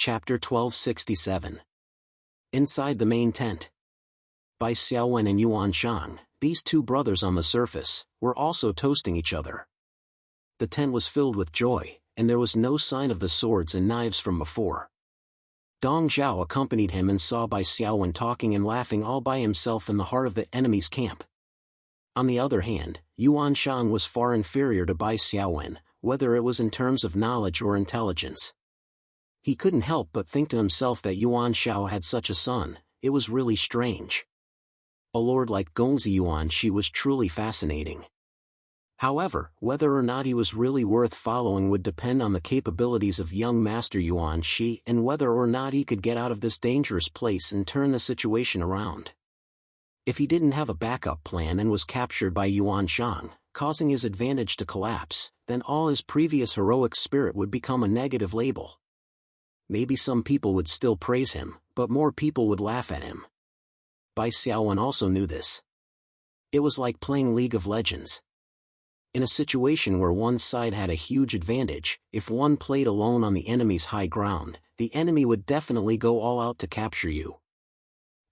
Chapter 1267. Inside the main tent. By Xiaowen and Yuan Shang, these two brothers on the surface, were also toasting each other. The tent was filled with joy, and there was no sign of the swords and knives from before. Dong Zhao accompanied him and saw Bai Xiaowen talking and laughing all by himself in the heart of the enemy's camp. On the other hand, Yuan Shang was far inferior to Bai Xiaowen, whether it was in terms of knowledge or intelligence. He couldn't help but think to himself that Yuan Shao had such a son. It was really strange. A lord like Gongzi Yuan Shi was truly fascinating. However, whether or not he was really worth following would depend on the capabilities of young Master Yuan Shi and whether or not he could get out of this dangerous place and turn the situation around. If he didn't have a backup plan and was captured by Yuan Shang, causing his advantage to collapse, then all his previous heroic spirit would become a negative label. Maybe some people would still praise him, but more people would laugh at him. Bai Xiaowen also knew this. It was like playing League of Legends. In a situation where one side had a huge advantage, if one played alone on the enemy's high ground, the enemy would definitely go all out to capture you.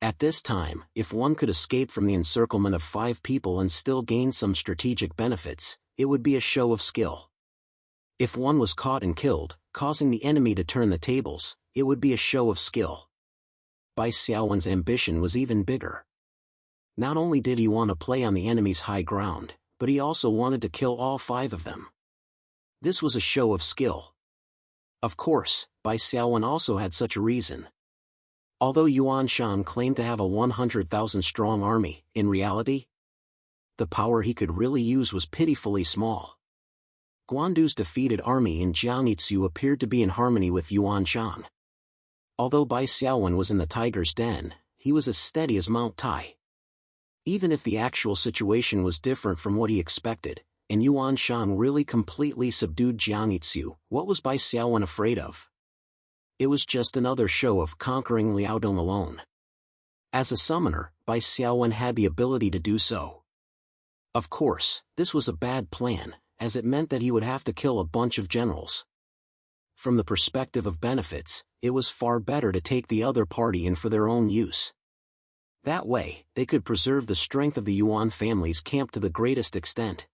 At this time, if one could escape from the encirclement of 5 people and still gain some strategic benefits, it would be a show of skill. If one was caught and killed, causing the enemy to turn the tables, it would be a show of skill. Bai Xiaowen's ambition was even bigger. Not only did he want to play on the enemy's high ground, but he also wanted to kill all 5 of them. This was a show of skill. Of course, Bai Xiaowen also had such a reason. Although Yuan Shang claimed to have a 100,000-strong army, in reality, the power he could really use was pitifully small. Guandu's defeated army in Jiangitsu appeared to be in harmony with Yuan Shang. Although Bai Xiaowen was in the tiger's den, he was as steady as Mount Tai. Even if the actual situation was different from what he expected, and Yuan Shang really completely subdued Jiangitsu, what was Bai Xiaowen afraid of? It was just another show of conquering Liaodong alone. As a summoner, Bai Xiaowen had the ability to do so. Of course, this was a bad plan, as it meant that he would have to kill a bunch of generals. From the perspective of benefits, it was far better to take the other party in for their own use. That way, they could preserve the strength of the Yuan family's camp to the greatest extent.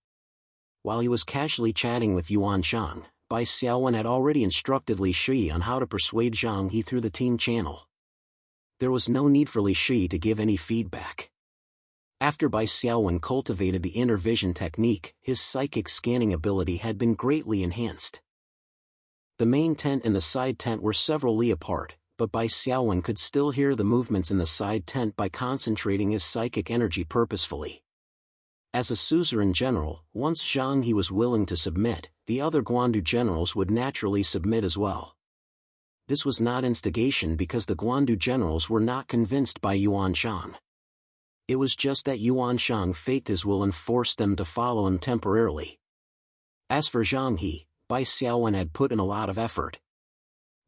While he was casually chatting with Yuan Shang, Bai Xiaowen had already instructed Li Shi on how to persuade Zhang He through the team channel. There was no need for Li Shi to give any feedback. After Bai Xiaowen cultivated the inner vision technique, his psychic scanning ability had been greatly enhanced. The main tent and the side tent were several li apart, but Bai Xiaowen could still hear the movements in the side tent by concentrating his psychic energy purposefully. As a suzerain general, once Zhang He was willing to submit, the other Guandu generals would naturally submit as well. This was not instigation because the Guandu generals were not convinced by Yuan Shang. It was just that Yuan Shang faked his will and forced them to follow him temporarily. As for Zhang He, Bai Xiaowen had put in a lot of effort.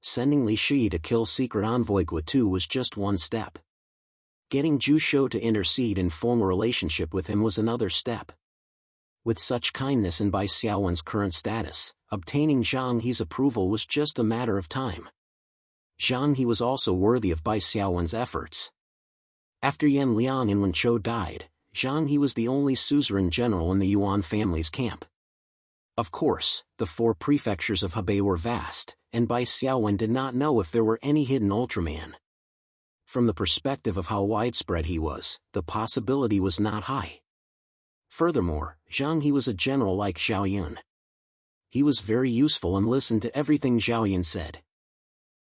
Sending Li Shi to kill secret envoy Guotu was just one step. Getting Zhu Shou to intercede and form a relationship with him was another step. With such kindness in Bai Xiaowen's current status, obtaining Zhang He's approval was just a matter of time. Zhang He was also worthy of Bai Xiaowen's efforts. After Yan Liang and Wen Chou died, Zhang He was the only suzerain general in the Yuan family's camp. Of course, the 4 prefectures of Hebei were vast, and Bai Xiaowen did not know if there were any hidden Ultraman. From the perspective of how widespread he was, the possibility was not high. Furthermore, Zhang He was a general like Zhao Yun. He was very useful and listened to everything Zhao Yun said.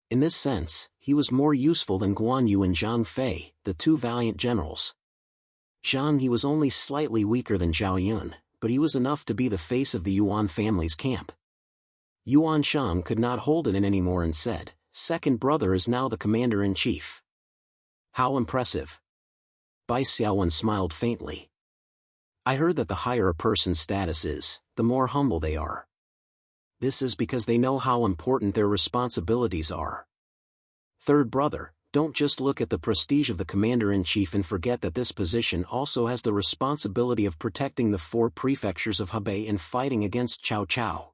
In this sense, he was more useful than Guan Yu and Zhang Fei, the 2 valiant generals. Zhang He was only slightly weaker than Zhao Yun, but he was enough to be the face of the Yuan family's camp. Yuan Shang could not hold it in anymore and said, "Second brother is now the commander-in-chief." How impressive. Bai Xiaowen smiled faintly. I heard that the higher a person's status is, the more humble they are. This is because they know how important their responsibilities are. Third brother, don't just look at the prestige of the commander-in-chief and forget that this position also has the responsibility of protecting the 4 prefectures of Hebei and fighting against Cao Cao.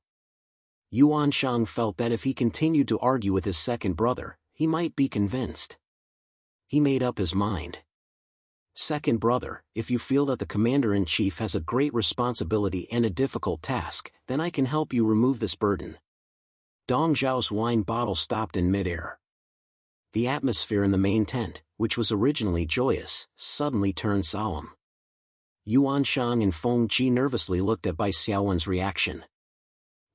Yuan Shang felt that if he continued to argue with his second brother, he might be convinced. He made up his mind. Second brother, if you feel that the commander-in-chief has a great responsibility and a difficult task, then I can help you remove this burden. Dong Zhao's wine bottle stopped in midair. The atmosphere in the main tent, which was originally joyous, suddenly turned solemn. Yuan Shang and Feng Ji nervously looked at Bai Xiaowen's reaction.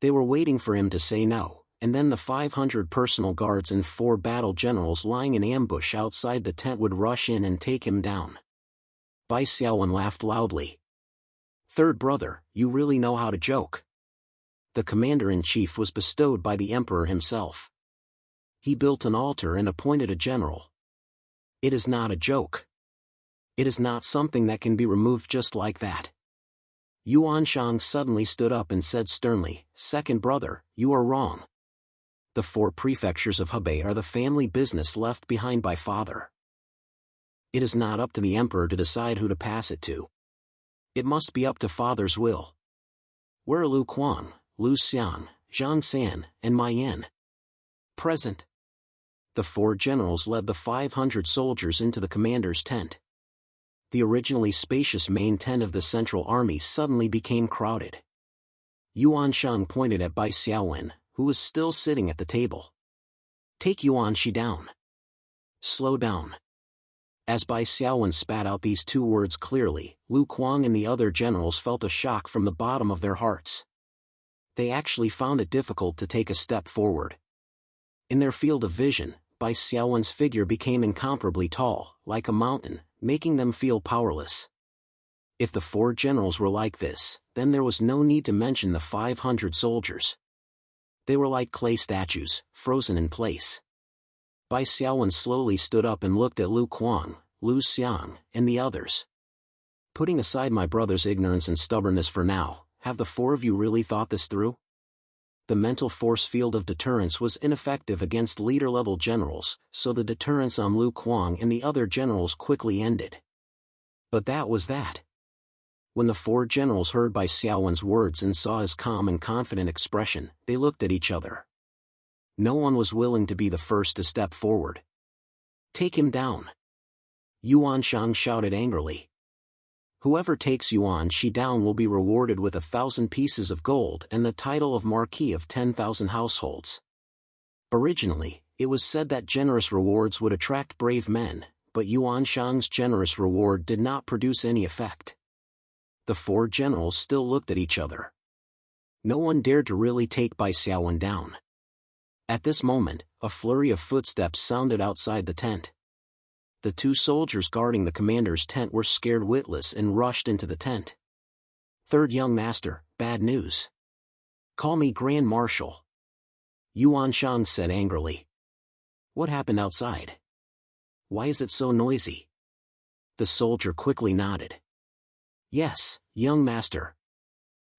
They were waiting for him to say no, and then the 500 personal guards and 4 battle generals lying in ambush outside the tent would rush in and take him down. Bai Xiaowen laughed loudly. Third brother, you really know how to joke. The commander-in-chief was bestowed by the emperor himself. He built an altar and appointed a general. It is not a joke. It is not something that can be removed just like that. Yuan Shang suddenly stood up and said sternly, Second brother, you are wrong. The 4 prefectures of Hebei are the family business left behind by father. It is not up to the emperor to decide who to pass it to. It must be up to father's will. Where are Lu Kuang, Lu Xian, Zhang San, and Mai Yan? Present. The 4 generals led the 500 soldiers into the commander's tent. The originally spacious main tent of the central army suddenly became crowded. Yuan Shang pointed at Bai Xiaowen, who was still sitting at the table. Take Yuan Shi down. Slow down. As Bai Xiaowen spat out these 2 words clearly, Lu Kuang and the other generals felt a shock from the bottom of their hearts. They actually found it difficult to take a step forward. In their field of vision, Bai Xiaowen's figure became incomparably tall, like a mountain, making them feel powerless. If the 4 generals were like this, then there was no need to mention the 500 soldiers. They were like clay statues, frozen in place. Bai Xiaowen slowly stood up and looked at Lu Kuang, Lu Xiang, and the others. Putting aside my brother's ignorance and stubbornness for now, have the 4 of you really thought this through? The mental force field of deterrence was ineffective against leader-level generals, so the deterrence on Lu Kuang and the other generals quickly ended. But that was that. When the 4 generals heard Bai Xiaowen's words and saw his calm and confident expression, they looked at each other. No one was willing to be the first to step forward. Take him down. Yuan Shang shouted angrily. Whoever takes Yuan Shi down will be rewarded with 1,000 pieces of gold and the title of Marquis of 10,000 households. Originally, it was said that generous rewards would attract brave men, but Yuan Shang's generous reward did not produce any effect. The 4 generals still looked at each other. No one dared to really take Bai Xiaowen down. At this moment, a flurry of footsteps sounded outside the tent. The 2 soldiers guarding the commander's tent were scared witless and rushed into the tent. Third young master, bad news. Call me Grand Marshal. Yuan Shang said angrily. What happened outside? Why is it so noisy? The soldier quickly nodded. Yes, young master.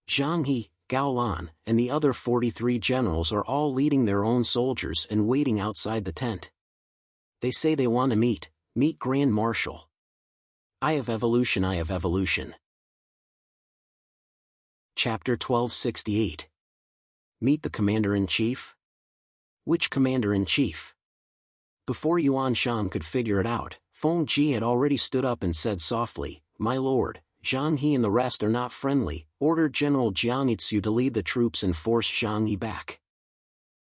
Zhang He, Gao Lan, and the other 43 generals are all leading their own soldiers and waiting outside the tent. They say they want to meet Grand Marshal. I have evolution. Chapter 1268. Meet the Commander-in-Chief? Which Commander-in-Chief? Before Yuan Shang could figure it out, Feng Ji had already stood up and said softly, My lord, Zhang He and the rest are not friendly, ordered General Jiang Yitsu to lead the troops and force Zhang He back.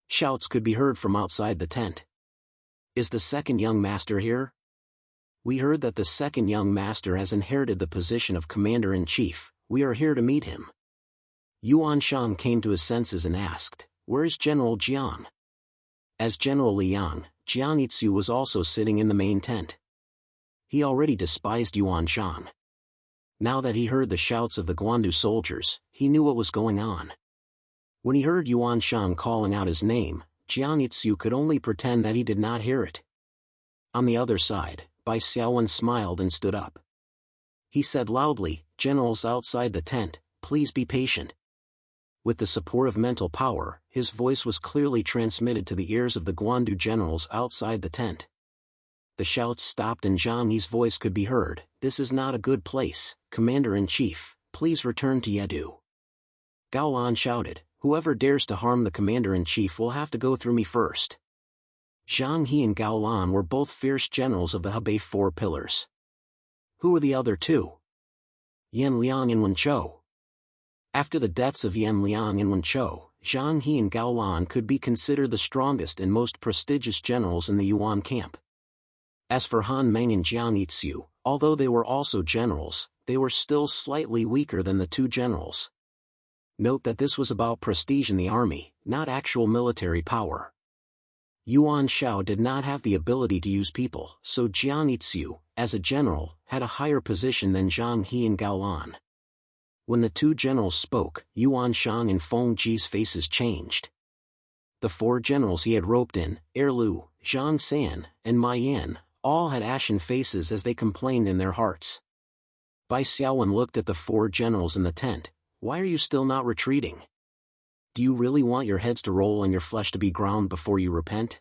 Shouts could be heard from outside the tent. Is the second young master here? We heard that the second young master has inherited the position of Commander-in-Chief, we are here to meet him. Yuan Shang came to his senses and asked, Where is General Jiang? As General Liang, Jiang Yitsu was also sitting in the main tent. He already despised Yuan Shang. Now that he heard the shouts of the Guandu soldiers, he knew what was going on. When he heard Yuan Shang calling out his name, Jiang Yitsu could only pretend that he did not hear it. On the other side, Bai Xiaowen smiled and stood up. He said loudly, Generals outside the tent, please be patient. With the support of mental power, his voice was clearly transmitted to the ears of the Guandu generals outside the tent. The shouts stopped and Zhang Yi's voice could be heard, This is not a good place, Commander-in-Chief, please return to Yedu. Gao Lan shouted, Whoever dares to harm the commander-in-chief will have to go through me first. Zhang He and Gao Lan were both fierce generals of the Hebei Four Pillars. Who were the other two? Yan Liang and Wen Chou. After the deaths of Yan Liang and Wen Chou, Zhang He and Gao Lan could be considered the strongest and most prestigious generals in the Yuan camp. As for Han Meng and Jiang Yixiu, although they were also generals, they were still slightly weaker than the two generals. Note that this was about prestige in the army, not actual military power. Yuan Shao did not have the ability to use people, so Jiang Yixiu, as a general, had a higher position than Zhang He and Gao Lan. When the two generals spoke, Yuan Shang and Feng Ji's faces changed. The four generals he had roped in, Lu, Zhang San, and Ma Yan, all had ashen faces as they complained in their hearts. Bai Xiaowen looked at the four generals in the tent. Why are you still not retreating? Do you really want your heads to roll and your flesh to be ground before you repent?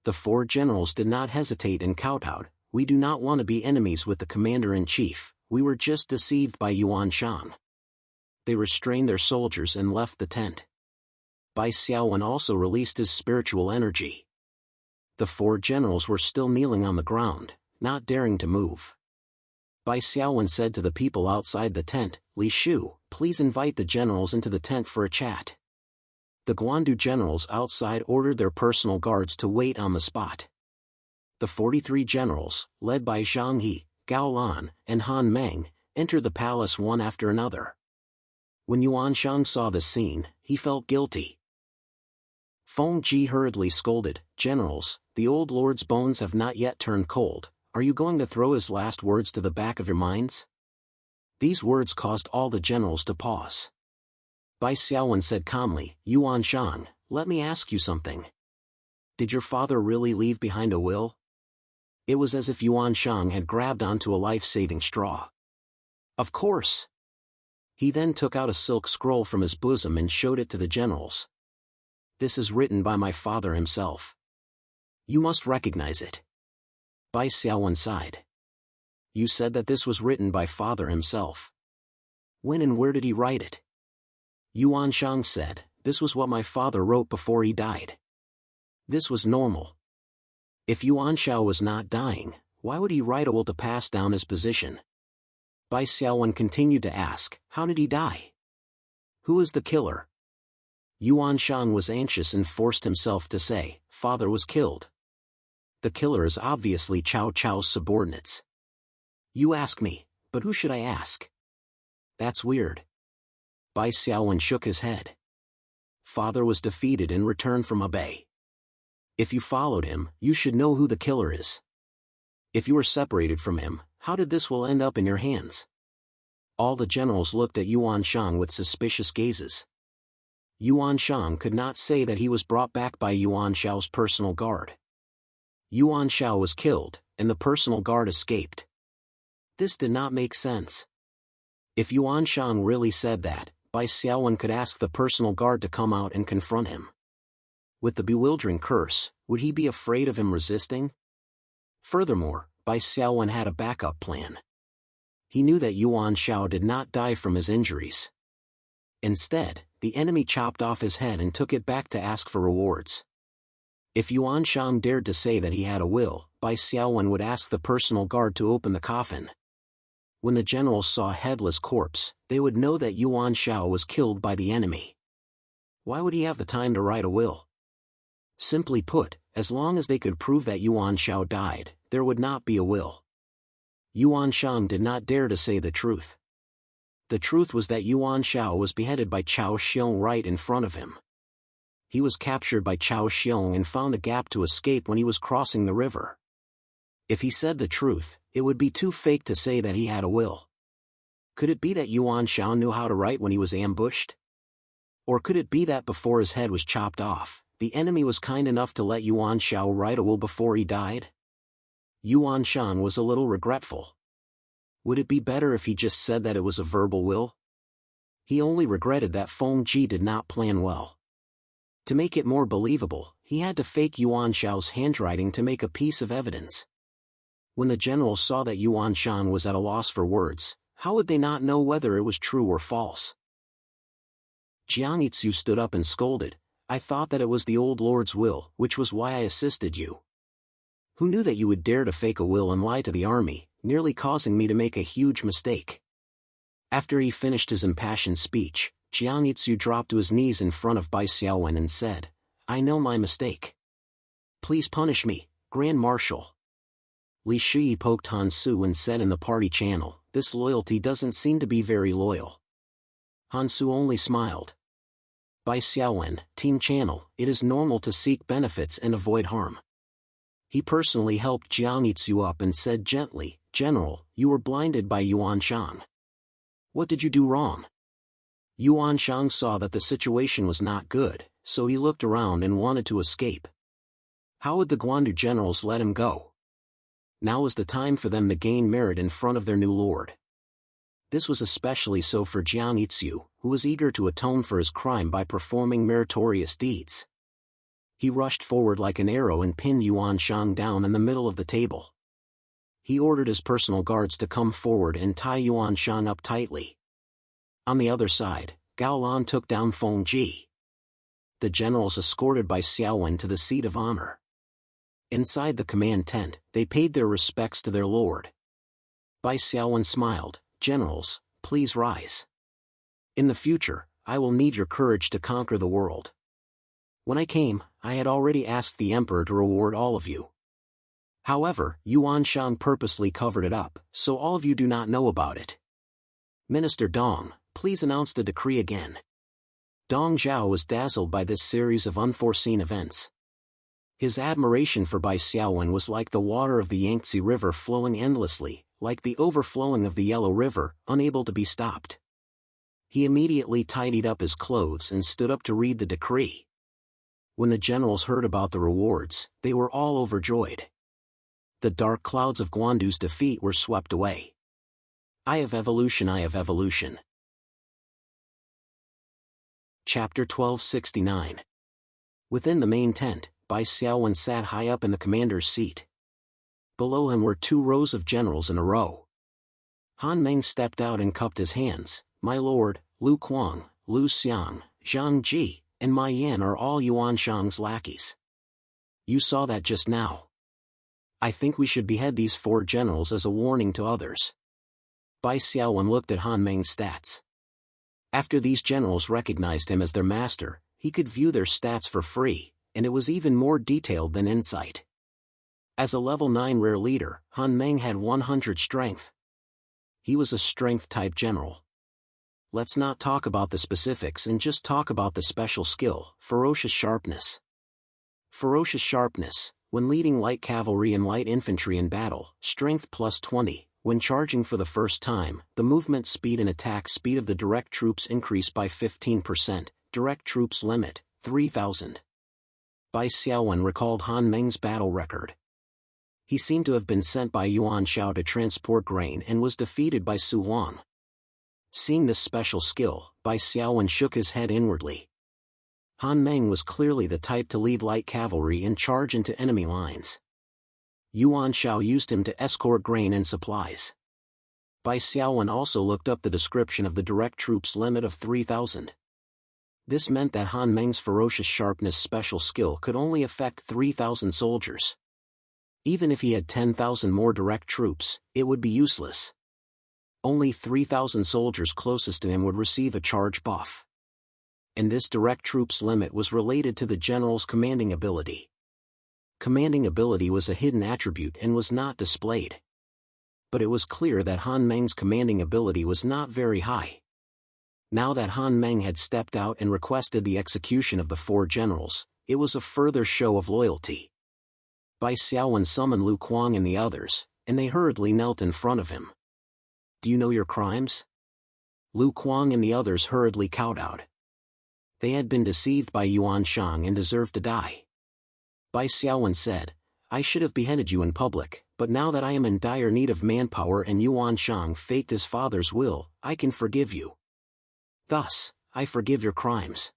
The four generals did not hesitate and kowtowed. We do not want to be enemies with the commander-in-chief, we were just deceived by Yuan Shang. They restrained their soldiers and left the tent. Bai Xiaowen also released his spiritual energy. The four generals were still kneeling on the ground, not daring to move. Bai Xiaowen said to the people outside the tent, Li Shu, please invite the generals into the tent for a chat. The Guandu generals outside ordered their personal guards to wait on the spot. The 43 generals, led by Zhang He, Gao Lan, and Han Meng, entered the palace one after another. When Yuan Shang saw the scene, he felt guilty. Feng Ji hurriedly scolded, Generals, the old lord's bones have not yet turned cold, are you going to throw his last words to the back of your minds? These words caused all the generals to pause. Bai Xiaowen said calmly, Yuan Shang, let me ask you something. Did your father really leave behind a will? It was as if Yuan Shang had grabbed onto a life-saving straw. Of course. He then took out a silk scroll from his bosom and showed it to the generals. This is written by my father himself. You must recognize it. Bai Xiaowen sighed. You said that this was written by father himself. When and where did he write it? Yuan Shang said, this was what my father wrote before he died. This was normal. If Yuan Shao was not dying, why would he write a will to pass down his position? Bai Xiaowen continued to ask, how did he die? Who is the killer? Yuan Shang was anxious and forced himself to say, father was killed. The killer is obviously Cao Cao's subordinates. You ask me, but who should I ask? That's weird. Bai Xiaowen shook his head. Father was defeated and returned from Hebei. If you followed him, you should know who the killer is. If you were separated from him, how did this will end up in your hands? All the generals looked at Yuan Shang with suspicious gazes. Yuan Shang could not say that he was brought back by Yuan Shao's personal guard. Yuan Shao was killed, and the personal guard escaped. This did not make sense. If Yuan Shang really said that, Bai Xiaowen could ask the personal guard to come out and confront him. With the bewildering curse, would he be afraid of him resisting? Furthermore, Bai Xiaowen had a backup plan. He knew that Yuan Shao did not die from his injuries. Instead, the enemy chopped off his head and took it back to ask for rewards. If Yuan Shang dared to say that he had a will, Bai Xiaowen would ask the personal guard to open the coffin. When the generals saw a headless corpse, they would know that Yuan Shao was killed by the enemy. Why would he have the time to write a will? Simply put, as long as they could prove that Yuan Shao died, there would not be a will. Yuan Shang did not dare to say the truth. The truth was that Yuan Shao was beheaded by Cao Xiong right in front of him. He was captured by Cao Xiong and found a gap to escape when he was crossing the river. If he said the truth, it would be too fake to say that he had a will. Could it be that Yuan Shao knew how to write when he was ambushed? Or could it be that before his head was chopped off, the enemy was kind enough to let Yuan Shao write a will before he died? Yuan Shang was a little regretful. Would it be better if he just said that it was a verbal will? He only regretted that Feng Ji did not plan well. To make it more believable, he had to fake Yuan Shao's handwriting to make a piece of evidence. When the generals saw that Yuan Shang was at a loss for words, how would they not know whether it was true or false? Jiang Yitsu stood up and scolded, "I thought that it was the old lord's will, which was why I assisted you. Who knew that you would dare to fake a will and lie to the army, nearly causing me to make a huge mistake?" After he finished his impassioned speech, Jiang Yitsu dropped to his knees in front of Bai Xiaowen and said, "I know my mistake. Please punish me, Grand Marshal." Li Shi poked Han Su and said in the party channel, "This loyalty doesn't seem to be very loyal." Han Su only smiled. Bai Xiaowen, Team Channel, "It is normal to seek benefits and avoid harm." He personally helped Jiang Yitsu up and said gently, "General, you were blinded by Yuan Shang. What did you do wrong?" Yuan Shang saw that the situation was not good, so he looked around and wanted to escape. How would the Guandu generals let him go? Now was the time for them to gain merit in front of their new lord. This was especially so for Jiang Yitsu, who was eager to atone for his crime by performing meritorious deeds. He rushed forward like an arrow and pinned Yuan Shang down in the middle of the table. He ordered his personal guards to come forward and tie Yuan Shang up tightly. On the other side, Gao Lan took down Feng Ji. The generals escorted Bai Xiaowen to the seat of honor. Inside the command tent, they paid their respects to their lord. Bai Xiaowen smiled, "Generals, please rise. In the future, I will need your courage to conquer the world. When I came, I had already asked the emperor to reward all of you. However, Yuan Shang purposely covered it up, so all of you do not know about it. Minister Dong, please announce the decree again." Dong Zhao was dazzled by this series of unforeseen events. His admiration for Bai Xiaowen was like the water of the Yangtze River flowing endlessly, like the overflowing of the Yellow River, unable to be stopped. He immediately tidied up his clothes and stood up to read the decree. When the generals heard about the rewards, they were all overjoyed. The dark clouds of Guandu's defeat were swept away. Eye of Evolution, Eye of Evolution. Chapter 1269. Within the main tent, Bai Xiaowen sat high up in the commander's seat. Below him were 2 rows of generals in a row. Han Meng stepped out and cupped his hands. "My lord, Lu Kuang, Lu Xiang, Zhang Ji, and Mai Yan are all Yuan Shang's lackeys. You saw that just now. I think we should behead these 4 generals as a warning to others." Bai Xiaowen looked at Han Meng's stats. After these generals recognized him as their master, he could view their stats for free, and it was even more detailed than Insight. As a level 9 rare leader, Han Meng had 100 strength. He was a strength-type general. Let's not talk about the specifics and just talk about the special skill, Ferocious Sharpness. Ferocious Sharpness, when leading light cavalry and light infantry in battle, strength plus 20, when charging for the first time, the movement speed and attack speed of the direct troops increase by 15%, direct troops limit, 3,000. Bai Xiaowen recalled Han Meng's battle record. He seemed to have been sent by Yuan Shao to transport grain and was defeated by Su Huang. Seeing this special skill, Bai Xiaowen shook his head inwardly. Han Meng was clearly the type to lead light cavalry and charge into enemy lines. Yuan Shao used him to escort grain and supplies. Bai Xiaowen also looked up the description of the direct troops limit of 3,000. This meant that Han Meng's Ferocious Sharpness special skill could only affect 3,000 soldiers. Even if he had 10,000 more direct troops, it would be useless. Only 3,000 soldiers closest to him would receive a charge buff. And this direct troops limit was related to the general's commanding ability. Commanding ability was a hidden attribute and was not displayed. But it was clear that Han Meng's commanding ability was not very high. Now that Han Meng had stepped out and requested the execution of the 4 generals, it was a further show of loyalty. Bai Xiaowen summoned Lu Kuang and the others, and they hurriedly knelt in front of him. "Do you know your crimes?" Lu Kuang and the others hurriedly kowtowed. They had been deceived by Yuan Shang and deserved to die. Bai Xiaowen said, "I should have beheaded you in public, but now that I am in dire need of manpower and Yuan Shang faked his father's will, I can forgive you. Thus, I forgive your crimes.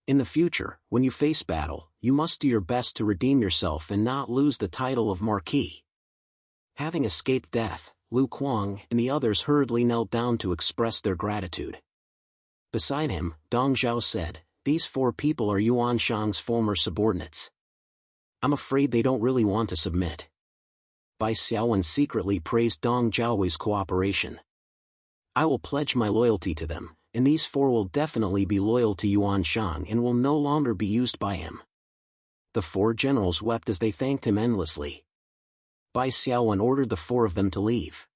In the future, when you face battle, you must do your best to redeem yourself and not lose the title of Marquis." Having escaped death, Lu Kuang and the others hurriedly knelt down to express their gratitude. Beside him, Dong Zhao said, "These 4 people are Yuan Shang's former subordinates. I'm afraid they don't really want to submit." Bai Xiaowen secretly praised Dong Zhao's cooperation. "I will pledge my loyalty to them, and these 4 will definitely be loyal to Yuan Shang and will no longer be used by him." The 4 generals wept as they thanked him endlessly. Bai Xiaowen ordered the 4 of them to leave.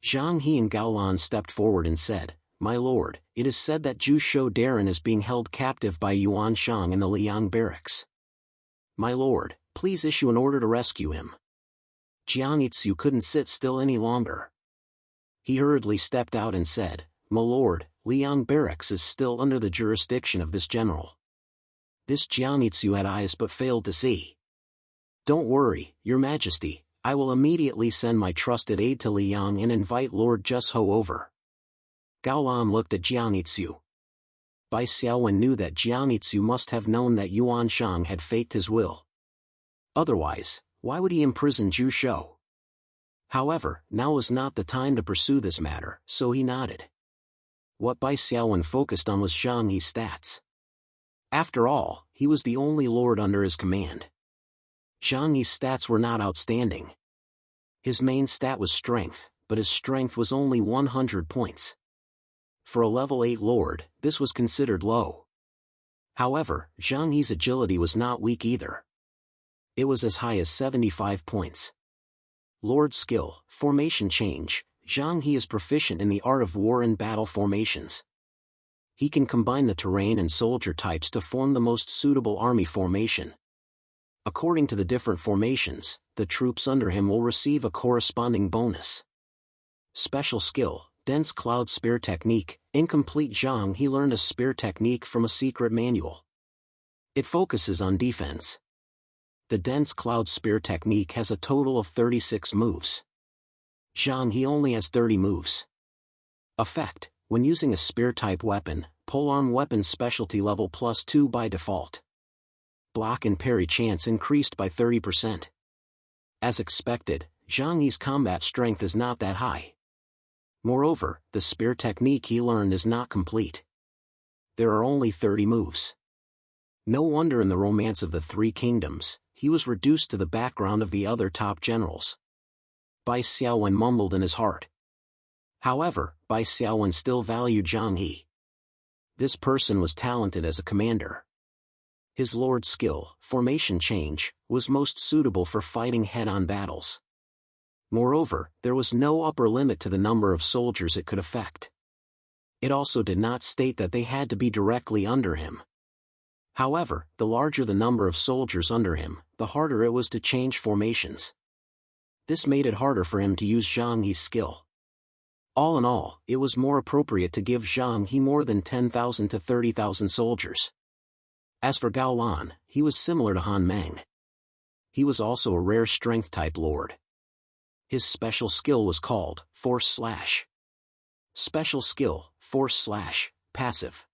Zhang He and Gao Lan stepped forward and said, "My lord, it is said that Zhu Shou Darren is being held captive by Yuan Shang in the Liang barracks. My lord, please issue an order to rescue him." Jiang Yitsu couldn't sit still any longer. He hurriedly stepped out and said, "My lord, Liang barracks is still under the jurisdiction of this general." This Jiang Yitsu had eyes but failed to see. "Don't worry, your majesty, I will immediately send my trusted aide to Liang and invite Lord Jusho over." Gao Lan looked at Jiang Yitsu. Bai Xiaowen knew that Jiang Yitsu must have known that Yuan Shang had faked his will. Otherwise, why would he imprison Zhu Shou? However, now was not the time to pursue this matter, so he nodded. What Bai Xiaowen focused on was Zhang Yi's stats. After all, he was the only lord under his command. Zhang Yi's stats were not outstanding. His main stat was strength, but his strength was only 100 points. For a level 8 lord, this was considered low. However, Zhang Yi's agility was not weak either. It was as high as 75 points. Lord skill, formation change. Zhang He is proficient in the art of war and battle formations. He can combine the terrain and soldier types to form the most suitable army formation. According to the different formations, the troops under him will receive a corresponding bonus. Special skill, dense cloud spear technique. Incomplete Zhang He learned a spear technique from a secret manual. It focuses on defense. The dense cloud spear technique has a total of 36 moves. Zhang He only has 30 moves. Effect: when using a spear-type weapon, polearm weapon specialty level +2 by default. Block and parry chance increased by 30%. As expected, Zhang Yi's combat strength is not that high. Moreover, the spear technique he learned is not complete. There are only 30 moves. No wonder in the Romance of the Three Kingdoms, he was reduced to the background of the other top generals. Bai Xiaowen mumbled in his heart. However, Bai Xiaowen still valued Zhang He. This person was talented as a commander. His lord skill, formation change, was most suitable for fighting head-on battles. Moreover, there was no upper limit to the number of soldiers it could affect. It also did not state that they had to be directly under him. However, the larger the number of soldiers under him, the harder it was to change formations. This made it harder for him to use Zhang Yi's skill. All in all, it was more appropriate to give Zhang He more than 10,000 to 30,000 soldiers. As for Gao Lan, he was similar to Han Meng. He was also a rare strength-type lord. His special skill was called Force Slash. Special skill, Force Slash, passive.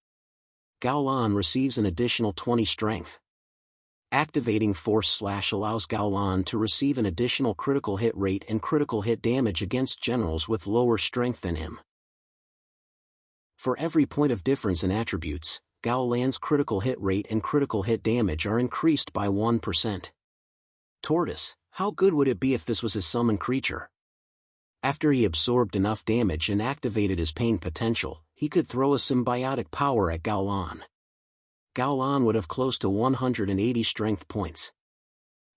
Gao Lan receives an additional 20 strength. Activating Force Slash allows Gao Lan to receive an additional critical hit rate and critical hit damage against generals with lower strength than him. For every point of difference in attributes, Gao Lan's critical hit rate and critical hit damage are increased by 1%. Tortoise, how good would it be if this was his summon creature? After he absorbed enough damage and activated his pain potential, he could throw a symbiotic power at Gao Lan. Gao Lan would have close to 180 strength points.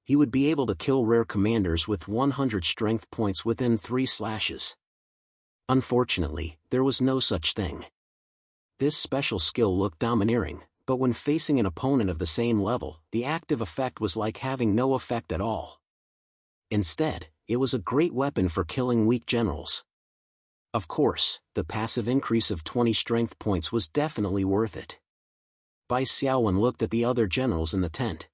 He would be able to kill rare commanders with 100 strength points within 3 slashes. Unfortunately, there was no such thing. This special skill looked domineering, but when facing an opponent of the same level, the active effect was like having no effect at all. Instead, it was a great weapon for killing weak generals. Of course, the passive increase of 20 strength points was definitely worth it. Bai Xiaowen looked at the other generals in the tent.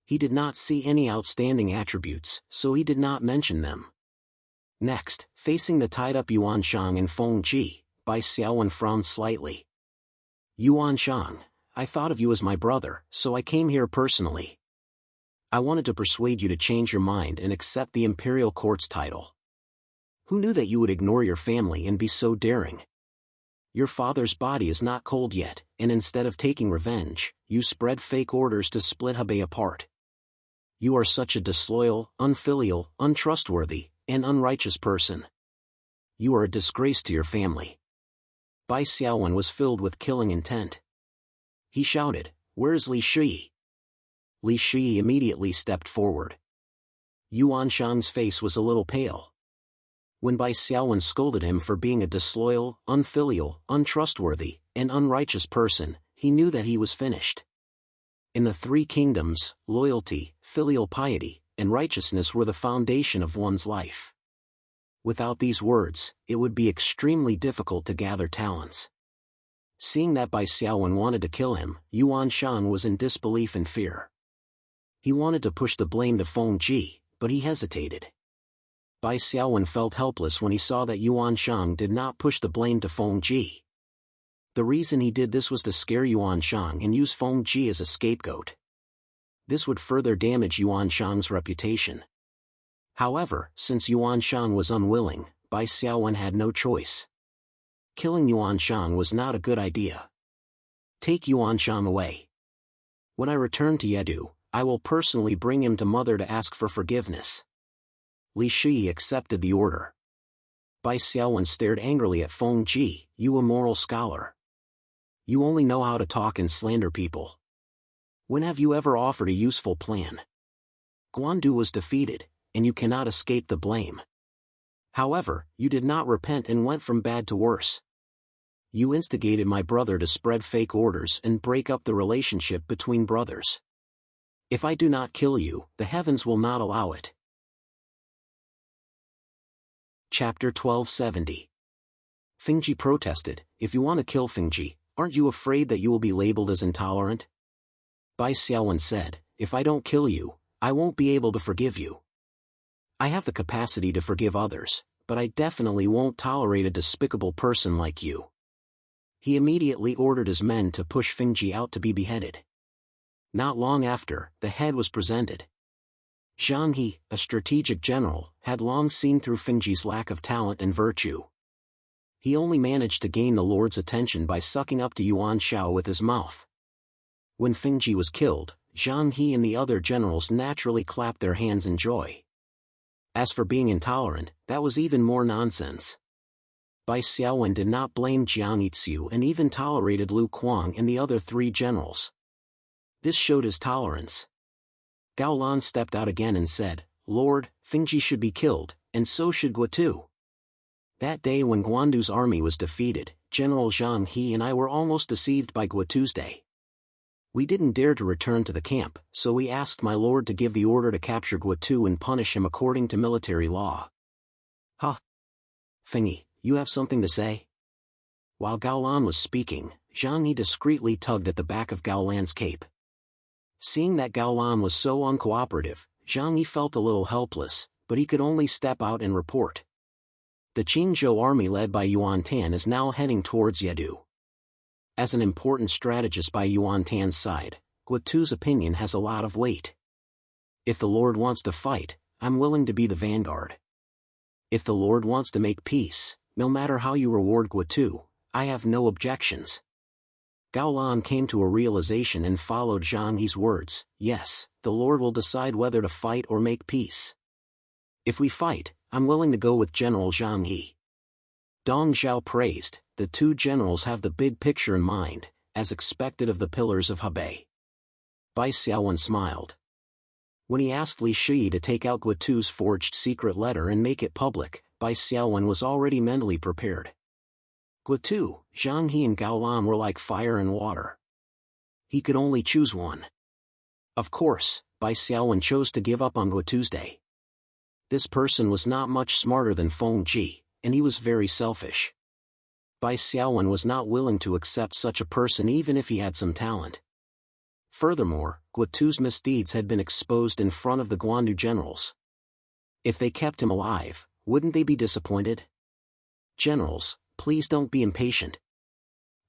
He did not see any outstanding attributes, so he did not mention them. Next, facing the tied-up Yuan Shang and Feng Ji, Bai Xiaowen frowned slightly. "Yuan Shang, I thought of you as my brother, so I came here personally. I wanted to persuade you to change your mind and accept the Imperial Court's title. Who knew that you would ignore your family and be so daring?" Your father's body is not cold yet, and instead of taking revenge, you spread fake orders to split Hebei apart. You are such a disloyal, unfilial, untrustworthy, and unrighteous person. You are a disgrace to your family. Bai Xiaowen was filled with killing intent. He shouted, "Where's Li Shi?" Li Shi immediately stepped forward. Yuan Shang's face was a little pale. When Bai Xiaowen scolded him for being a disloyal, unfilial, untrustworthy, and unrighteous person, he knew that he was finished. In the three kingdoms, loyalty, filial piety, and righteousness were the foundation of one's life. Without these words, it would be extremely difficult to gather talents. Seeing that Bai Xiaowen wanted to kill him, Yuan Shang was in disbelief and fear. He wanted to push the blame to Feng Ji, but he hesitated. Bai Xiaowen felt helpless when he saw that Yuan Shang did not push the blame to Feng Ji. The reason he did this was to scare Yuan Shang and use Feng Ji as a scapegoat. This would further damage Yuan Shang's reputation. However, since Yuan Shang was unwilling, Bai Xiaowen had no choice. Killing Yuan Shang was not a good idea. Take Yuan Shang away. When I return to Yedu, I will personally bring him to Mother to ask for forgiveness. Li Shi accepted the order. Bai Xiaowen stared angrily at Feng Ji, "You immoral scholar. You only know how to talk and slander people. When have you ever offered a useful plan? Guandu was defeated, and you cannot escape the blame. However, you did not repent and went from bad to worse. You instigated my brother to spread fake orders and break up the relationship between brothers. If I do not kill you, the heavens will not allow it." Chapter 1270. Fengji protested, "If you want to kill Fengji, aren't you afraid that you will be labeled as intolerant?" Bai Xiaowen said, "If I don't kill you, I won't be able to forgive you. I have the capacity to forgive others, but I definitely won't tolerate a despicable person like you." He immediately ordered his men to push Fengji out to be beheaded. Not long after, the head was presented. Zhang He, a strategic general, had long seen through Fengji's lack of talent and virtue. He only managed to gain the Lord's attention by sucking up to Yuan Shao with his mouth. When Fengji was killed, Zhang He and the other generals naturally clapped their hands in joy. As for being intolerant, that was even more nonsense. Bai Xiaowen did not blame Jiang Yixiu and even tolerated Lu Kuang and the other three generals. This showed his tolerance. Gao Lan stepped out again and said, "Lord, Fengji should be killed, and so should Guotu." That day when Guandu's army was defeated, General Zhang He and I were almost deceived by Guotu's day. We didn't dare to return to the camp, so we asked my lord to give the order to capture Guotu and punish him according to military law. "Ha! Fengyi, you have something to say?" While Gao Lan was speaking, Zhang He discreetly tugged at the back of Gao Lan's cape. Seeing that Gao Lan was so uncooperative, Zhang He felt a little helpless, but he could only step out and report. The Qingzhou army led by Yuan Tan is now heading towards Yedu. As an important strategist by Yuan Tan's side, Guotu's opinion has a lot of weight. If the Lord wants to fight, I'm willing to be the vanguard. If the Lord wants to make peace, no matter how you reward Guotu, I have no objections. Gao Lan came to a realization and followed Zhang He's words, "Yes, the Lord will decide whether to fight or make peace. If we fight, I'm willing to go with General Zhang He." Dong Zhao praised, "The two generals have the big picture in mind, as expected of the pillars of Hebei." Bai Xiaowen smiled. When he asked Li Shi to take out Guotu's forged secret letter and make it public, Bai Xiaowen was already mentally prepared. Guotu, Zhang He and Gao Lan were like fire and water. He could only choose one. Of course, Bai Xiaowen chose to give up on Guotu's day. This person was not much smarter than Feng Ji, and he was very selfish. Bai Xiaowen was not willing to accept such a person even if he had some talent. Furthermore, Guotu's misdeeds had been exposed in front of the Guandu generals. If they kept him alive, wouldn't they be disappointed? "Generals, please don't be impatient.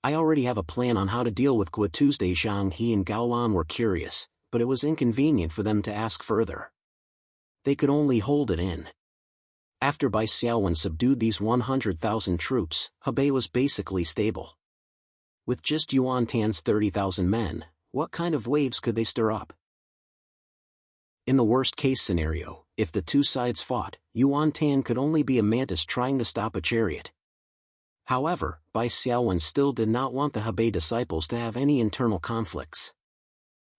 I already have a plan on how to deal with Guotu's day." Zhang He and Gao Lan were curious, but it was inconvenient for them to ask further. They could only hold it in. After Bai Xiaowen subdued these 100,000 troops, Hebei was basically stable. With just Yuan Tan's 30,000 men, what kind of waves could they stir up? In the worst-case scenario, if the two sides fought, Yuan Tan could only be a mantis trying to stop a chariot. However, Bai Xiaowen still did not want the Hebei disciples to have any internal conflicts.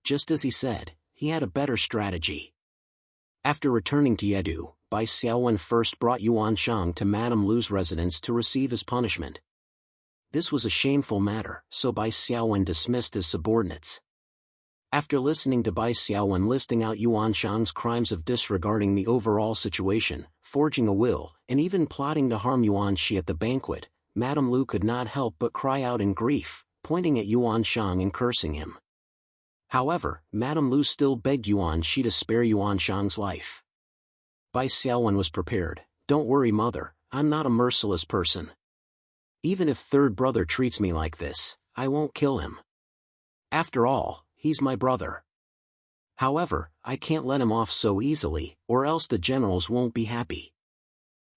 Just as he said, he had a better strategy. After returning to Yedu, Bai Xiaowen first brought Yuan Shang to Madame Lu's residence to receive his punishment. This was a shameful matter, so Bai Xiaowen dismissed his subordinates. After listening to Bai Xiaowen listing out Yuan Shang's crimes of disregarding the overall situation, forging a will, and even plotting to harm Yuan Shi at the banquet, Madame Lu could not help but cry out in grief, pointing at Yuan Shang and cursing him. However, Madame Lu still begged Yuan Shi to spare Yuan Shang's life. Bai Xiaowen was prepared. Don't worry, mother, I'm not a merciless person. Even if third brother treats me like this, I won't kill him. After all, he's my brother. However, I can't let him off so easily, or else the generals won't be happy.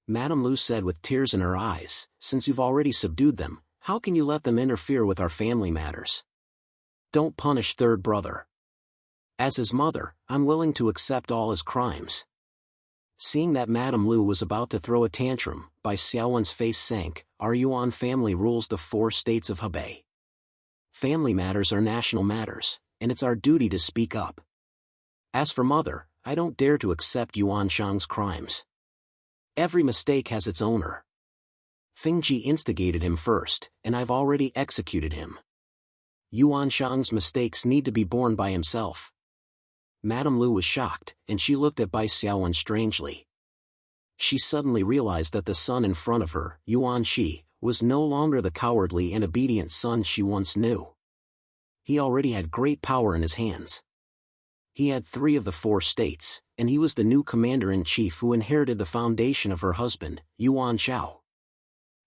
Madame Lu said with tears in her eyes, since you've already subdued them, how can you let them interfere with our family matters? Don't punish third brother. As his mother, I'm willing to accept all his crimes. Seeing that Madame Lu was about to throw a tantrum, Bai Xiaowen's face sank. Our Yuan family rules the 4 states of Hebei. Family matters are national matters, and it's our duty to speak up. As for mother, I don't dare to accept Yuan Shang's crimes. Every mistake has its owner. Fingji instigated him first, and I've already executed him. Yuan Shang's mistakes need to be borne by himself. Madame Lu was shocked, and she looked at Bai Xiaowen strangely. She suddenly realized that the son in front of her, Yuan Shi, was no longer the cowardly and obedient son she once knew. He already had great power in his hands. He had 3 of the 4 states, and he was the new commander-in-chief who inherited the foundation of her husband, Yuan Shao.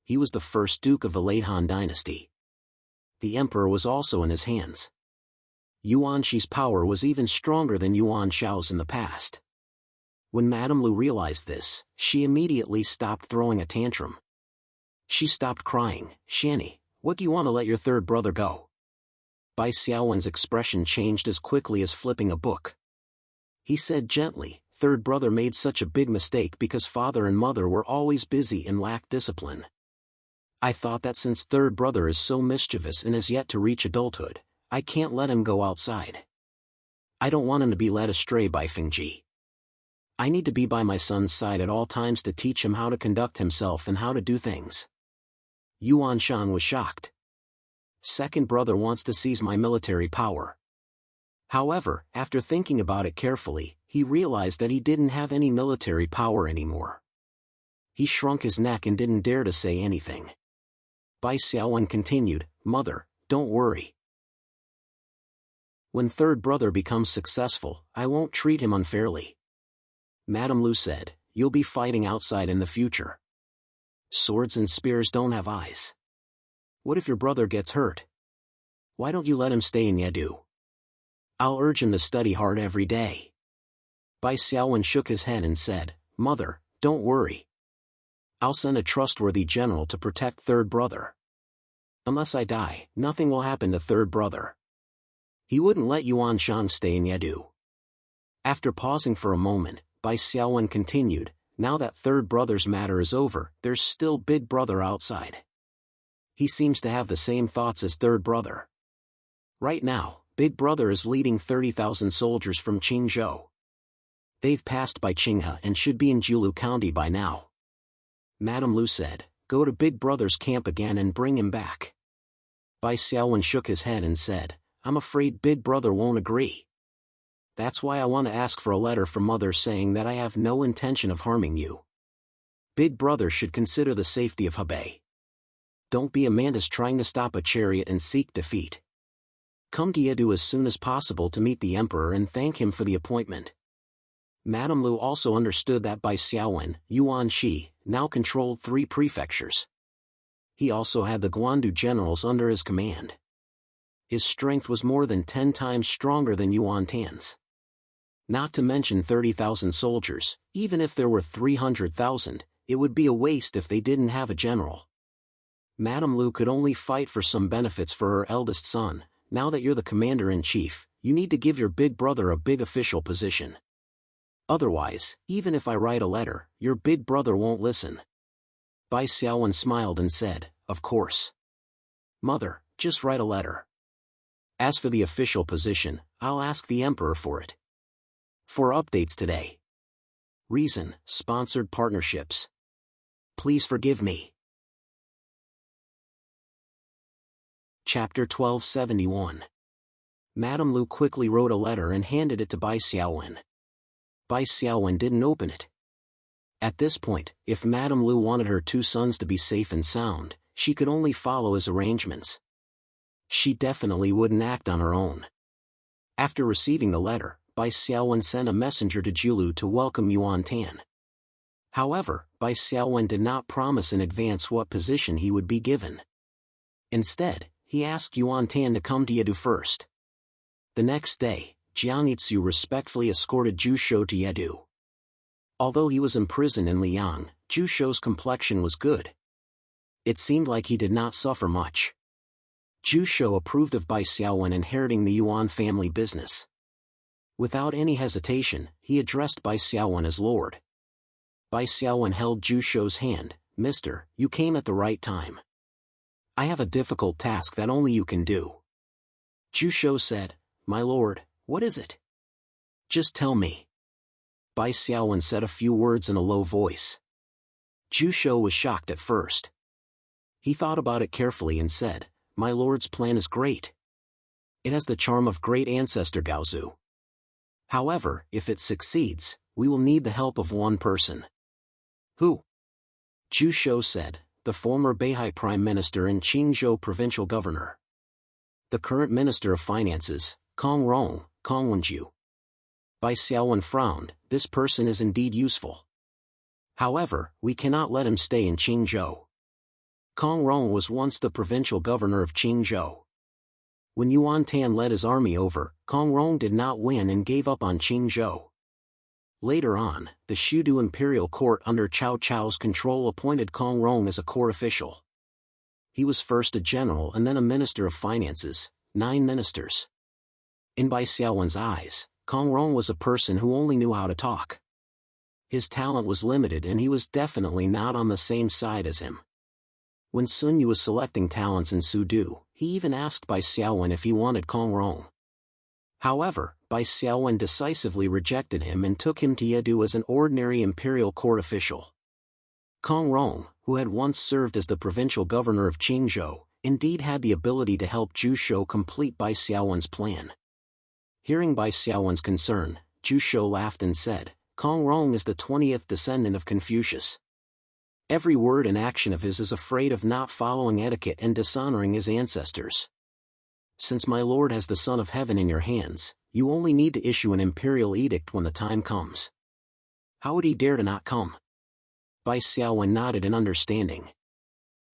He was the first duke of the late Han dynasty. The emperor was also in his hands. Yuan Shi's power was even stronger than Yuan Shao's in the past. When Madame Lu realized this, she immediately stopped throwing a tantrum. She stopped crying. Shani, what do you want to let your third brother go? Bai Xiaowen's expression changed as quickly as flipping a book. He said gently, third brother made such a big mistake because father and mother were always busy and lacked discipline. I thought that since third brother is so mischievous and has yet to reach adulthood, I can't let him go outside. I don't want him to be led astray by Fingji. I need to be by my son's side at all times to teach him how to conduct himself and how to do things. Yuan Shan was shocked. Second brother wants to seize my military power. However, after thinking about it carefully, he realized that he didn't have any military power anymore. He shrunk his neck and didn't dare to say anything. Bai Xiaowen continued, Mother, don't worry. When third brother becomes successful, I won't treat him unfairly. Madame Lu said, you'll be fighting outside in the future. Swords and spears don't have eyes. What if your brother gets hurt? Why don't you let him stay in Yedu? I'll urge him to study hard every day. Bai Xiaowen shook his head and said, Mother, don't worry. I'll send a trustworthy general to protect third brother. Unless I die, nothing will happen to third brother. He wouldn't let Yuan Shang stay in Yedu. After pausing for a moment, Bai Xiaowen continued, now that third brother's matter is over, there's still big brother outside. He seems to have the same thoughts as third brother. Right now, big brother is leading 30,000 soldiers from Qingzhou. They've passed by Qinghe and should be in Jiulu County by now. Madame Lu said, go to big brother's camp again and bring him back. Bai Xiaowen shook his head and said, I'm afraid big brother won't agree. That's why I want to ask for a letter from mother saying that I have no intention of harming you. Big brother should consider the safety of Hebei. Don't be a mantis trying to stop a chariot and seek defeat. Come to Yedu as soon as possible to meet the emperor and thank him for the appointment. Madame Lu also understood that Bai Xiaowen, Yuan Shi, now controlled 3 prefectures. He also had the Guandu generals under his command. His strength was more than 10 times stronger than Yuan Tan's. Not to mention 30,000 soldiers. Even if there were 300,000, it would be a waste if they didn't have a general. Madame Lu could only fight for some benefits for her eldest son. Now that you're the commander-in-chief, you need to give your big brother a big official position. Otherwise, even if I write a letter, your big brother won't listen. Bai Xiaowen smiled and said, "Of course. Mother, just write a letter. As for the official position, I'll ask the emperor for it." For updates today. Reason: sponsored partnerships. Please forgive me. Chapter 1271. Madame Lu quickly wrote a letter and handed it to Bai Xiaowen. Bai Xiaowen didn't open it. At this point, if Madame Lu wanted her two sons to be safe and sound, she could only follow his arrangements. She definitely wouldn't act on her own. After receiving the letter, Bai Xiaowen sent a messenger to Julu to welcome Yuan Tan. However, Bai Xiaowen did not promise in advance what position he would be given. Instead, he asked Yuan Tan to come to Yedu first. The next day, Jiang Yitsu respectfully escorted Zhu Shou to Yedu. Although he was imprisoned in Liang, Zhu Shou's complexion was good. It seemed like he did not suffer much. Zhu Shou approved of Bai Xiaowen inheriting the Yuan family business. Without any hesitation, he addressed Bai Xiaowen as Lord. Bai Xiaowen held Zhu Shou's hand. "Mister, you came at the right time. I have a difficult task that only you can do." Zhu Shou said, "My lord, what is it? Just tell me." Bai Xiaowen said a few words in a low voice. Zhu Shou was shocked at first. He thought about it carefully and said, "My lord's plan is great. It has the charm of great ancestor Gaozu. However, if it succeeds, we will need the help of one person." "Who?" Zhu Shou said, "The former Beihai Prime Minister and Qingzhou Provincial Governor. The current Minister of Finances, Kong Rong, Kong Wenju." Bai Xiaowen frowned. "This person is indeed useful. However, we cannot let him stay in Qingzhou. Kong Rong was once the provincial governor of Qingzhou. When Yuan Tan led his army over, Kong Rong did not win and gave up on Qingzhou. Later on, the Shudu Imperial Court under Cao Cao's control appointed Kong Rong as a court official. He was first a general and then a minister of finances, 9 ministers. In Bai Xiaowen's eyes, Kong Rong was a person who only knew how to talk. His talent was limited and he was definitely not on the same side as him. When Sun Yu was selecting talents in Sudu, he even asked Bai Xiaowen if he wanted Kong Rong. However, Bai Xiaowen decisively rejected him and took him to Yedu as an ordinary imperial court official. Kong Rong, who had once served as the provincial governor of Qingzhou, indeed had the ability to help Zhu Shou complete Bai Xiaowen's plan. Hearing Bai Xiaowen's concern, Zhu Shou laughed and said, "Kong Rong is the 20th descendant of Confucius. Every word and action of his is afraid of not following etiquette and dishonoring his ancestors. Since my lord has the Son of Heaven in your hands, you only need to issue an imperial edict when the time comes. How would he dare to not come?" Bai Xiaowen nodded in understanding.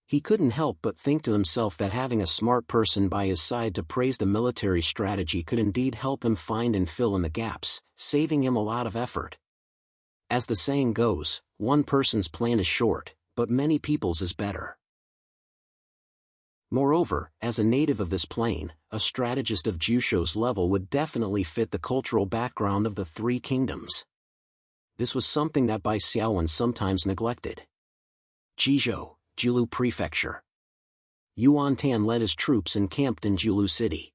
He couldn't help but think to himself that having a smart person by his side to praise the military strategy could indeed help him find and fill in the gaps, saving him a lot of effort. As the saying goes, one person's plan is short, but many people's is better. Moreover, as a native of this plane, a strategist of Zhu Shou's level would definitely fit the cultural background of the 3 kingdoms. This was something that Bai Xiaowen sometimes neglected. Jizhou, Julu Prefecture. Yuan Tan led his troops and camped in Julu City.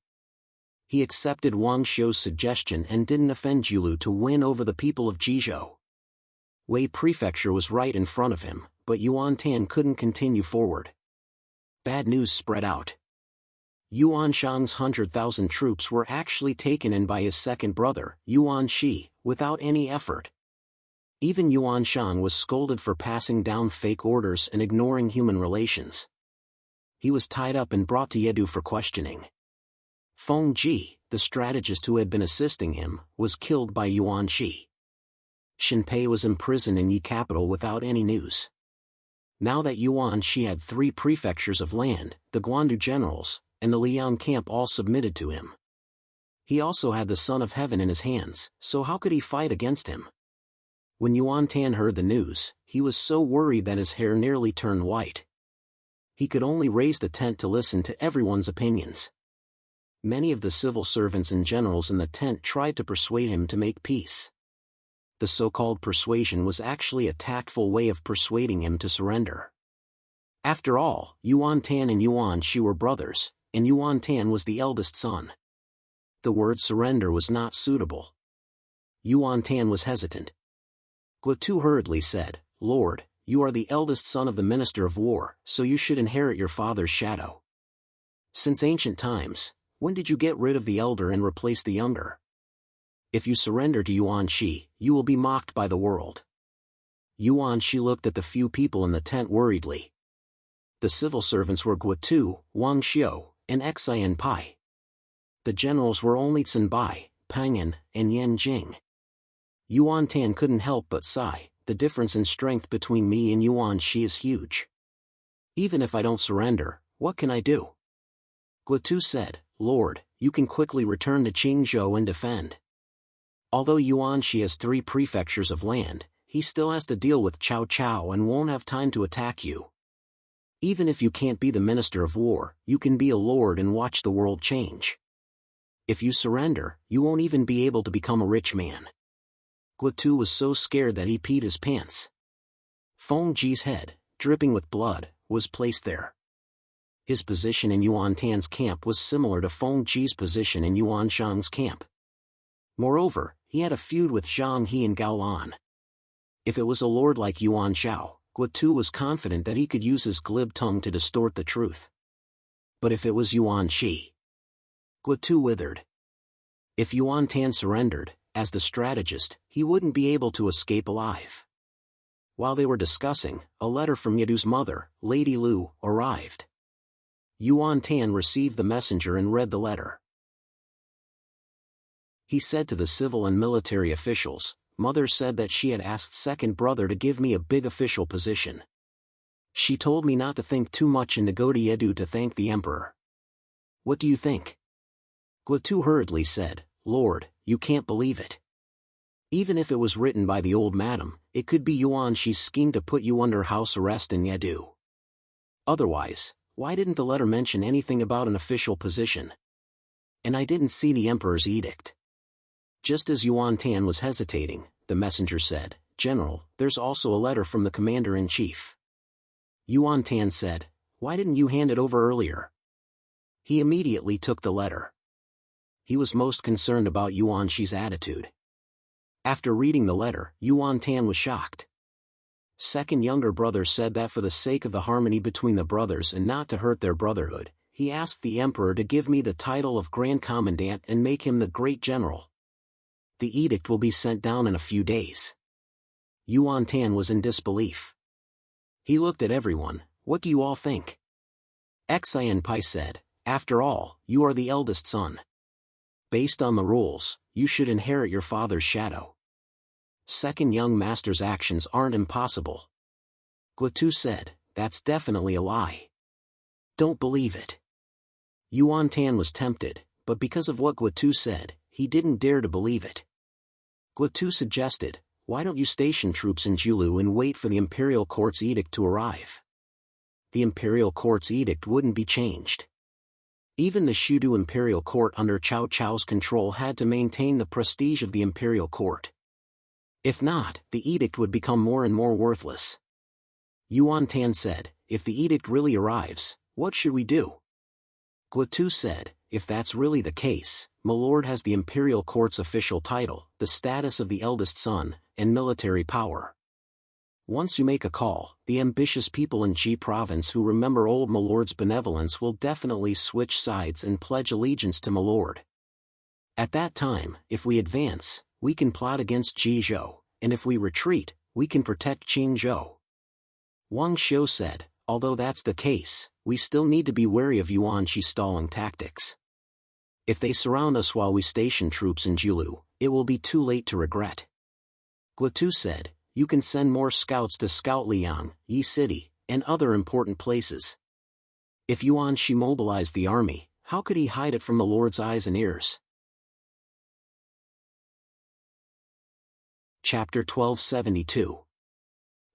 He accepted Wang Xiu's suggestion and didn't offend Julu to win over the people of Jizhou. Wei Prefecture was right in front of him, but Yuan Tan couldn't continue forward. Bad news spread out. Yuan Shang's 100,000 troops were actually taken in by his second brother, Yuan Shi, without any effort. Even Yuan Shang was scolded for passing down fake orders and ignoring human relations. He was tied up and brought to Yedu for questioning. Feng Ji, the strategist who had been assisting him, was killed by Yuan Shi. Shin Pei was imprisoned in Yi capital without any news. Now that Yuan Shi had 3 prefectures of land, the Guandu generals, and the Liang camp all submitted to him. He also had the Son of Heaven in his hands, so how could he fight against him? When Yuan Tan heard the news, he was so worried that his hair nearly turned white. He could only raise the tent to listen to everyone's opinions. Many of the civil servants and generals in the tent tried to persuade him to make peace. The so-called persuasion was actually a tactful way of persuading him to surrender. After all, Yuan Tan and Yuan Shi were brothers, and Yuan Tan was the eldest son. The word surrender was not suitable. Yuan Tan was hesitant. Guotu hurriedly said, "Lord, you are the eldest son of the Minister of War, so you should inherit your father's shadow. Since ancient times, when did you get rid of the elder and replace the younger? If you surrender to Yuan Shi, you will be mocked by the world." Yuan Shi looked at the few people in the tent worriedly. The civil servants were Guotu, Wang Xiu, and Xian Pai. The generals were only Cun Bai, Pangan, and Yan Jing. Yuan Tan couldn't help but sigh. The difference in strength between me and Yuan Shi is huge. Even if I don't surrender, what can I do? Guotu said, "Lord, you can quickly return to Qingzhou and defend." Although Yuan Shi has 3 prefectures of land, he still has to deal with Cao Cao and won't have time to attack you. Even if you can't be the Minister of War, you can be a lord and watch the world change. If you surrender, you won't even be able to become a rich man. Guotu was so scared that he peed his pants. Feng Ji's head, dripping with blood, was placed there. His position in Yuan Tan's camp was similar to Feng Ji's position in Yuan Shang's camp. Moreover, he had a feud with Zhang He and Gao Lan. If it was a lord like Yuan Shao, Guotu was confident that he could use his glib tongue to distort the truth. But if it was Yuan Shi? Guotu withered. If Yuan Tan surrendered, as the strategist, he wouldn't be able to escape alive. While they were discussing, a letter from Yadu's mother, Lady Lu, arrived. Yuan Tan received the messenger and read the letter. He said to the civil and military officials, "Mother said that she had asked second brother to give me a big official position. She told me not to think too much and to go to Yadu to thank the emperor. What do you think?" Guotu hurriedly said, "Lord, you can't believe it. Even if it was written by the old madam, it could be Yuan Shi's scheme to put you under house arrest in Yadu. Otherwise, why didn't the letter mention anything about an official position? And I didn't see the emperor's edict." Just as Yuan Tan was hesitating, the messenger said, "General, there's also a letter from the commander-in-chief." Yuan Tan said, "Why didn't you hand it over earlier?" He immediately took the letter. He was most concerned about Yuan Shi's attitude. After reading the letter, Yuan Tan was shocked. Second younger brother said that for the sake of the harmony between the brothers and not to hurt their brotherhood, he asked the emperor to give me the title of Grand Commandant and make him the great general. The edict will be sent down in a few days. Yuan Tan was in disbelief. He looked at everyone. "What do you all think?" Xian Pai said, "After all, you are the eldest son. Based on the rules, you should inherit your father's shadow. Second young master's actions aren't impossible." Guotu said, "That's definitely a lie. Don't believe it." Yuan Tan was tempted, but because of what Guotu said, he didn't dare to believe it. Guotu suggested, "Why don't you station troops in Julu and wait for the imperial court's edict to arrive?" The imperial court's edict wouldn't be changed. Even the Shudu imperial court under Cao Cao's control had to maintain the prestige of the imperial court. If not, the edict would become more and more worthless. Yuan Tan said, "If the edict really arrives, what should we do?" Guotu said, "If that's really the case, my lord has the imperial court's official title, the status of the eldest son, and military power. Once you make a call, the ambitious people in Ji province who remember old my lord's benevolence will definitely switch sides and pledge allegiance to my lord. At that time, if we advance, we can plot against Jizhou, and if we retreat, we can protect Qingzhou." Wang Xiu said, "Although that's the case, we still need to be wary of Yuan Shi's stalling tactics. If they surround us while we station troops in Julu, it will be too late to regret." Guotu said, "You can send more scouts to scout Liang, Yi City, and other important places. If Yuan Shi mobilized the army, how could he hide it from the Lord's eyes and ears?" Chapter 1272.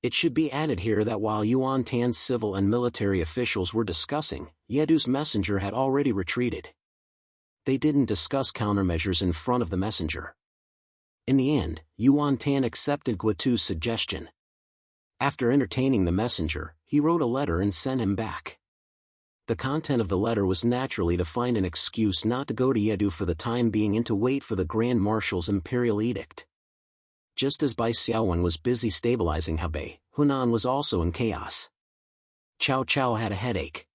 It should be added here that while Yuan Tan's civil and military officials were discussing, Yedu's messenger had already retreated. They didn't discuss countermeasures in front of the messenger. In the end, Yuan Tan accepted Guotu's suggestion. After entertaining the messenger, he wrote a letter and sent him back. The content of the letter was naturally to find an excuse not to go to Yedu for the time being and to wait for the Grand Marshal's imperial edict. Just as Bai Xiaowen was busy stabilizing Hebei, Hunan was also in chaos. Cao Cao had a headache.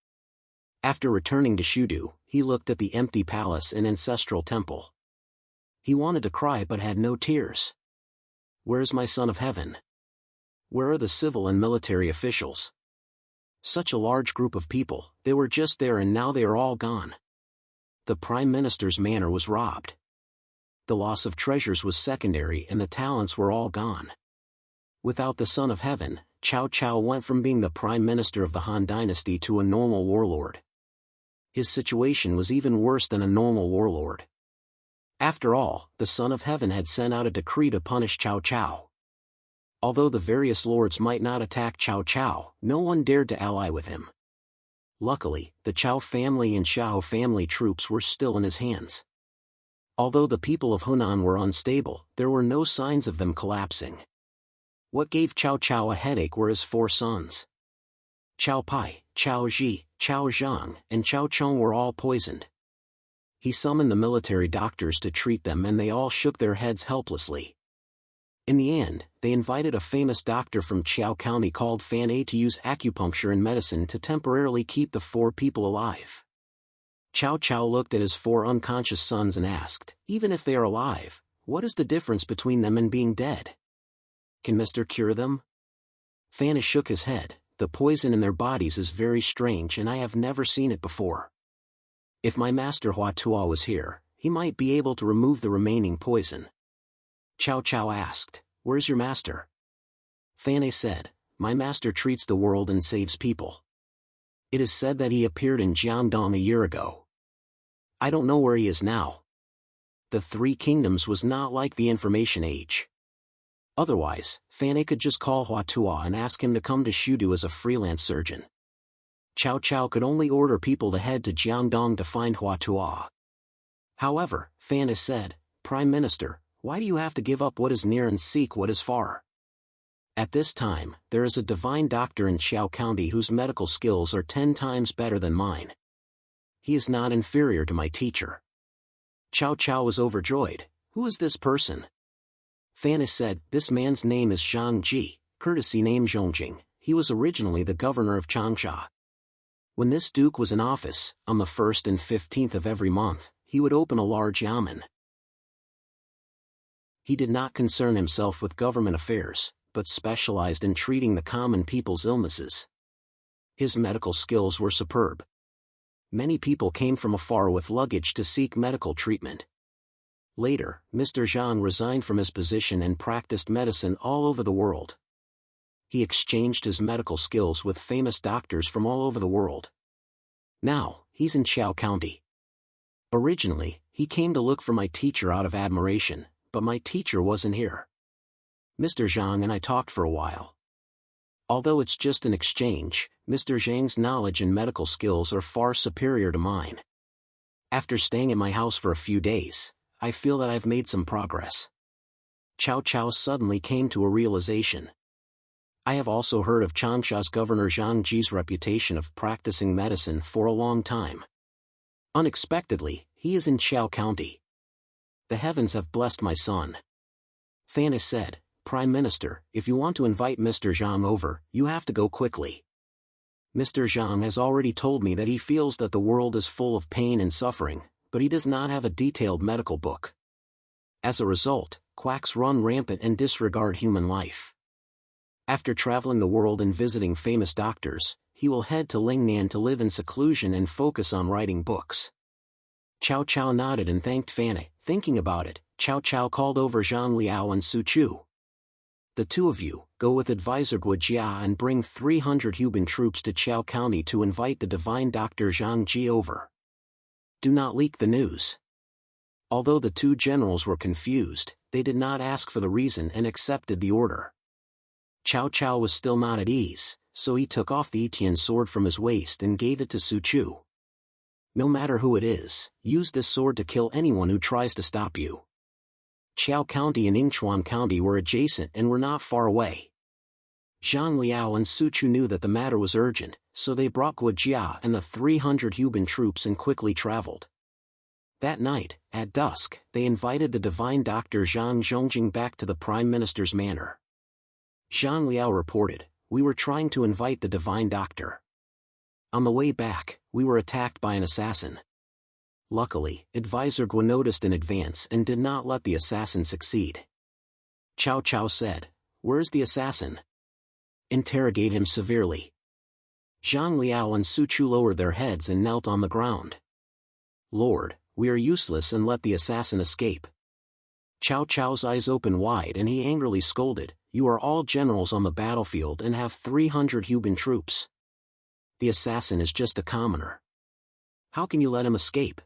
After returning to Shudu, he looked at the empty palace and ancestral temple. He wanted to cry but had no tears. Where's my son of heaven? Where are the civil and military officials? Such a large group of people, they were just there and now they are all gone. The Prime Minister's manor was robbed. The loss of treasures was secondary and the talents were all gone. Without the Son of Heaven, Cao Cao went from being the Prime Minister of the Han Dynasty to a normal warlord. His situation was even worse than a normal warlord. After all, the Son of Heaven had sent out a decree to punish Cao Cao. Although the various lords might not attack Cao Cao, no one dared to ally with him. Luckily, the Cao family and Xiao family troops were still in his hands. Although the people of Hunan were unstable, there were no signs of them collapsing. What gave Cao Cao a headache were his 4 sons. Cao Pai, Cao Ji, Cao Zhang, and Cao Chong were all poisoned. He summoned the military doctors to treat them and they all shook their heads helplessly. In the end, they invited a famous doctor from Chiao County called Fan A to use acupuncture and medicine to temporarily keep the 4 people alive. Cao Cao looked at his 4 unconscious sons and asked, even if they are alive, what is the difference between them and being dead? Can Mr. cure them? Fan A shook his head. The poison in their bodies is very strange and I have never seen it before. If my master Hua Tuo was here, he might be able to remove the remaining poison. Cao Cao asked, where's your master? Fan A said, my master treats the world and saves people. It is said that he appeared in Jiangdong a year ago. I don't know where he is now. The 3 kingdoms was not like the information age. Otherwise, Fan A could just call Hua Tuo and ask him to come to Shudu as a freelance surgeon. Cao Cao could only order people to head to Jiangdong to find Hua Tuo. However, Fan A said, Prime Minister, why do you have to give up what is near and seek what is far? At this time, there is a divine doctor in Chiao County whose medical skills are 10 times better than mine. He is not inferior to my teacher. Cao Cao was overjoyed. Who is this person? Fan A said, this man's name is Zhang Ji, courtesy name Zhongjing. He was originally the governor of Changsha. When this duke was in office, on the 1st and 15th of every month, he would open a large yamen. He did not concern himself with government affairs, but specialized in treating the common people's illnesses. His medical skills were superb. Many people came from afar with luggage to seek medical treatment. Later, Mr. Zhang resigned from his position and practiced medicine all over the world. He exchanged his medical skills with famous doctors from all over the world. Now, he's in Chiao County. Originally, he came to look for my teacher out of admiration, but my teacher wasn't here. Mr. Zhang and I talked for a while. Although it's just an exchange, Mr. Zhang's knowledge and medical skills are far superior to mine. After staying at my house for a few days, I feel that I've made some progress. Cao Cao suddenly came to a realization. I have also heard of Changsha's governor Zhang Ji's reputation of practicing medicine for a long time. Unexpectedly, he is in Chiao County. The heavens have blessed my son. Fan A said, Prime Minister, if you want to invite Mr. Zhang over, you have to go quickly. Mr. Zhang has already told me that he feels that the world is full of pain and suffering, but he does not have a detailed medical book. As a result, quacks run rampant and disregard human life. After traveling the world and visiting famous doctors, he will head to Lingnan to live in seclusion and focus on writing books. Cao Cao nodded and thanked Fan A. Thinking about it, Cao Cao called over Zhang Liao and Su Chu. The 2 of you, go with advisor Guo Jia and bring 300 Huban troops to Chiao County to invite the divine doctor Zhang Ji over. Do not leak the news. Although the two generals were confused, they did not ask for the reason and accepted the order. Cao Cao was still not at ease, so he took off the Etienne sword from his waist and gave it to Su Chu. No matter who it is, use this sword to kill anyone who tries to stop you. Qiao County and Yingchuan County were adjacent and were not far away. Zhang Liao and Su Chu knew that the matter was urgent, so they brought Guo Jia and the 300 Yuban troops and quickly traveled. That night, at dusk, they invited the divine doctor Zhang Zhongjing back to the Prime Minister's manor. Zhang Liao reported, "We were trying to invite the divine doctor. On the way back, we were attacked by an assassin. Luckily, Advisor Guo noticed in advance and did not let the assassin succeed." Cao Cao said, "Where's the assassin? Interrogate him severely." Zhang Liao and Su Chu lowered their heads and knelt on the ground. "Lord, we are useless and let the assassin escape." Cao Cao's eyes opened wide and he angrily scolded, "You are all generals on the battlefield and have 300 Yuban troops. The assassin is just a commoner. How can you let him escape?"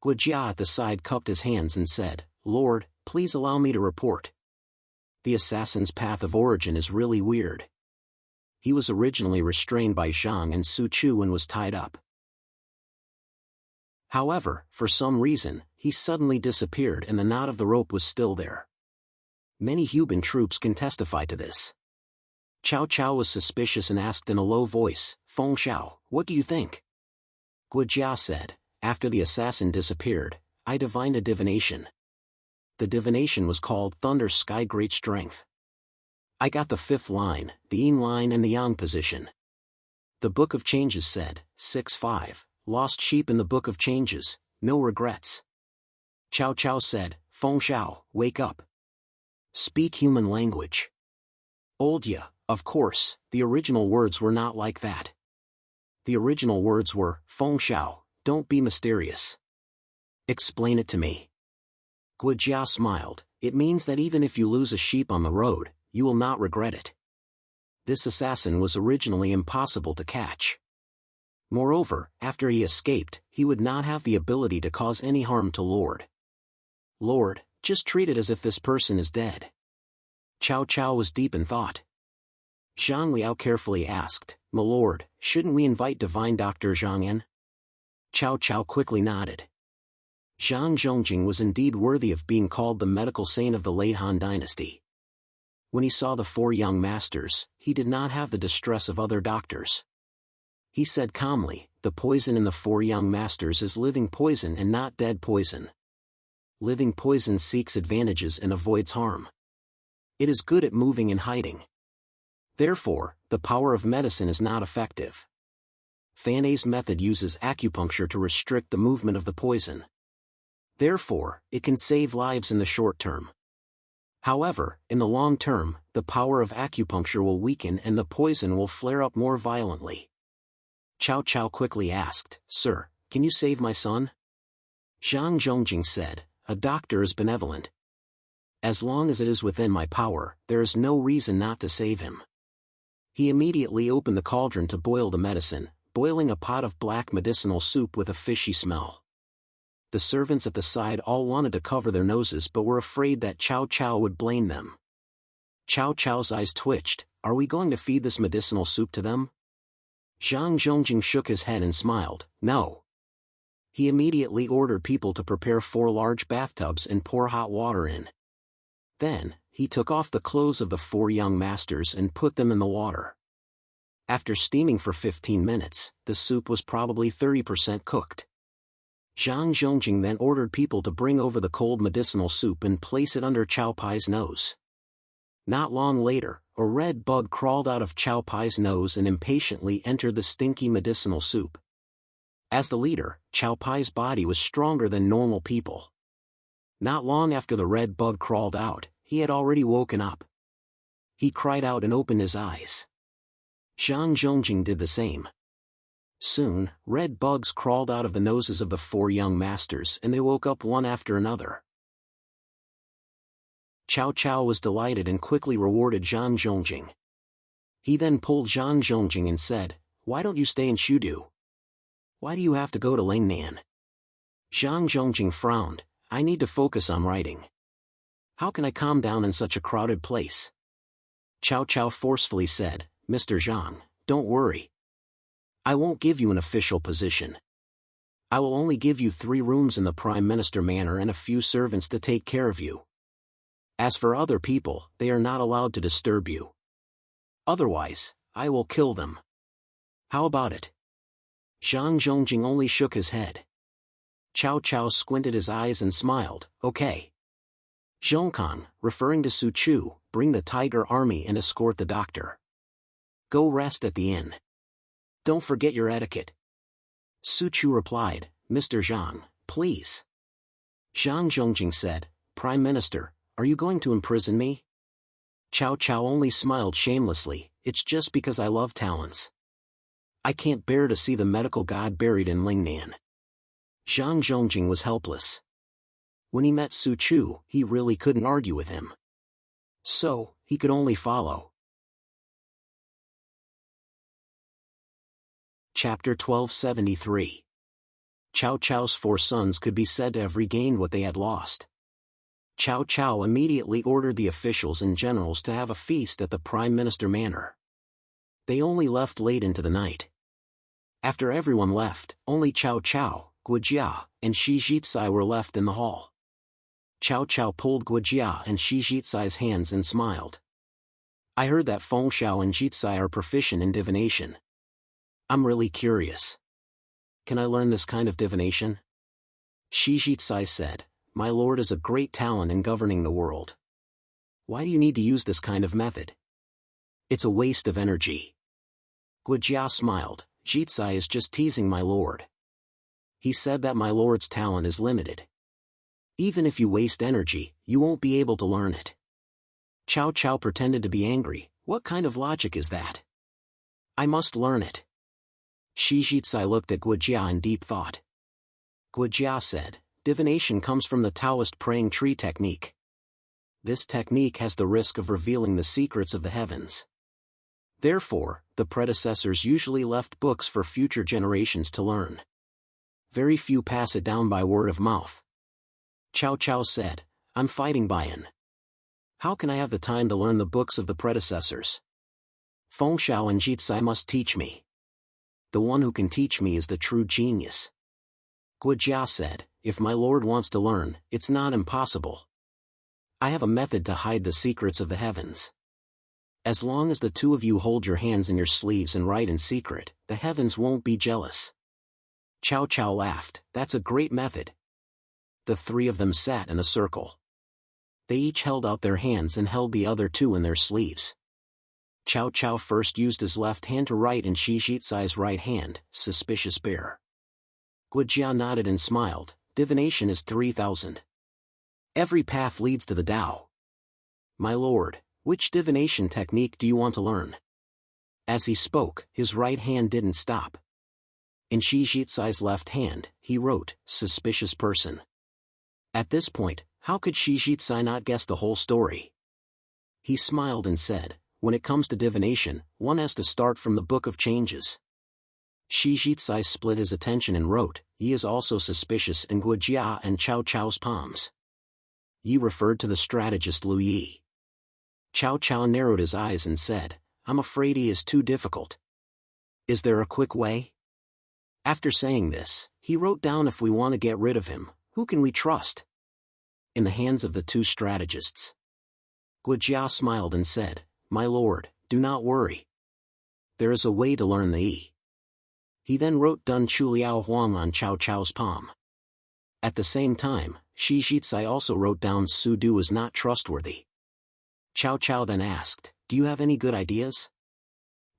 Guo Jia at the side cupped his hands and said, "Lord, please allow me to report. The assassin's path of origin is really weird. He was originally restrained by Zhang and Su Chu and was tied up. However, for some reason, he suddenly disappeared and the knot of the rope was still there. Many Yuban troops can testify to this." Cao Cao was suspicious and asked in a low voice, "Feng Xiao, what do you think?" Guo Jia said, "After the assassin disappeared, I divined a divination. The divination was called Thunder Sky Great Strength. I got the 5th line, the yin line and the yang position. The Book of Changes said, 6-5, lost sheep in the Book of Changes, no regrets." Cao Cao said, "Feng Xiao, wake up. Speak human language." "Old ya, of course, the original words were not like that. The original words were, Feng Xiao, don't be mysterious. Explain it to me." Guo Jia smiled, "It means that even if you lose a sheep on the road, you will not regret it. This assassin was originally impossible to catch. Moreover, after he escaped, he would not have the ability to cause any harm to Lord. Lord, just treat it as if this person is dead." Cao Cao was deep in thought. Zhang Liao carefully asked, "My lord, shouldn't we invite divine Dr. Zhang in?" Cao Cao quickly nodded. Zhang Zhongjing was indeed worthy of being called the medical saint of the late Han dynasty. When he saw the 4 young masters, he did not have the distress of other doctors. He said calmly, "The poison in the 4 young masters is living poison and not dead poison. Living poison seeks advantages and avoids harm. It is good at moving and hiding. Therefore, the power of medicine is not effective. Fanay's method uses acupuncture to restrict the movement of the poison. Therefore, it can save lives in the short term. However, in the long term, the power of acupuncture will weaken and the poison will flare up more violently." Cao Cao quickly asked, "Sir, can you save my son?" Zhang Zhongjing said, "A doctor is benevolent. As long as it is within my power, there is no reason not to save him." He immediately opened the cauldron to boil the medicine, boiling a pot of black medicinal soup with a fishy smell. The servants at the side all wanted to cover their noses but were afraid that Cao Cao would blame them. Cao Cao's eyes twitched, "Are we going to feed this medicinal soup to them?" Zhang Zhongjing shook his head and smiled, "No." He immediately ordered people to prepare 4 large bathtubs and pour hot water in. Then, he took off the clothes of the 4 young masters and put them in the water. After steaming for 15 minutes, the soup was probably 30% cooked. Zhang Zhongjing then ordered people to bring over the cold medicinal soup and place it under Cao Pai's nose. Not long later, a red bug crawled out of Cao Pai's nose and impatiently entered the stinky medicinal soup. As the leader, Cao Pai's body was stronger than normal people. Not long after the red bug crawled out, he had already woken up. He cried out and opened his eyes. Zhang Zhongjing did the same. Soon, red bugs crawled out of the noses of the 4 young masters and they woke up one after another. Cao Cao was delighted and quickly rewarded Zhang Zhongjing. He then pulled Zhang Zhongjing and said, "Why don't you stay in Shudu? Why do you have to go to Lingnan?" Zhang Zhongjing frowned, I need to focus on writing. How can I calm down in such a crowded place? Cao Cao forcefully said, Mr. Zhang, don't worry. I won't give you an official position. I will only give you 3 rooms in the Prime Minister Manor and a few servants to take care of you. As for other people, they are not allowed to disturb you. Otherwise, I will kill them. How about it? Zhang Zhongjing only shook his head. Cao Cao squinted his eyes and smiled, okay. Zhongkan, referring to Su Chu, bring the Tiger Army and escort the doctor. Go rest at the inn. Don't forget your etiquette. Su Chu replied, Mr. Zhang, please. Zhang Zhongjing said, Prime Minister, are you going to imprison me? Cao Cao only smiled shamelessly, it's just because I love talents. I can't bear to see the medical god buried in Lingnan. Zhang Zhongjing was helpless. When he met Su Chu, he really couldn't argue with him. So, he could only follow. Chapter 1273. Cao Cao's 4 sons could be said to have regained what they had lost. Cao Cao immediately ordered the officials and generals to have a feast at the Prime Minister Manor. They only left late into the night. After everyone left, only Cao Cao, Guojia, and Shi Jitsai were left in the hall. Cao Cao pulled Guojia and Shi Jitsai's hands and smiled. I heard that Feng Xiao and Jitsai are proficient in divination. I'm really curious. Can I learn this kind of divination? Shi Jitsai said, My lord is a great talent in governing the world. Why do you need to use this kind of method? It's a waste of energy. Guojia smiled, Jitsai is just teasing my lord. He said that my lord's talent is limited. Even if you waste energy, you won't be able to learn it. Cao Cao pretended to be angry, what kind of logic is that? I must learn it. Shi Jitsai looked at Guojia in deep thought. Guojia said, divination comes from the Taoist praying tree technique. This technique has the risk of revealing the secrets of the heavens. Therefore, the predecessors usually left books for future generations to learn. Very few pass it down by word of mouth. Cao Cao said, I'm fighting Bayan. How can I have the time to learn the books of the predecessors? Feng Xiao and Jitsai must teach me. The one who can teach me is the true genius. Guojia said, if my lord wants to learn, it's not impossible. I have a method to hide the secrets of the heavens. As long as the 2 of you hold your hands in your sleeves and write in secret, the heavens won't be jealous. Cao Cao laughed, that's a great method. The 3 of them sat in a circle. They each held out their hands and held the other 2 in their sleeves. Cao Cao first used his left hand to write in Shi Jitsai's right hand, suspicious bear. Guojia nodded and smiled, divination is 3,000. Every path leads to the Tao. My lord, which divination technique do you want to learn? As he spoke, his right hand didn't stop. In Shi Jitsai's left hand, he wrote, suspicious person. At this point, how could Shi Jitsai not guess the whole story? He smiled and said, when it comes to divination, one has to start from the Book of Changes. Shi Jitsai split his attention and wrote, Yi is also suspicious in Guojia and Cao Cao's palms. Yi referred to the strategist Lu Yi. Cao Cao narrowed his eyes and said, I'm afraid he is too difficult. Is there a quick way? After saying this, he wrote down if we want to get rid of him, who can we trust? In the hands of the 2 strategists. Guojia smiled and said, My lord, do not worry. There is a way to learn the Yi. He then wrote Dun Chuliao Huang on Cao Cao's palm. At the same time, Shi Jitsai also wrote down Su Du is not trustworthy. Cao Cao then asked, do you have any good ideas?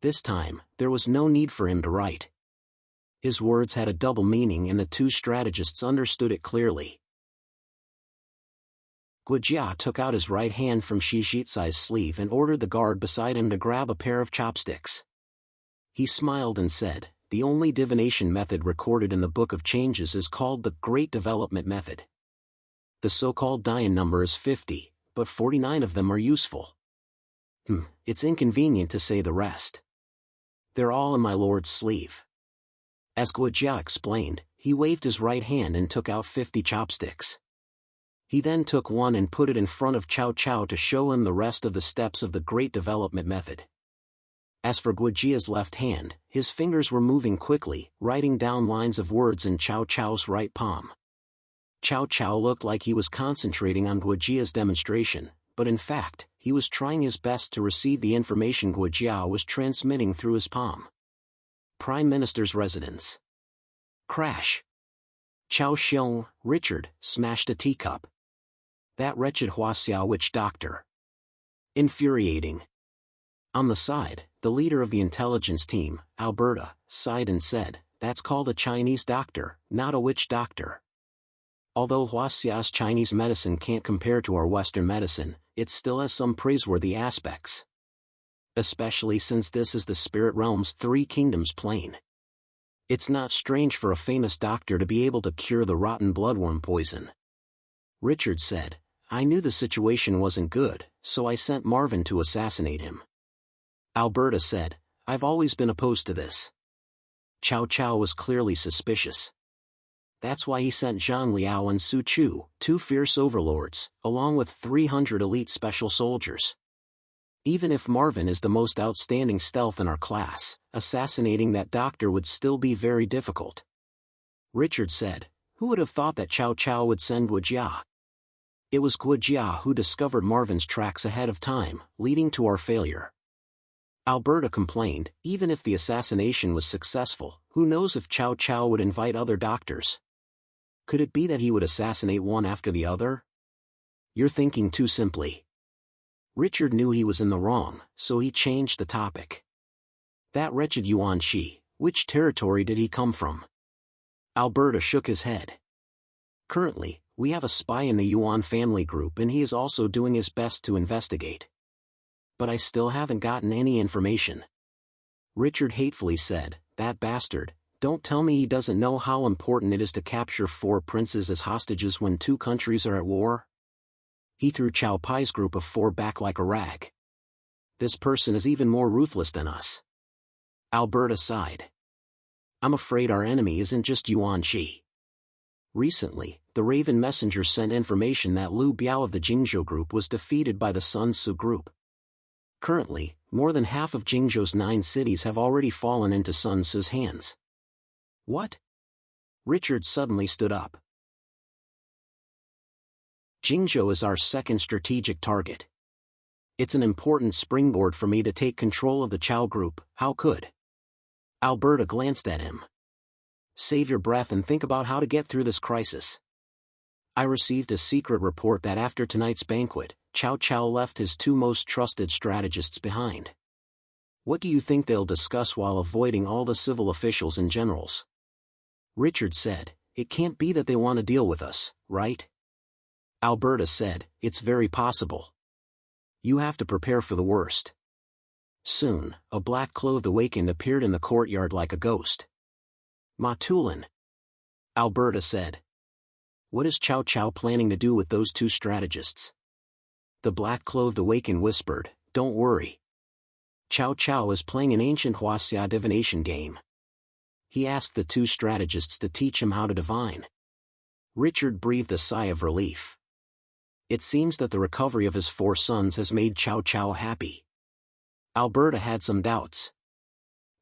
This time, there was no need for him to write. His words had a double meaning and the 2 strategists understood it clearly. Guojia took out his right hand from Shi Jitsai's sleeve and ordered the guard beside him to grab a pair of chopsticks. He smiled and said, the only divination method recorded in the Book of Changes is called the Great Development Method. The so-called Dayan number is 50, but 49 of them are useful. It's inconvenient to say the rest. They're all in my lord's sleeve. As Guojia explained, he waved his right hand and took out 50 chopsticks. He then took one and put it in front of Cao Cao to show him the rest of the steps of the Great Development Method. As for Guojia's left hand, his fingers were moving quickly, writing down lines of words in Cao Cao's right palm. Cao Cao looked like he was concentrating on Guojia's demonstration, but in fact, he was trying his best to receive the information Guojia was transmitting through his palm. Prime Minister's residence. Crash. Cao Xiong, Richard, smashed a teacup. That wretched Huaxia witch doctor. Infuriating. On the side, the leader of the intelligence team, Alberta, sighed and said, "That's called a Chinese doctor, not a witch doctor." Although Huaxia's Chinese medicine can't compare to our Western medicine, it still has some praiseworthy aspects. Especially since this is the spirit realm's three kingdoms plane. It's not strange for a famous doctor to be able to cure the rotten bloodworm poison. Richard said, "I knew the situation wasn't good, so I sent Marvin to assassinate him." Alberta said, "I've always been opposed to this." Cao Cao was clearly suspicious. That's why he sent Zhang Liao and Su Chu, two fierce overlords, along with 300 elite special soldiers. Even if Marvin is the most outstanding stealth in our class, assassinating that doctor would still be very difficult. Richard said, "Who would have thought that Cao Cao would send Guojia?" It was Guojia who discovered Marvin's tracks ahead of time, leading to our failure. Alberta complained, even if the assassination was successful, who knows if Cao Cao would invite other doctors? Could it be that he would assassinate one after the other? You're thinking too simply. Richard knew he was in the wrong, so he changed the topic. That wretched Yuan Shi, which territory did he come from? Alberta shook his head. Currently, we have a spy in the Yuan family group and he is also doing his best to investigate. But I still haven't gotten any information. Richard hatefully said, "That bastard, don't tell me he doesn't know how important it is to capture 4 princes as hostages when 2 countries are at war." He threw Chow Pai's group of 4 back like a rag. This person is even more ruthless than us. Alberta sighed. I'm afraid our enemy isn't just Yuan Shi. Recently, the Raven Messenger sent information that Liu Biao of the Jingzhou group was defeated by the Sun Tzu group. Currently, more than half of Jingzhou's 9 cities have already fallen into Sun Tzu's hands. What? Richard suddenly stood up. Jingzhou is our second strategic target. It's an important springboard for me to take control of the Chao group. How could? Alberta glanced at him. Save your breath and think about how to get through this crisis. I received a secret report that after tonight's banquet, Cao Cao left his 2 most trusted strategists behind. What do you think they'll discuss while avoiding all the civil officials and generals? Richard said, "It can't be that they want to deal with us, right?" Alberta said, "It's very possible. You have to prepare for the worst." Soon, a black-clothed awakened appeared in the courtyard like a ghost. "Ma Tulin," Alberta said. "What is Cao Cao planning to do with those 2 strategists?" The black-clothed awakened whispered, "Don't worry. Cao Cao is playing an ancient Huaxia divination game. He asked the 2 strategists to teach him how to divine." Richard breathed a sigh of relief. It seems that the recovery of his 4 sons has made Cao Cao happy. Alberta had some doubts.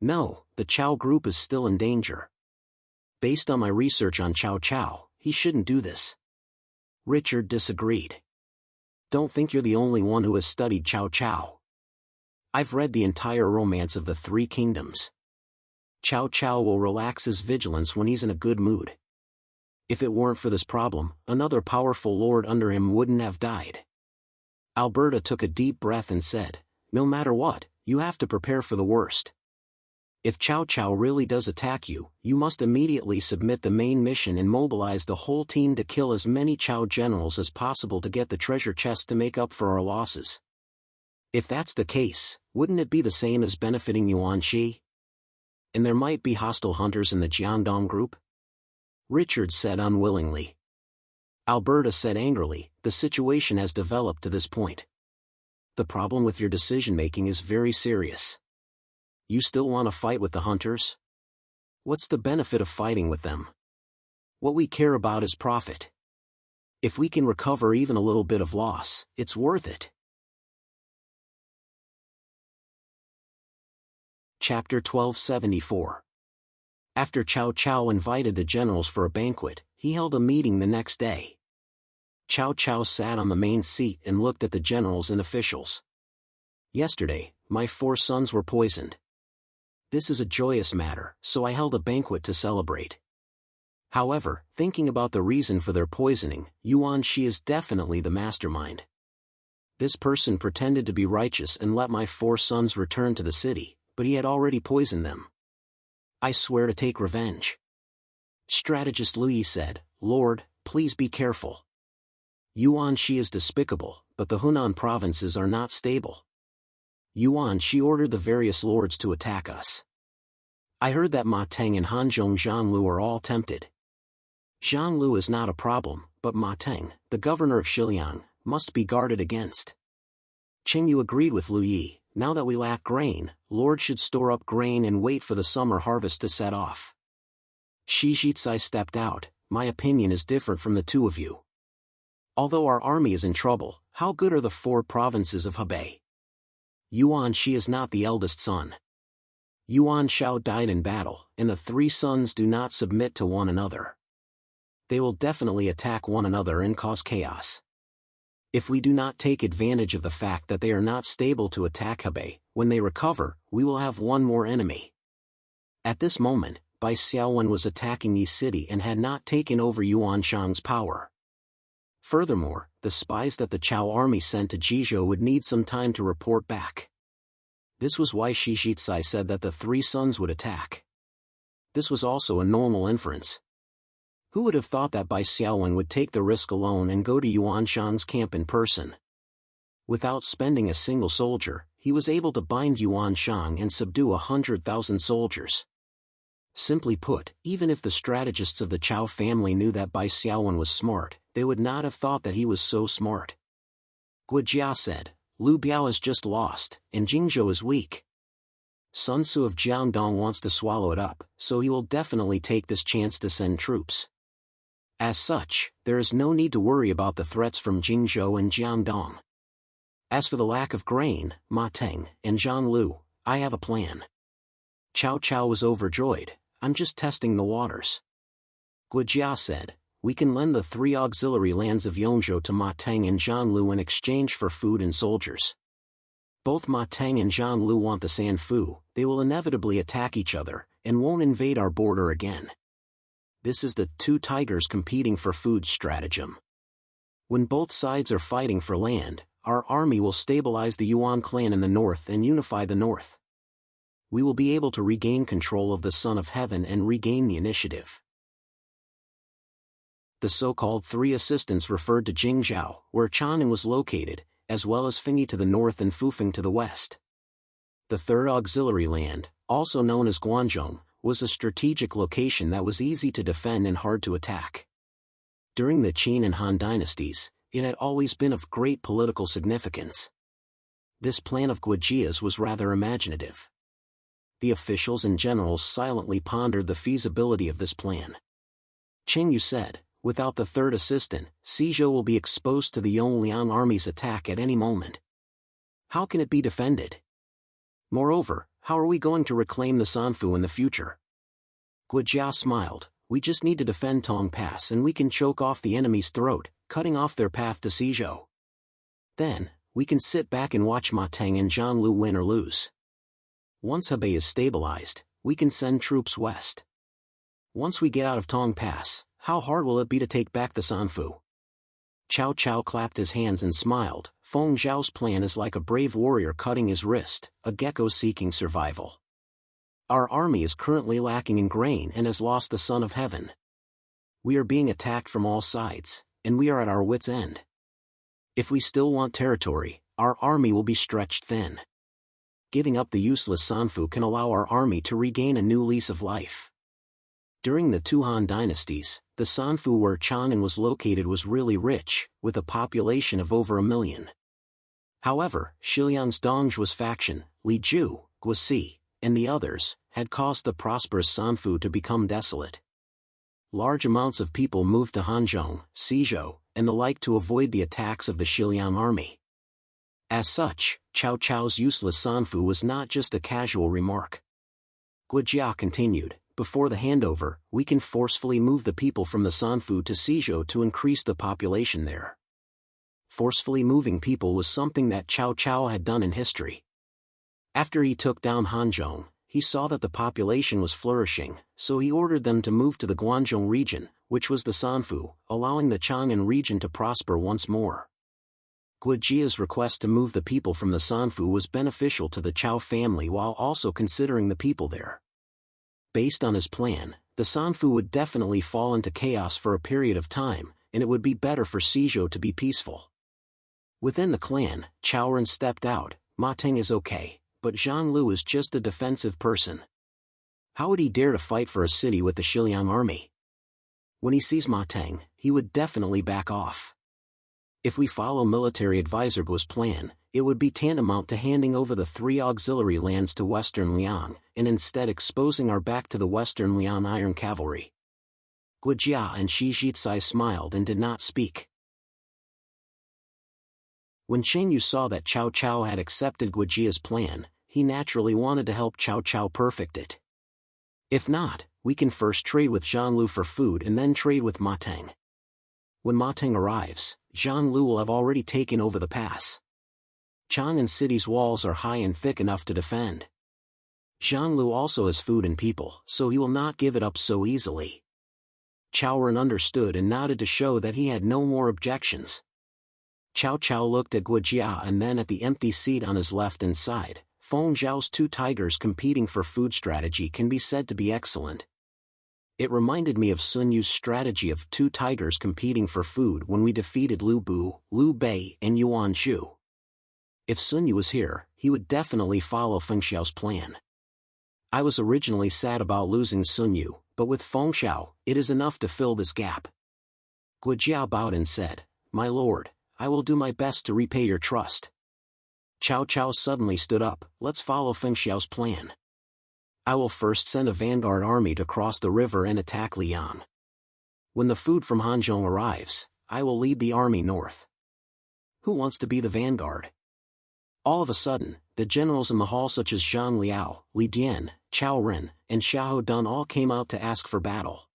No, the Chao group is still in danger. Based on my research on Cao Cao, he shouldn't do this. Richard disagreed. Don't think you're the only one who has studied Cao Cao. I've read the entire romance of the 3 kingdoms. Cao Cao will relax his vigilance when he's in a good mood. If it weren't for this problem, another powerful lord under him wouldn't have died. Alberta took a deep breath and said, "No matter what, you have to prepare for the worst. If Cao Cao really does attack you, you must immediately submit the main mission and mobilize the whole team to kill as many Chao generals as possible to get the treasure chest to make up for our losses. If that's the case, wouldn't it be the same as benefiting Yuan Shi? And there might be hostile hunters in the Jiandong group?" Richard said unwillingly. Alberta said angrily, "The situation has developed to this point. The problem with your decision-making is very serious. You still want to fight with the hunters? What's the benefit of fighting with them? What we care about is profit. If we can recover even a little bit of loss, it's worth it. Chapter 1274. After Cao Cao invited the generals for a banquet, he held a meeting the next day. Cao Cao sat on the main seat and looked at the generals and officials. Yesterday, my 4 sons were poisoned. This is a joyous matter, so I held a banquet to celebrate. However, thinking about the reason for their poisoning, Yuan Shi is definitely the mastermind. This person pretended to be righteous and let my 4 sons return to the city, but he had already poisoned them. I swear to take revenge. Strategist Lu Yi said, Lord, please be careful. Yuan Shi is despicable, but the Hunan provinces are not stable. Yuan Shi ordered the various lords to attack us. I heard that Ma Teng and Hanzhong Zhanglu are all tempted. Zhanglu is not a problem, but Ma Teng, the governor of Xiliang, must be guarded against. Qing Yu agreed with Lu Yi. Now that we lack grain, lords should store up grain and wait for the summer harvest to set off. Shi Zhizai stepped out. My opinion is different from the 2 of you. Although our army is in trouble, how good are the 4 provinces of Hebei? Yuan Shi is not the eldest son. Yuan Shao died in battle, and the 3 sons do not submit to one another. They will definitely attack one another and cause chaos. If we do not take advantage of the fact that they are not stable to attack Hebei, when they recover, we will have one more enemy. At this moment, Bai Xiaowen was attacking Yi City and had not taken over Yuanshang's power. Furthermore, the spies that the Chao army sent to Jizhou would need some time to report back. This was why Shi Zhizai said that the 3 sons would attack. This was also a normal inference. Who would have thought that Bai Xiaowen would take the risk alone and go to Yuanshang's camp in person? Without spending a single soldier, he was able to bind Yuanshang and subdue 100,000 soldiers. Simply put, even if the strategists of the Chao family knew that Bai Xiaowen was smart, they would not have thought that he was so smart. Guojia said, Lu Biao is just lost, and Jingzhou is weak. Sun Tzu of Jiangdong wants to swallow it up, so he will definitely take this chance to send troops. As such, there is no need to worry about the threats from Jingzhou and Jiangdong. As for the lack of grain, Ma Teng and Zhang Lu, I have a plan. Cao Cao was overjoyed. I'm just testing the waters. Guojia said, we can lend the 3 auxiliary lands of Yongzhou to Ma Teng and Zhang Lu in exchange for food and soldiers. Both Ma Teng and Zhang Lu want the Sanfu. They will inevitably attack each other, and won't invade our border again. This is the 2 tigers competing for food stratagem. When both sides are fighting for land, our army will stabilize the Yuan clan in the north and unify the north. We will be able to regain control of the Son of Heaven and regain the initiative. The so-called 3 assistants referred to Jingzhou, where Chang'an was located, as well as Fengyi to the north and Fufeng to the west. The 3rd auxiliary land, also known as Guanzhong, was a strategic location that was easy to defend and hard to attack. During the Qin and Han dynasties, it had always been of great political significance. This plan of Guojia's was rather imaginative. The officials and generals silently pondered the feasibility of this plan. Qing Yu said, without the 3rd assistant, Xizhou will be exposed to the Yongliang army's attack at any moment. How can it be defended? Moreover, how are we going to reclaim the Sanfu in the future? Guojia smiled, we just need to defend Tong Pass and we can choke off the enemy's throat, cutting off their path to Xizhou. Then, we can sit back and watch Ma Teng and Zhang Lu win or lose. Once Hebei is stabilized, we can send troops west. Once we get out of Tong Pass, how hard will it be to take back the Sanfu? Cao Cao clapped his hands and smiled. Feng Zhao's plan is like a brave warrior cutting his wrist, a gecko seeking survival. Our army is currently lacking in grain and has lost the Son of Heaven. We are being attacked from all sides, and we are at our wits' end. If we still want territory, our army will be stretched thin. Giving up the useless Sanfu can allow our army to regain a new lease of life. During the 2 Han dynasties, the Sanfu where Chang'an was located was really rich, with a population of over 1 million. However, Xiliang's Dongzhuo's faction, Li Ju, Guosi, and the others, had caused the prosperous Sanfu to become desolate. large amounts of people moved to Hanzhong, Suzhou, and the like to avoid the attacks of the Xiliang army. As such, Cao Cao's useless sanfu was not just a casual remark. Guojia continued, before the handover, we can forcefully move the people from the sanfu to Suzhou to increase the population there. Forcefully moving people was something that Cao Cao had done in history. After he took down Hanzhong, he saw that the population was flourishing, so he ordered them to move to the Guangzhou region, which was the sanfu, allowing the Chang'an region to prosper once more. Guojia's request to move the people from the sanfu was beneficial to the Cao family while also considering the people there. Based on his plan, the sanfu would definitely fall into chaos for a period of time, and it would be better for Suzhou to be peaceful. Within the clan, Cao Ren stepped out. Ma Teng is okay, but Zhang Lu is just a defensive person. How would he dare to fight for a city with the Xiliang army? When he sees Ma Teng, he would definitely back off. If we follow military advisor Guo's plan, it would be tantamount to handing over the 3 auxiliary lands to Western Liang, and instead exposing our back to the Western Liang Iron Cavalry. Guojia and Shi Jizai smiled and did not speak. When Cheng Yu saw that Cao Cao had accepted Guojia's plan, he naturally wanted to help Cao Cao perfect it. If not, we can first trade with Zhang Lu for food and then trade with Ma Teng. When Ma Teng arrives, Zhang Lu will have already taken over the pass. Chang'an City's walls are high and thick enough to defend. Zhang Lu also has food and people, so he will not give it up so easily. Cao Ren understood and nodded to show that he had no more objections. Cao Cao looked at Guojia and then at the empty seat on his left and side. Feng Zhao's 2 tigers competing for food strategy can be said to be excellent. It reminded me of Sun Yu's strategy of 2 tigers competing for food when we defeated Lu Bu, Liu Bei, and Yuan Shu. If Sun Yu was here, he would definitely follow Feng Xiao's plan. I was originally sad about losing Sun Yu, but with Feng Xiao, it is enough to fill this gap. Guojia bowed and said, "My lord, I will do my best to repay your trust." Cao Cao suddenly stood up. "Let's follow Feng Xiao's plan. I will first send a vanguard army to cross the river and attack Liang. When the food from Hanzhong arrives, I will lead the army north. Who wants to be the vanguard?" All of a sudden, the generals in the hall such as Zhang Liao, Li Dian, Cao Ren, and Xiahou Dun all came out to ask for battle.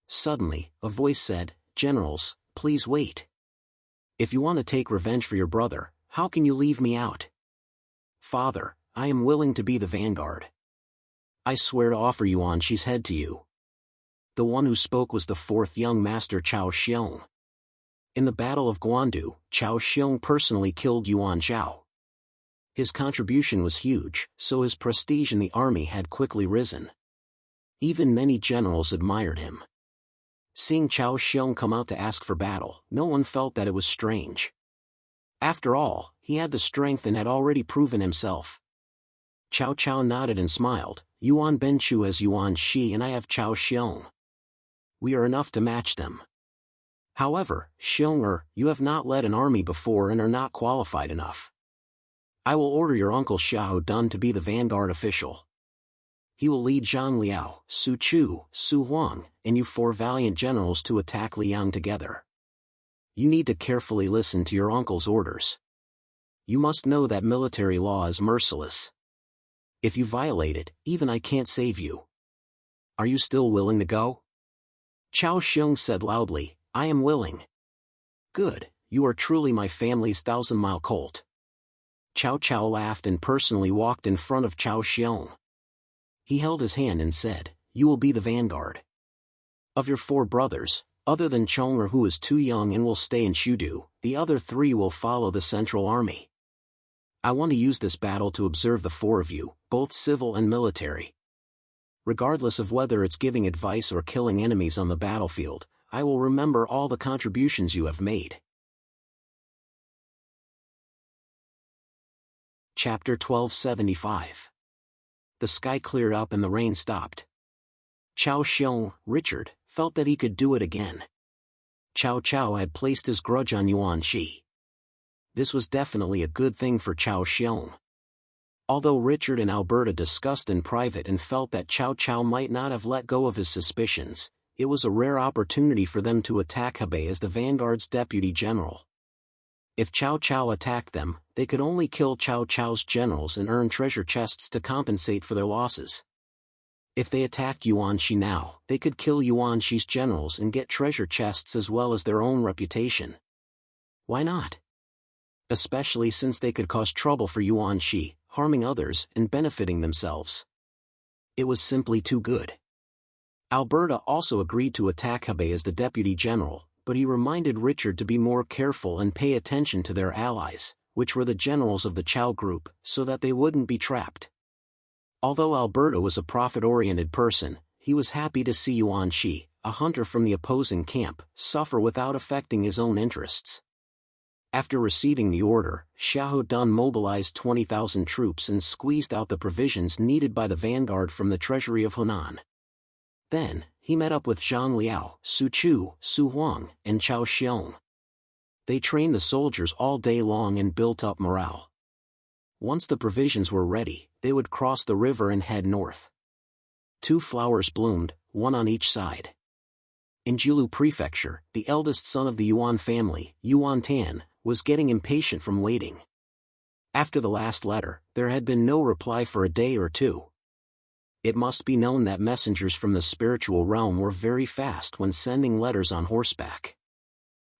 Suddenly, a voice said, "Generals, please wait. If you want to take revenge for your brother, how can you leave me out?" "Father, I am willing to be the vanguard. I swear to offer Yuan Shi's head to you." The one who spoke was the 4th young master Cao Xiong. In the Battle of Guandu, Cao Xiong personally killed Yuan Zhao. His contribution was huge, so his prestige in the army had quickly risen. Even many generals admired him. Seeing Cao Xiong come out to ask for battle, no one felt that it was strange. After all, he had the strength and had already proven himself. Cao Cao nodded and smiled. "Yuan Benchu has Yuan Shi and I have Cao Xiong. We are enough to match them. However, Xiong, you have not led an army before and are not qualified enough. I will order your uncle Xiahou Dun to be the vanguard official. He will lead Zhang Liao, Su Chu, Su Huang, and you 4 valiant generals to attack Liang together. You need to carefully listen to your uncle's orders. You must know that military law is merciless. If you violate it, even I can't save you. Are you still willing to go?" Cao Xiong said loudly, "I am willing." "Good, you are truly my family's 1,000-mile colt." Cao Cao laughed and personally walked in front of Cao Xiong. He held his hand and said, "You will be the vanguard. Of your 4 brothers, other than Chong'er who is too young and will stay in Shudu, the other 3 will follow the central army. I want to use this battle to observe the 4 of you, both civil and military. Regardless of whether it's giving advice or killing enemies on the battlefield, I will remember all the contributions you have made." Chapter 1275. The sky cleared up and the rain stopped. Cao Xiong, Richard, felt that he could do it again. Cao Cao had placed his grudge on Yuan Shi. This was definitely a good thing for Cao Xiong. Although Richard and Alberta discussed in private and felt that Cao Cao might not have let go of his suspicions, it was a rare opportunity for them to attack Hebei as the vanguard's deputy general. If Cao Cao attacked them, they could only kill Cao Cao's generals and earn treasure chests to compensate for their losses. If they attacked Yuan Shi now, they could kill Yuan Shi's generals and get treasure chests as well as their own reputation. Why not? Especially since they could cause trouble for Yuan Shi, harming others and benefiting themselves. It was simply too good. Alberta also agreed to attack Hebei as the deputy general, but he reminded Richard to be more careful and pay attention to their allies, which were the generals of the Chao group, so that they wouldn't be trapped. Although Alberta was a profit-oriented person, he was happy to see Yuan Shi, a hunter from the opposing camp, suffer without affecting his own interests. After receiving the order, Xiahou Dun mobilized 20,000 troops and squeezed out the provisions needed by the vanguard from the treasury of Hunan. Then, he met up with Zhang Liao, Su Chu, Su Huang, and Chao Xiong. They trained the soldiers all day long and built up morale. Once the provisions were ready, they would cross the river and head north. 2 flowers bloomed, one on each side. In Jiulu Prefecture, the eldest son of the Yuan family, Yuan Tan, was getting impatient from waiting. After the last letter, there had been no reply for a day or two. It must be known that messengers from the spiritual realm were very fast when sending letters on horseback.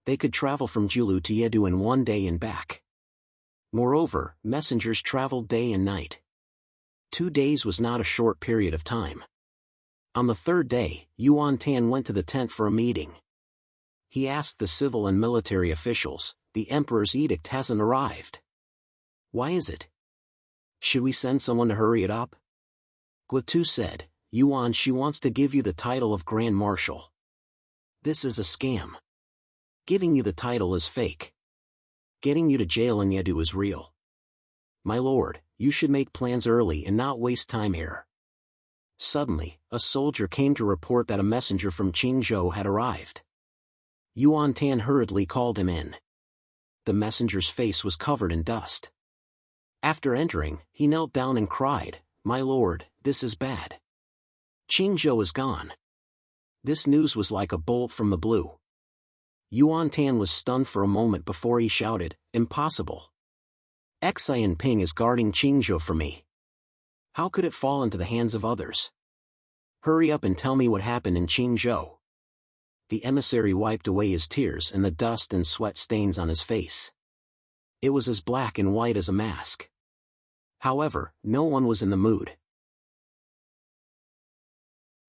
They could travel from Jiulu to Yedu in 1 day and back. Moreover, messengers traveled day and night. 2 days was not a short period of time. On the 3rd day, Yuan Tan went to the tent for a meeting. He asked the civil and military officials, "The emperor's edict hasn't arrived. Why is it? Should we send someone to hurry it up?" Guotu said, "Yuan Shi wants to give you the title of Grand Marshal. This is a scam. Giving you the title is fake. Getting you to jail in Yedu is real. My lord, you should make plans early and not waste time here." Suddenly, a soldier came to report that a messenger from Qingzhou had arrived. Yuan Tan hurriedly called him in. The messenger's face was covered in dust. After entering, he knelt down and cried, "My lord, this is bad. Qingzhou is gone." This news was like a bolt from the blue. Yuan Tan was stunned for a moment before he shouted, "Impossible! Xian Ping is guarding Qingzhou for me. How could it fall into the hands of others? Hurry up and tell me what happened in Qingzhou." The emissary wiped away his tears and the dust and sweat stains on his face. It was as black and white as a mask. However, no one was in the mood.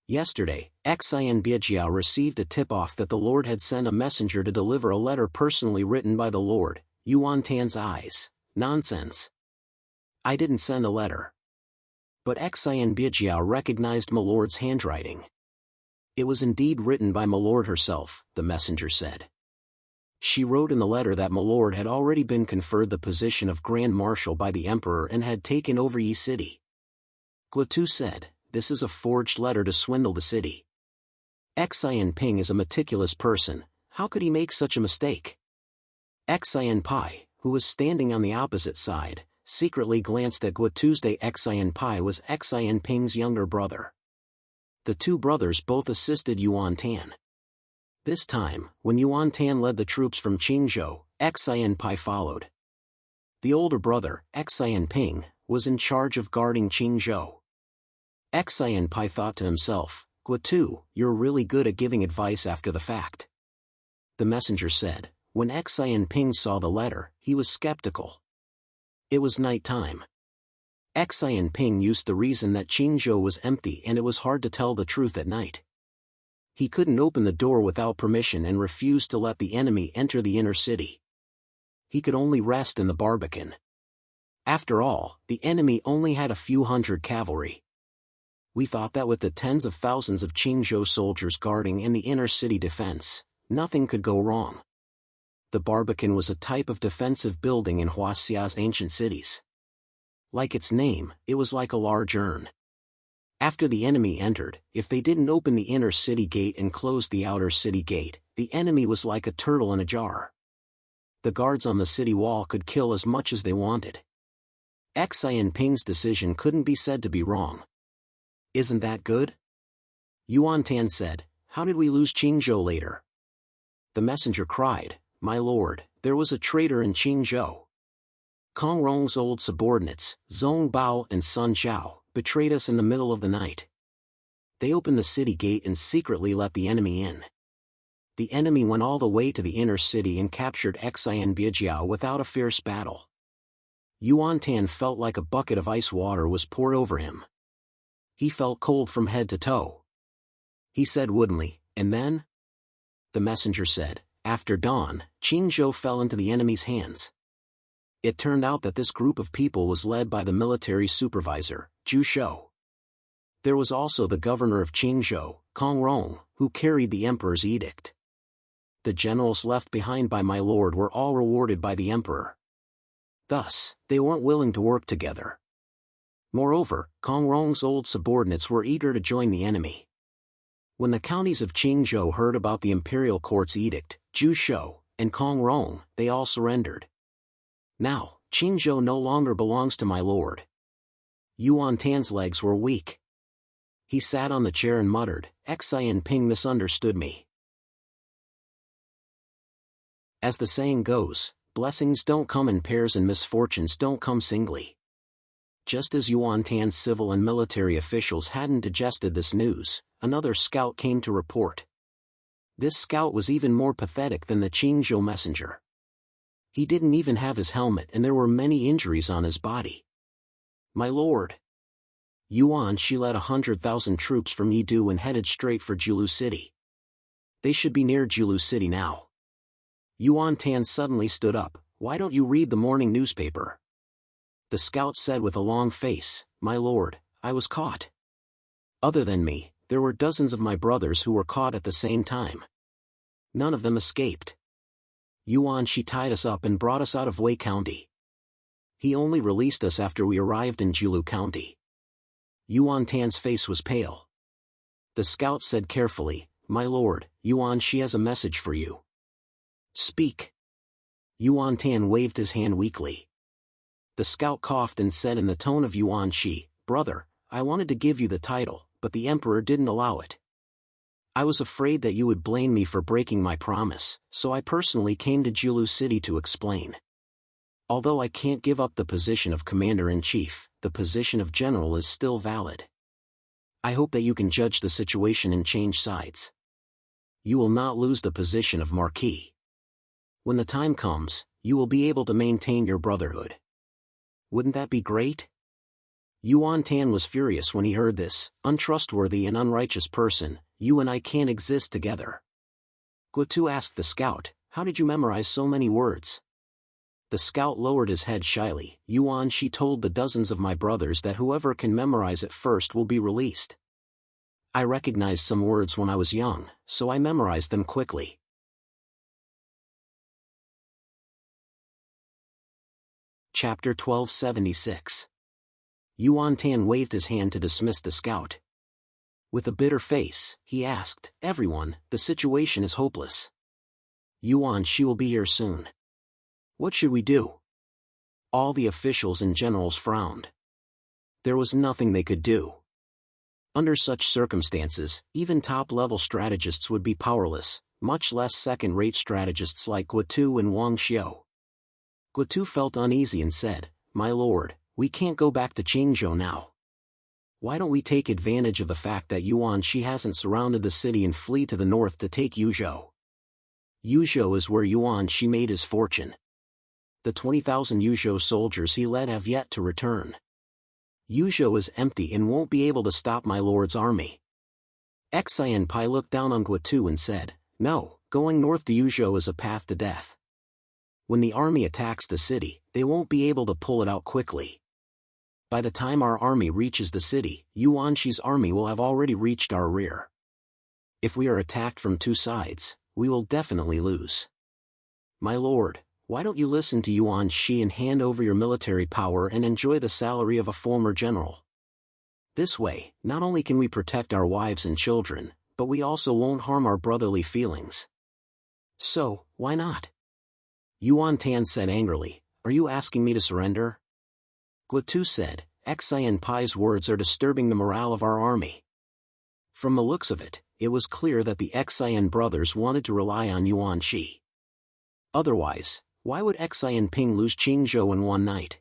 Yesterday, Xian Biejiao received a tip-off that the Lord had sent a messenger to deliver a letter personally written by the Lord. Yuan Tan's eyes. Nonsense. I didn't send a letter. But Xian Biejiao recognized Milord's handwriting. It was indeed written by Milord herself, the messenger said. She wrote in the letter that Milord had already been conferred the position of Grand Marshal by the Emperor and had taken over Yi City. Guotu said, "This is a forged letter to swindle the city. Xian Ping is a meticulous person, how could he make such a mistake?" Xian Pai, who was standing on the opposite side, secretly glanced at Guotu's. Xian Pai was Xian Ping's younger brother. The 2 brothers both assisted Yuan Tan. This time, when Yuan Tan led the troops from Qingzhou, Xian Pai followed. The older brother, Xian Ping, was in charge of guarding Qingzhou. Xian Pai thought to himself, "Guotu, you're really good at giving advice after the fact." The messenger said, when Xian Ping saw the letter, he was skeptical. It was night time. Xian Ping used the reason that Qingzhou was empty and it was hard to tell the truth at night. He couldn't open the door without permission and refused to let the enemy enter the inner city. He could only rest in the barbican. After all, the enemy only had a few hundred cavalry. We thought that with the tens of thousands of Qingzhou soldiers guarding in the inner city defense, nothing could go wrong. The barbican was a type of defensive building in Huaxia's ancient cities. Like its name, it was like a large urn. After the enemy entered, if they didn't open the inner city gate and close the outer city gate, the enemy was like a turtle in a jar. The guards on the city wall could kill as much as they wanted. Xian Ping's decision couldn't be said to be wrong. Isn't that good? Yuan Tan said, how did we lose Qingzhou later? The messenger cried, My lord, there was a traitor in Qingzhou. Kong Rong's old subordinates, Zhong Bao and Sun Xiao, betrayed us in the middle of the night. They opened the city gate and secretly let the enemy in. The enemy went all the way to the inner city and captured Xian Biejiao without a fierce battle. Yuan Tan felt like a bucket of ice water was poured over him. He felt cold from head to toe. He said woodenly, and then? The messenger said, after dawn, Qingzhou fell into the enemy's hands. It turned out that this group of people was led by the military supervisor, Zhu Shou. There was also the governor of Qingzhou, Kong Rong, who carried the emperor's edict. The generals left behind by my lord were all rewarded by the emperor. Thus, they weren't willing to work together. Moreover, Kong Rong's old subordinates were eager to join the enemy. When the counties of Qingzhou heard about the imperial court's edict, Zhu Shou and Kong Rong, they all surrendered. Now, Qingzhou no longer belongs to my lord. Yuan Tan's legs were weak. He sat on the chair and muttered, Xian Ping misunderstood me. As the saying goes, blessings don't come in pairs and misfortunes don't come singly. Just as Yuan Tan's civil and military officials hadn't digested this news, another scout came to report. This scout was even more pathetic than the Qingzhou messenger. He didn't even have his helmet and there were many injuries on his body. My lord. Yuan Shi led 100,000 troops from Yidu and headed straight for Julu City. They should be near Julu City now. Yuan Tan suddenly stood up, why don't you read the morning newspaper? The scout said with a long face, My lord, I was caught. Other than me, there were dozens of my brothers who were caught at the same time. None of them escaped. Yuan Shi tied us up and brought us out of Wei County. He only released us after we arrived in Julu County. Yuan Tan's face was pale. The scout said carefully, My lord, Yuan Shi has a message for you. Speak. Yuan Tan waved his hand weakly. The scout coughed and said in the tone of Yuan Shi, Brother, I wanted to give you the title, but the emperor didn't allow it. I was afraid that you would blame me for breaking my promise, so I personally came to Julu City to explain. Although I can't give up the position of commander-in-chief, the position of general is still valid. I hope that you can judge the situation and change sides. You will not lose the position of marquis. When the time comes, you will be able to maintain your brotherhood. Wouldn't that be great? Yuan Tan was furious when he heard this, untrustworthy and unrighteous person, you and I can't exist together. Guotu asked the scout, how did you memorize so many words? The scout lowered his head shyly, Yuan Shi told the dozens of my brothers that whoever can memorize it first will be released. I recognized some words when I was young, so I memorized them quickly. Chapter 1276. Yuan Tan waved his hand to dismiss the scout. With a bitter face, he asked, Everyone, the situation is hopeless. Yuan Shi will be here soon. What should we do? All the officials and generals frowned. There was nothing they could do. Under such circumstances, even top-level strategists would be powerless, much less second-rate strategists like Guotu and Wang Xiu. Guotu felt uneasy and said, My lord, we can't go back to Qingzhou now. Why don't we take advantage of the fact that Yuan Shi hasn't surrounded the city and flee to the north to take Yuzhou? Yuzhou is where Yuan Shi made his fortune. The 20,000 Yuzhou soldiers he led have yet to return. Yuzhou is empty and won't be able to stop my lord's army. Xian Pai looked down on Guotu and said, No, going north to Yuzhou is a path to death. When the army attacks the city, they won't be able to pull it out quickly. By the time our army reaches the city, Yuan Shi's army will have already reached our rear. If we are attacked from two sides, we will definitely lose. My lord, why don't you listen to Yuan Shi and hand over your military power and enjoy the salary of a former general? This way, not only can we protect our wives and children, but we also won't harm our brotherly feelings. So, why not? Yuan Tan said angrily, Are you asking me to surrender? Guotu said, Xian Pai's words are disturbing the morale of our army. From the looks of it, it was clear that the Xian brothers wanted to rely on Yuan Shi. Otherwise, why would Xian Ping lose Qingzhou in one night?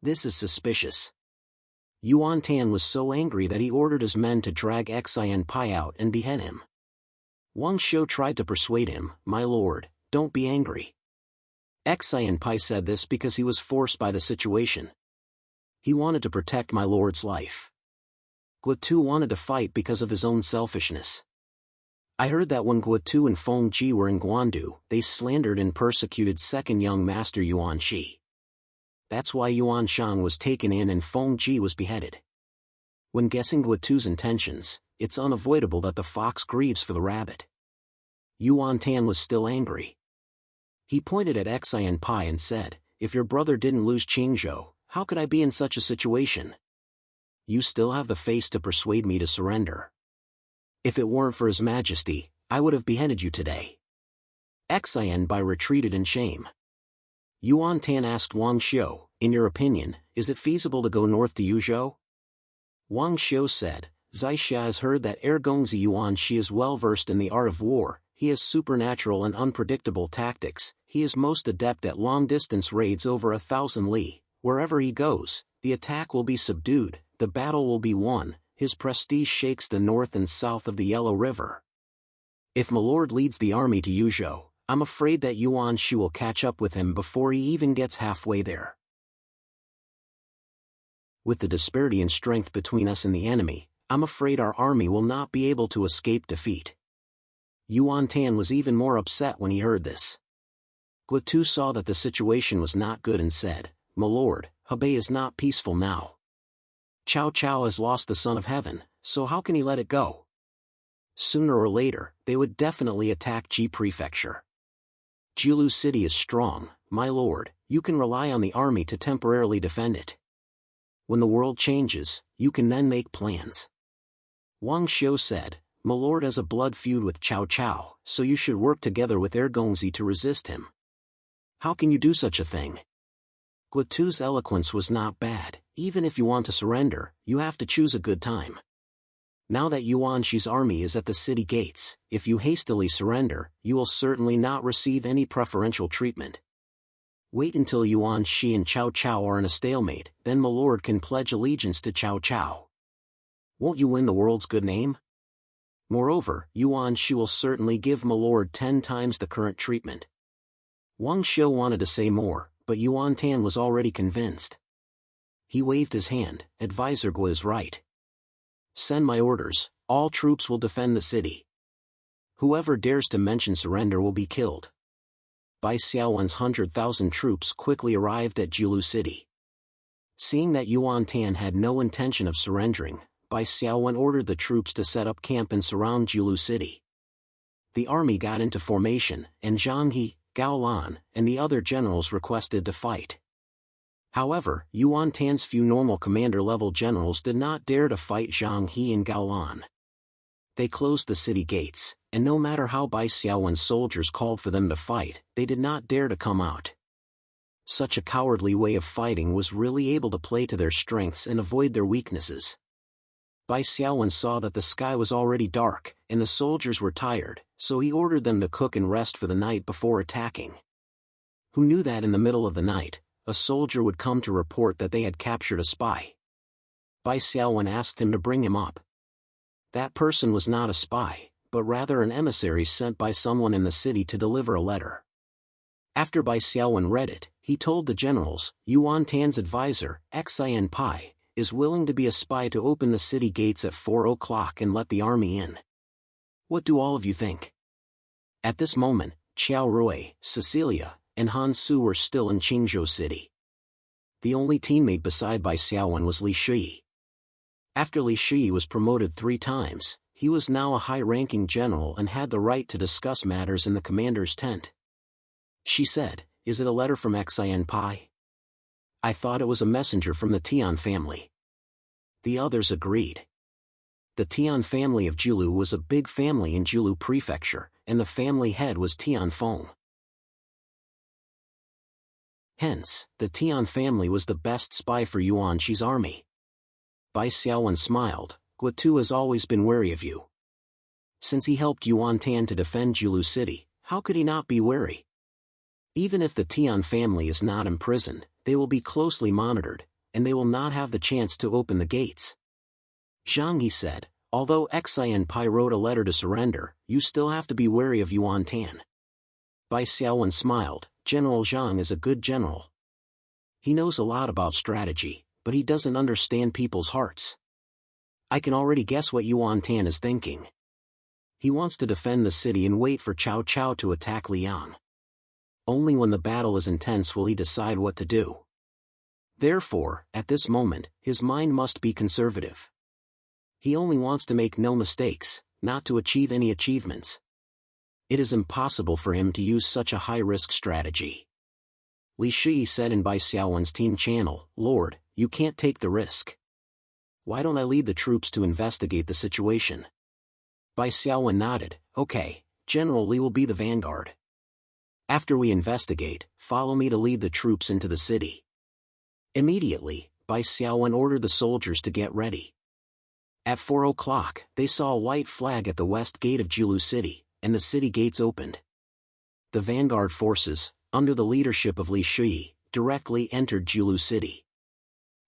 This is suspicious. Yuan Tan was so angry that he ordered his men to drag Xian Pai out and behead him. Wang Xiu tried to persuade him, "My lord, don't be angry." Xian Pai said this because he was forced by the situation. He wanted to protect my lord's life. Guotu wanted to fight because of his own selfishness. I heard that when Guotu and Feng Ji were in Guandu, they slandered and persecuted second young master Yuan Shi. That's why Yuan Shang was taken in and Feng Ji was beheaded. When guessing Guotu's intentions, it's unavoidable that the fox grieves for the rabbit. Yuan Tan was still angry. He pointed at Xian Pai and said, "If your brother didn't lose Qingzhou, how could I be in such a situation? You still have the face to persuade me to surrender. If it weren't for His Majesty, I would have beheaded you today." Xian Pai retreated in shame. Yuan Tan asked Wang Xiu, "In your opinion, is it feasible to go north to Yuzhou?" Wang Xiu said, "Zai Xia has heard that Ergongzi Yuan Shi is well versed in the art of war, he has supernatural and unpredictable tactics, he is most adept at long-distance raids over 1,000 li, wherever he goes, the attack will be subdued, the battle will be won, his prestige shakes the north and south of the Yellow River. If my lord leads the army to Yuzhou, I'm afraid that Yuan Shi will catch up with him before he even gets halfway there. With the disparity in strength between us and the enemy, I'm afraid our army will not be able to escape defeat." Yuan Tan was even more upset when he heard this. Guotu saw that the situation was not good and said, "My lord, Hebei is not peaceful now. Cao Cao has lost the Son of Heaven, so how can he let it go? Sooner or later, they would definitely attack Ji Prefecture. Jiulu City is strong, my lord, you can rely on the army to temporarily defend it. When the world changes, you can then make plans." Wang Xiu said, "My lord has a blood feud with Cao Cao, so you should work together with Ergongzi to resist him." "How can you do such a thing?" Guotu's eloquence was not bad. "Even if you want to surrender, you have to choose a good time. Now that Yuan Shi's army is at the city gates, if you hastily surrender, you will certainly not receive any preferential treatment. Wait until Yuan Shi and Cao Cao are in a stalemate, then my lord can pledge allegiance to Cao Cao. Won't you win the world's good name? Moreover, Yuan Shi will certainly give my lord 10 times the current treatment." Wang Xiu wanted to say more, but Yuan Tan was already convinced. He waved his hand, "Advisor Guo is right. Send my orders, all troops will defend the city. Whoever dares to mention surrender will be killed." Bai Xiaowen's 100,000 troops quickly arrived at Jiulu City. Seeing that Yuan Tan had no intention of surrendering, Bai Xiaowen ordered the troops to set up camp and surround Jiulu City. The army got into formation, and Zhang He, Gao Lan, and the other generals requested to fight. However, Yuan Tan's few normal commander-level generals did not dare to fight Zhang He and Gao Lan. They closed the city gates, and no matter how Bai Xiaowen's soldiers called for them to fight, they did not dare to come out. Such a cowardly way of fighting was really able to play to their strengths and avoid their weaknesses. Bai Xiaowen saw that the sky was already dark, and the soldiers were tired, so he ordered them to cook and rest for the night before attacking. Who knew that in the middle of the night, a soldier would come to report that they had captured a spy? Bai Xiaowen asked him to bring him up. That person was not a spy, but rather an emissary sent by someone in the city to deliver a letter. After Bai Xiaowen read it, he told the generals, Yuan Tan's advisor, Xian Pai, is willing to be a spy to open the city gates at 4 o'clock and let the army in. What do all of you think? At this moment, Qiao Rui, Cecilia, and Han Su were still in Qingzhou City. The only teammate beside Bai Xiaowen was Li Shi. After Li Shi was promoted 3 times, he was now a high-ranking general and had the right to discuss matters in the commander's tent. She said, "Is it a letter from Xian Pai? I thought it was a messenger from the Tian family." The others agreed. The Tian family of Jiulu was a big family in Jiulu Prefecture, and the family head was Tian Feng. Hence, the Tian family was the best spy for Yuan Shi's army. Bai Xiaowen smiled, "Guotu has always been wary of you. Since he helped Yuan Tan to defend Julu City, how could he not be wary? Even if the Tian family is not imprisoned, they will be closely monitored, and they will not have the chance to open the gates. Zhang, he said, although Xian Pai wrote a letter to surrender, you still have to be wary of Yuan Tan. Bai Xiaowen smiled. General Zhang is a good general. He knows a lot about strategy, but he doesn't understand people's hearts. I can already guess what Yuan Tan is thinking. He wants to defend the city and wait for Cao Cao to attack Liang. Only when the battle is intense will he decide what to do. Therefore, at this moment, his mind must be conservative. He only wants to make no mistakes, not to achieve any achievements. It is impossible for him to use such a high-risk strategy. Li Shi said in Bai Xiaowen's team channel, Lord, you can't take the risk. Why don't I lead the troops to investigate the situation? Bai Xiaowen nodded, okay, General Li will be the vanguard. After we investigate, follow me to lead the troops into the city. Immediately, Bai Xiaowen ordered the soldiers to get ready. At 4 o'clock, they saw a white flag at the west gate of Julu City, and the city gates opened. The vanguard forces, under the leadership of Li Shi, directly entered Julu City.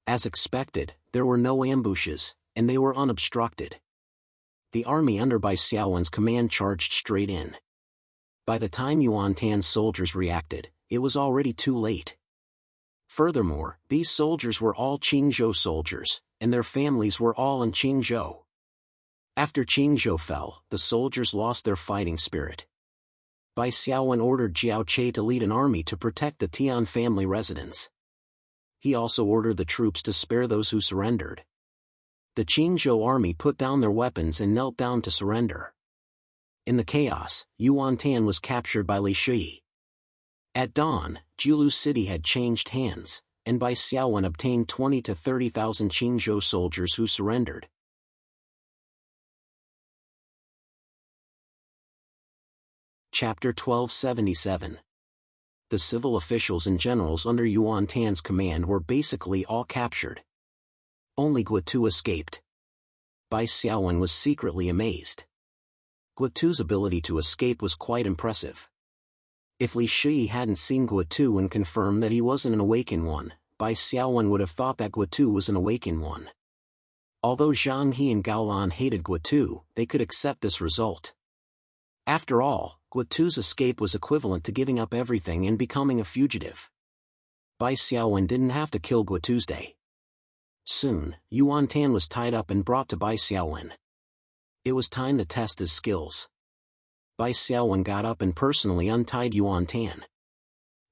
As expected, there were no ambushes, and they were unobstructed. The army under Bai Xiaowen's command charged straight in. By the time Yuan Tan's soldiers reacted, it was already too late. Furthermore, these soldiers were all Qingzhou soldiers, and their families were all in Qingzhou. After Qingzhou fell, the soldiers lost their fighting spirit. Bai Xiaowen ordered Jiao Che to lead an army to protect the Tian family residents. He also ordered the troops to spare those who surrendered. The Qingzhou army put down their weapons and knelt down to surrender. In the chaos, Yuan Tan was captured by Li Shi. At dawn, Julu City had changed hands, and Bai Xiaowen obtained 20 to 30,000 Qingzhou soldiers who surrendered. Chapter 1277. The civil officials and generals under Yuan Tan's command were basically all captured. Only Guotu escaped. Bai Xiaowen was secretly amazed. Guotu's ability to escape was quite impressive. If Li Shi hadn't seen Guotu and confirmed that he wasn't an awakened one, Bai Xiaowen would have thought that Guotu was an awakened one. Although Zhang He and Gaolan hated Guotu, they could accept this result. After all, Guotu's escape was equivalent to giving up everything and becoming a fugitive. Bai Xiaowen didn't have to kill Guotu's day. Soon, Yuan Tan was tied up and brought to Bai Xiaowen. It was time to test his skills. Bai Xiaowen got up and personally untied Yuan Tan.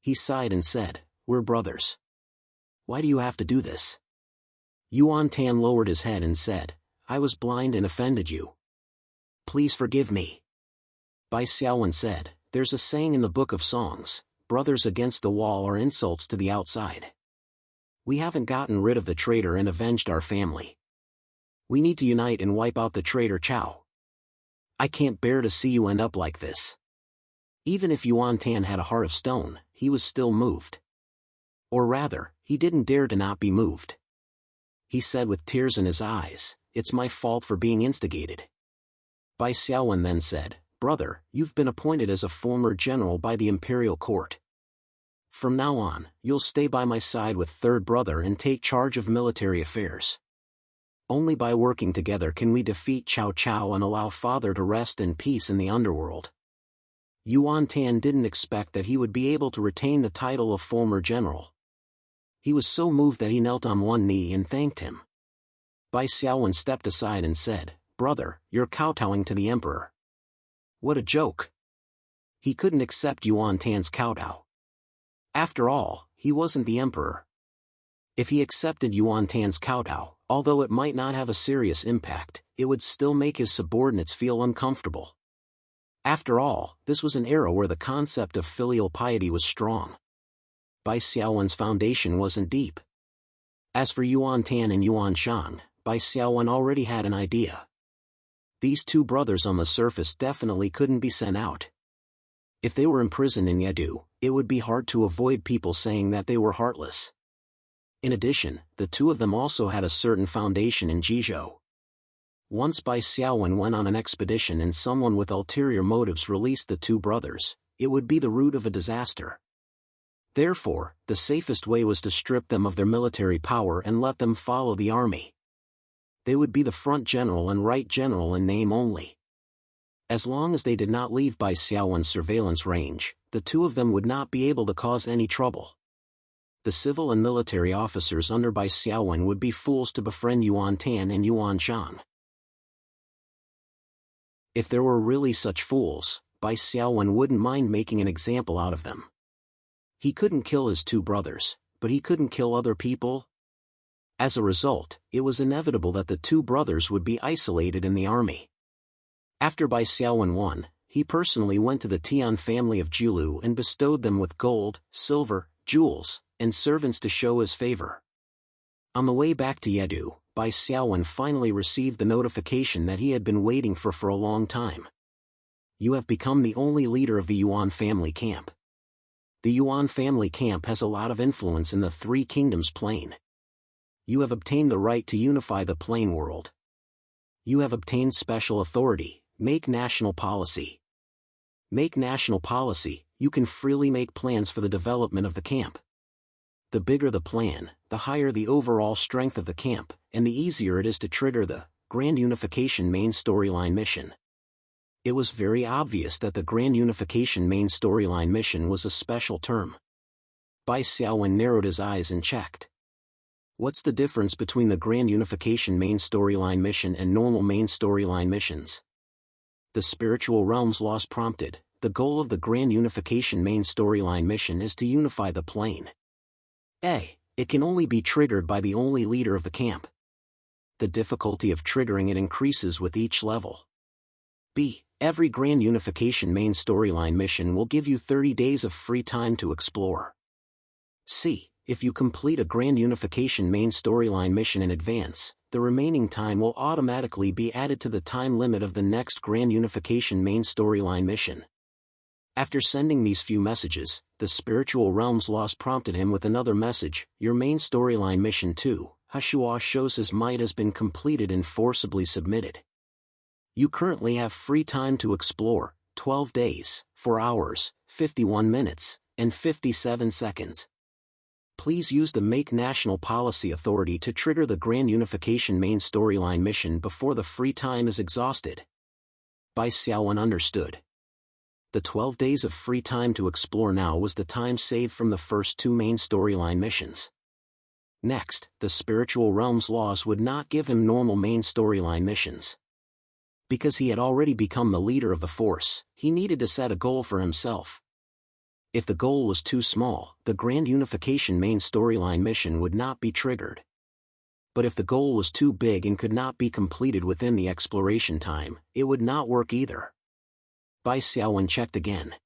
He sighed and said, "We're brothers. Why do you have to do this?" Yuan Tan lowered his head and said, "I was blind and offended you. Please forgive me." Bai Xiaowen said, "There's a saying in the Book of Songs, brothers against the wall are insults to the outside. We haven't gotten rid of the traitor and avenged our family. We need to unite and wipe out the traitor Cao. I can't bear to see you end up like this." Even if Yuan Tan had a heart of stone, he was still moved. Or rather, he didn't dare to not be moved. He said with tears in his eyes, "It's my fault for being instigated." Bai Xiaowen then said, "Brother, you've been appointed as a former general by the imperial court. From now on, you'll stay by my side with third brother and take charge of military affairs. Only by working together can we defeat Cao Cao and allow father to rest in peace in the underworld." Yuan Tan didn't expect that he would be able to retain the title of former general. He was so moved that he knelt on one knee and thanked him. Bai Xiaowen stepped aside and said, "Brother, you're kowtowing to the emperor." What a joke. He couldn't accept Yuan Tan's kowtow. After all, he wasn't the emperor. If he accepted Yuan Tan's kowtow, although it might not have a serious impact, it would still make his subordinates feel uncomfortable. After all, this was an era where the concept of filial piety was strong. Bai Xiaowen's foundation wasn't deep. As for Yuan Tan and Yuan Shang, Bai Xiaowen already had an idea. These two brothers on the surface definitely couldn't be sent out. If they were imprisoned in Yedu, it would be hard to avoid people saying that they were heartless. In addition, the two of them also had a certain foundation in Jizhou. Once Bai Xiaowen went on an expedition and someone with ulterior motives released the two brothers, it would be the root of a disaster. Therefore, the safest way was to strip them of their military power and let them follow the army. They would be the front general and right general in name only. As long as they did not leave Bai Xiaowen's surveillance range, the two of them would not be able to cause any trouble. The civil and military officers under Bai Xiaowen would be fools to befriend Yuan Tan and Yuan Shang. If there were really such fools, Bai Xiaowen wouldn't mind making an example out of them. He couldn't kill his two brothers, but he couldn't kill other people. As a result, it was inevitable that the two brothers would be isolated in the army. After Bai Xiaowen won, he personally went to the Tian family of Jiulu and bestowed them with gold, silver, jewels, and servants to show his favor. On the way back to Yedu, Bai Xiaowen finally received the notification that he had been waiting for a long time. You have become the only leader of the Yuan family camp. The Yuan family camp has a lot of influence in the Three Kingdoms plain. You have obtained the right to unify the plain world. You have obtained special authority, make national policy. Make national policy, you can freely make plans for the development of the camp. The bigger the plan, the higher the overall strength of the camp, and the easier it is to trigger the Grand Unification main storyline mission. It was very obvious that the Grand Unification main storyline mission was a special term. Bai Xiaowen narrowed his eyes and checked. What's the difference between the Grand Unification main storyline mission and normal main storyline missions? The Spiritual Realms Lost prompted. The goal of the Grand Unification main storyline mission is to unify the plane. A. It can only be triggered by the only leader of the camp. The difficulty of triggering it increases with each level. B. Every Grand Unification main storyline mission will give you 30 days of free time to explore. C. If you complete a Grand Unification main storyline mission in advance, the remaining time will automatically be added to the time limit of the next Grand Unification main storyline mission. After sending these few messages, the Spiritual Realms Lost prompted him with another message. Your main storyline mission 2, Hashua shows his might has been completed and forcibly submitted. You currently have free time to explore, 12 days, 4 hours, 51 minutes, and 57 seconds. Please use the Make National Policy Authority to trigger the Grand Unification main storyline mission before the free time is exhausted. Bai Xiaowen understood. The 12 days of free time to explore now was the time saved from the first 2 main storyline missions. Next, the Spiritual Realms laws would not give him normal main storyline missions. Because he had already become the leader of the force, he needed to set a goal for himself. If the goal was too small, the Grand Unification main storyline mission would not be triggered. But if the goal was too big and could not be completed within the exploration time, it would not work either. Bai Xiaowen checked again.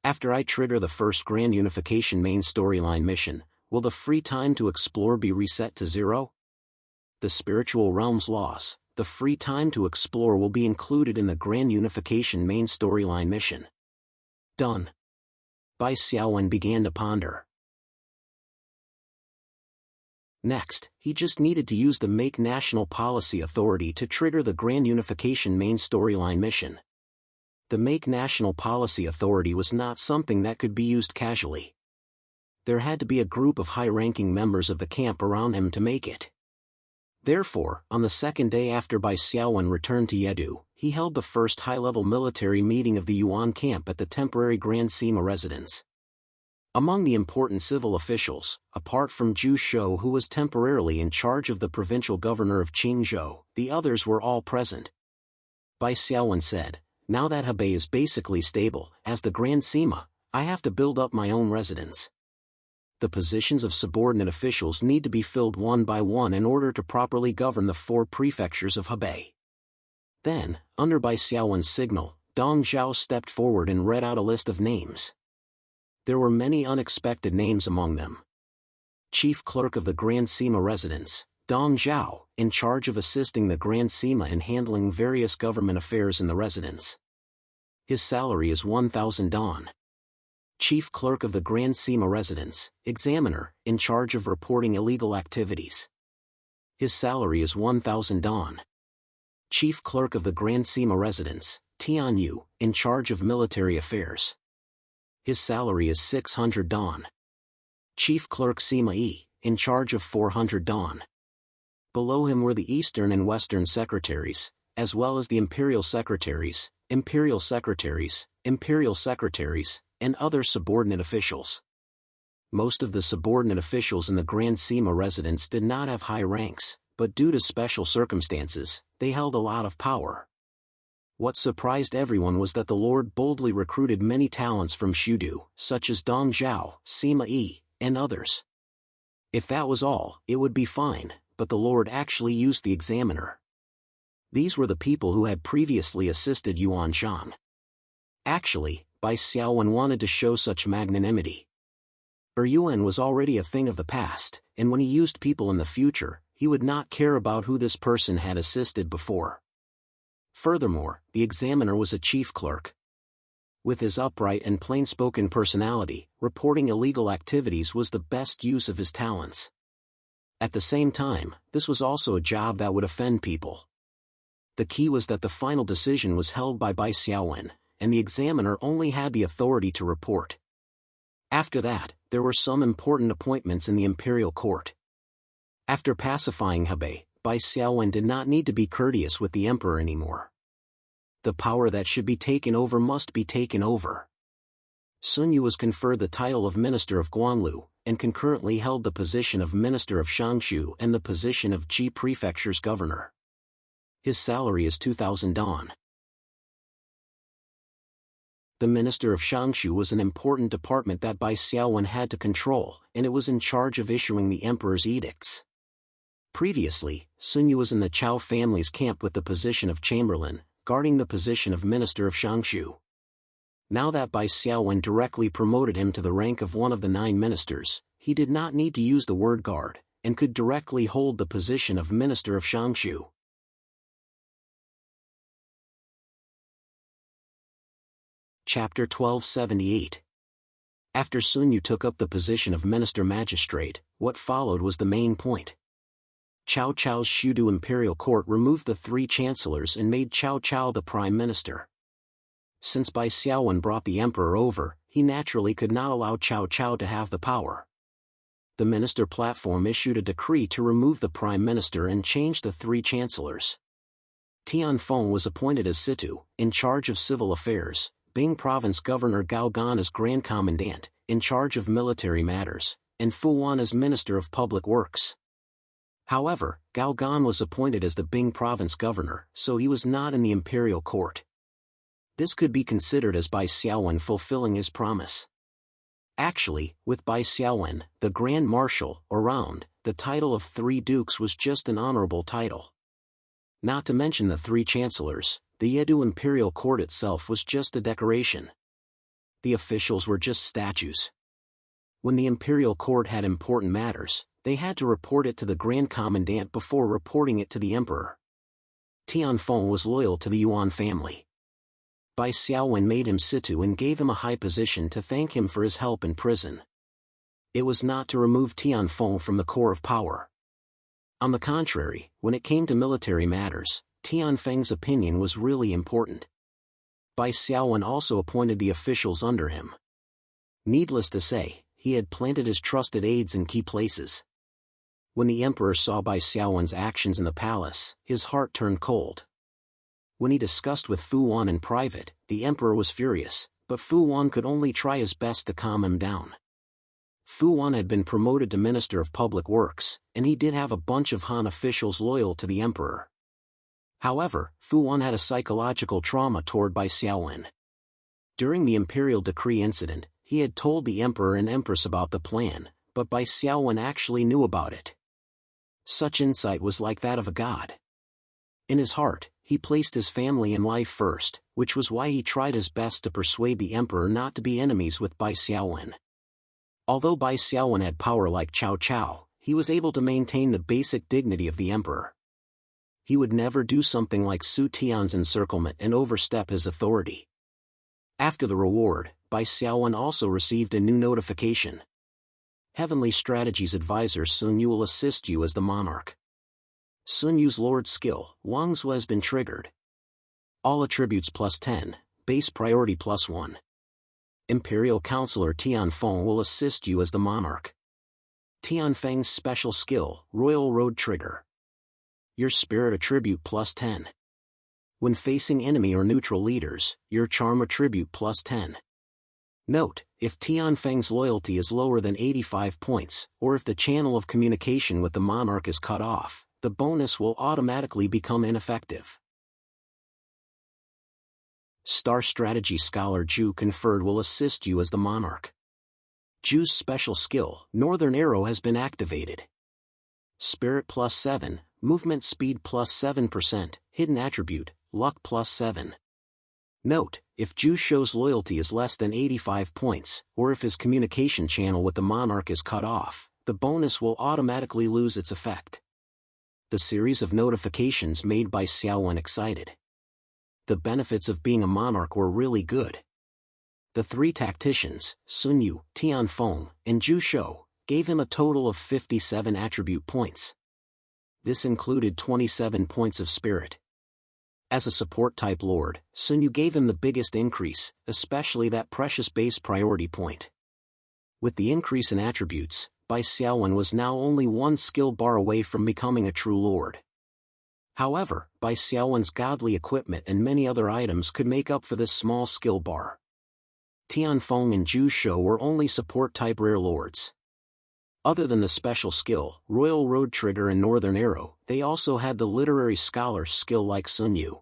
After I trigger the first Grand Unification main storyline mission, will the free time to explore be reset to 0? The Spiritual Realms laws, the free time to explore will be included in the Grand Unification main storyline mission. Done. Bai Xiaowen began to ponder. Next, he just needed to use the Make National Policy Authority to trigger the Grand Unification main storyline mission. The Make National Policy Authority was not something that could be used casually. There had to be a group of high-ranking members of the camp around him to make it. Therefore, on the second day after Bai Xiaowen returned to Yedu, he held the first high-level military meeting of the Yuan camp at the temporary Grand Sima residence. Among the important civil officials, apart from Zhu Shou who was temporarily in charge of the provincial governor of Qingzhou, the others were all present. Bai Xiaowen said, now that Hebei is basically stable, as the Grand Sima, I have to build up my own residence. The positions of subordinate officials need to be filled one by one in order to properly govern the 4 prefectures of Hebei. Then, under Bai Xiaowen's signal, Dong Zhao stepped forward and read out a list of names. There were many unexpected names among them. Chief Clerk of the Grand Sima Residence, Dong Zhao, in charge of assisting the Grand Sima in handling various government affairs in the residence. His salary is 1,000 dong. Chief Clerk of the Grand Sima Residence, Examiner, in charge of reporting illegal activities. His salary is 1,000 dong. Chief Clerk of the Grand Sima Residence, Tian Yu, in charge of military affairs. His salary is 600 dong. Chief Clerk Sima Yi, in charge of 400 dong. Below him were the Eastern and Western secretaries, as well as the Imperial Secretaries, Imperial Secretaries, Imperial Secretaries, and other subordinate officials. Most of the subordinate officials in the Grand Sima Residence did not have high ranks, but due to special circumstances, they held a lot of power. What surprised everyone was that the Lord boldly recruited many talents from Shudu, such as Dong Zhao, Sima Yi, and others. If that was all, it would be fine, but the Lord actually used the examiner. These were the people who had previously assisted Yuan Shang. Actually, Bai Xiaowen wanted to show such magnanimity. Yuan was already a thing of the past, and when he used people in the future, he would not care about who this person had assisted before. Furthermore, the examiner was a chief clerk. With his upright and plain-spoken personality, reporting illegal activities was the best use of his talents. At the same time, this was also a job that would offend people. The key was that the final decision was held by Bai Xiaowen, and the examiner only had the authority to report. After that, there were some important appointments in the imperial court. After pacifying Hebei, Bai Xiaowen did not need to be courteous with the emperor anymore. The power that should be taken over must be taken over. Sun Yu was conferred the title of Minister of Guanlu, and concurrently held the position of Minister of Shangshu and the position of Ji Prefecture's governor. His salary is 2,000 dong. The Minister of Shangshu was an important department that Bai Xiaowen had to control, and it was in charge of issuing the emperor's edicts. Previously, Sun Yu was in the Chao family's camp with the position of Chamberlain, guarding the position of Minister of Shangshu. Now that Bai Xiaowen directly promoted him to the rank of one of the 9 ministers, he did not need to use the word guard, and could directly hold the position of Minister of Shangshu. Chapter 1278. After Sun Yu took up the position of Minister Magistrate, what followed was the main point. Cao Cao's Shudu Imperial Court removed the 3 chancellors and made Cao Cao the prime minister. Since Bai Xiaowen brought the emperor over, he naturally could not allow Cao Cao to have the power. The minister platform issued a decree to remove the prime minister and change the 3 chancellors. Tian Feng was appointed as Situ, in charge of civil affairs, Bing Province Governor Gao Gan as Grand Commandant, in charge of military matters, and Fu Wan as Minister of Public Works. However, Gao Gan was appointed as the Bing Province Governor, so he was not in the imperial court. This could be considered as Bai Xiaowen fulfilling his promise. Actually, with Bai Xiaowen, the Grand Marshal, around, the title of 3 dukes was just an honorable title. Not to mention the 3 chancellors, the Yedu Imperial Court itself was just a decoration. The officials were just statues. When the Imperial Court had important matters, they had to report it to the Grand Commandant before reporting it to the Emperor. Tian Feng was loyal to the Yuan family. Bai Xiaowen made him Situ and gave him a high position to thank him for his help in prison. It was not to remove Tian Feng from the core of power. On the contrary, when it came to military matters, Tian Feng's opinion was really important. Bai Xiaowen also appointed the officials under him. Needless to say, he had planted his trusted aides in key places. When the emperor saw Bai Xiaowen's actions in the palace, his heart turned cold. When he discussed with Fu Wan in private, the emperor was furious, but Fu Wan could only try his best to calm him down. Fu Wan had been promoted to Minister of Public Works, and he did have a bunch of Han officials loyal to the emperor. However, Fu Wan had a psychological trauma toward Bai Xiaowen. During the imperial decree incident, he had told the emperor and empress about the plan, but Bai Xiaowen actually knew about it. Such insight was like that of a god. In his heart, he placed his family and life first, which was why he tried his best to persuade the emperor not to be enemies with Bai Xiaowen. Although Bai Xiaowen had power like Cao Cao, he was able to maintain the basic dignity of the emperor. He would never do something like Su Tian's encirclement and overstep his authority. After the reward, Bai Xiaowen also received a new notification. Heavenly Strategies Advisor Sun Yu will assist you as the monarch. Sun Yu's Lord skill, Wang Zhu has been triggered. All attributes +10, base priority +1. Imperial Counselor Tianfeng will assist you as the monarch. Tianfeng's special skill, Royal Road Trigger. Your spirit attribute +10. When facing enemy or neutral leaders, your charm attribute +10. Note, if Tianfeng's loyalty is lower than 85 points, or if the channel of communication with the monarch is cut off, the bonus will automatically become ineffective. Star Strategy Scholar Zhu conferred will assist you as the monarch. Zhu's special skill, Northern Arrow, has been activated. Spirit +7, movement speed +7%, hidden attribute, luck +7. Note, if Zhu shows loyalty is less than 85 points, or if his communication channel with the monarch is cut off, the bonus will automatically lose its effect. The series of notifications made by Xiao Wen excited. The benefits of being a monarch were really good. The three tacticians, Sun Yu, Tianfeng, and Zhu Shou, gave him a total of 57 attribute points. This included 27 points of spirit. As a support-type lord, Sun Yu gave him the biggest increase, especially that precious base priority point. With the increase in attributes, Bai Xiaowen was now only one skill bar away from becoming a true lord. However, Bai Xiaowen's godly equipment and many other items could make up for this small skill bar. Tianfeng and Zhu Shou were only support-type rare lords. Other than the special skill, Royal Road Trigger and Northern Arrow, they also had the literary scholar skill like Sun Yu.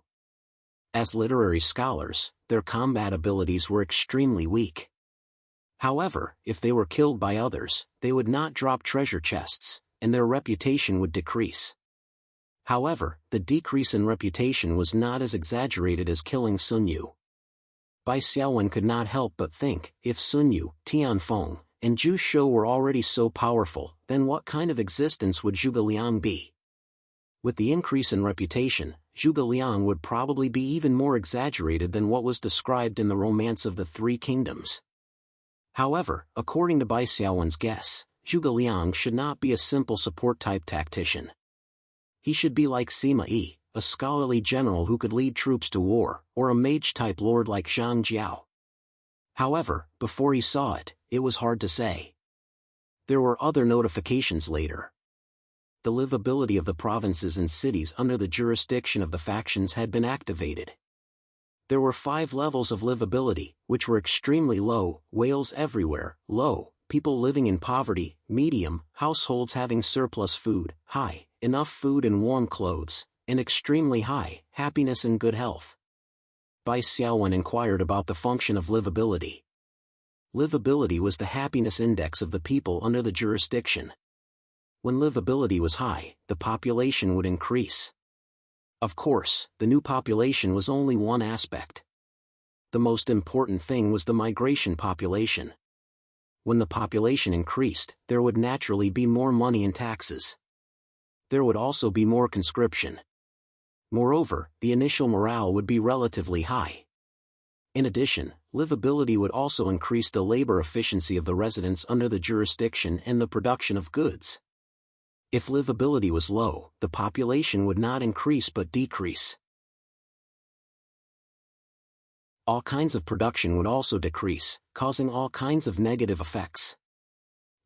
As literary scholars, their combat abilities were extremely weak. However, if they were killed by others, they would not drop treasure chests, and their reputation would decrease. However, the decrease in reputation was not as exaggerated as killing Sun Yu. Bai Xiaowen could not help but think, if Sun Yu, Tianfeng, and Zhu Shou were already so powerful, then what kind of existence would Zhuge Liang be? With the increase in reputation, Zhuge Liang would probably be even more exaggerated than what was described in the Romance of the Three Kingdoms. However, according to Bai Xiaowen's guess, Zhuge Liang should not be a simple support-type tactician. He should be like Sima Yi, a scholarly general who could lead troops to war, or a mage-type lord like Zhang Jiao. However, before he saw it, it was hard to say. There were other notifications later. The livability of the provinces and cities under the jurisdiction of the factions had been activated. There were 5 levels of livability, which were extremely low, whales everywhere, low, people living in poverty, medium, households having surplus food, high, enough food and warm clothes, and extremely high, happiness and good health. Bai Xiaowen inquired about the function of livability. Livability was the happiness index of the people under the jurisdiction. When livability was high, the population would increase. Of course, the new population was only one aspect. The most important thing was the migration population. When the population increased, there would naturally be more money in taxes. There would also be more conscription. Moreover, the initial morale would be relatively high. In addition, livability would also increase the labor efficiency of the residents under the jurisdiction and the production of goods. If livability was low, the population would not increase but decrease. All kinds of production would also decrease, causing all kinds of negative effects.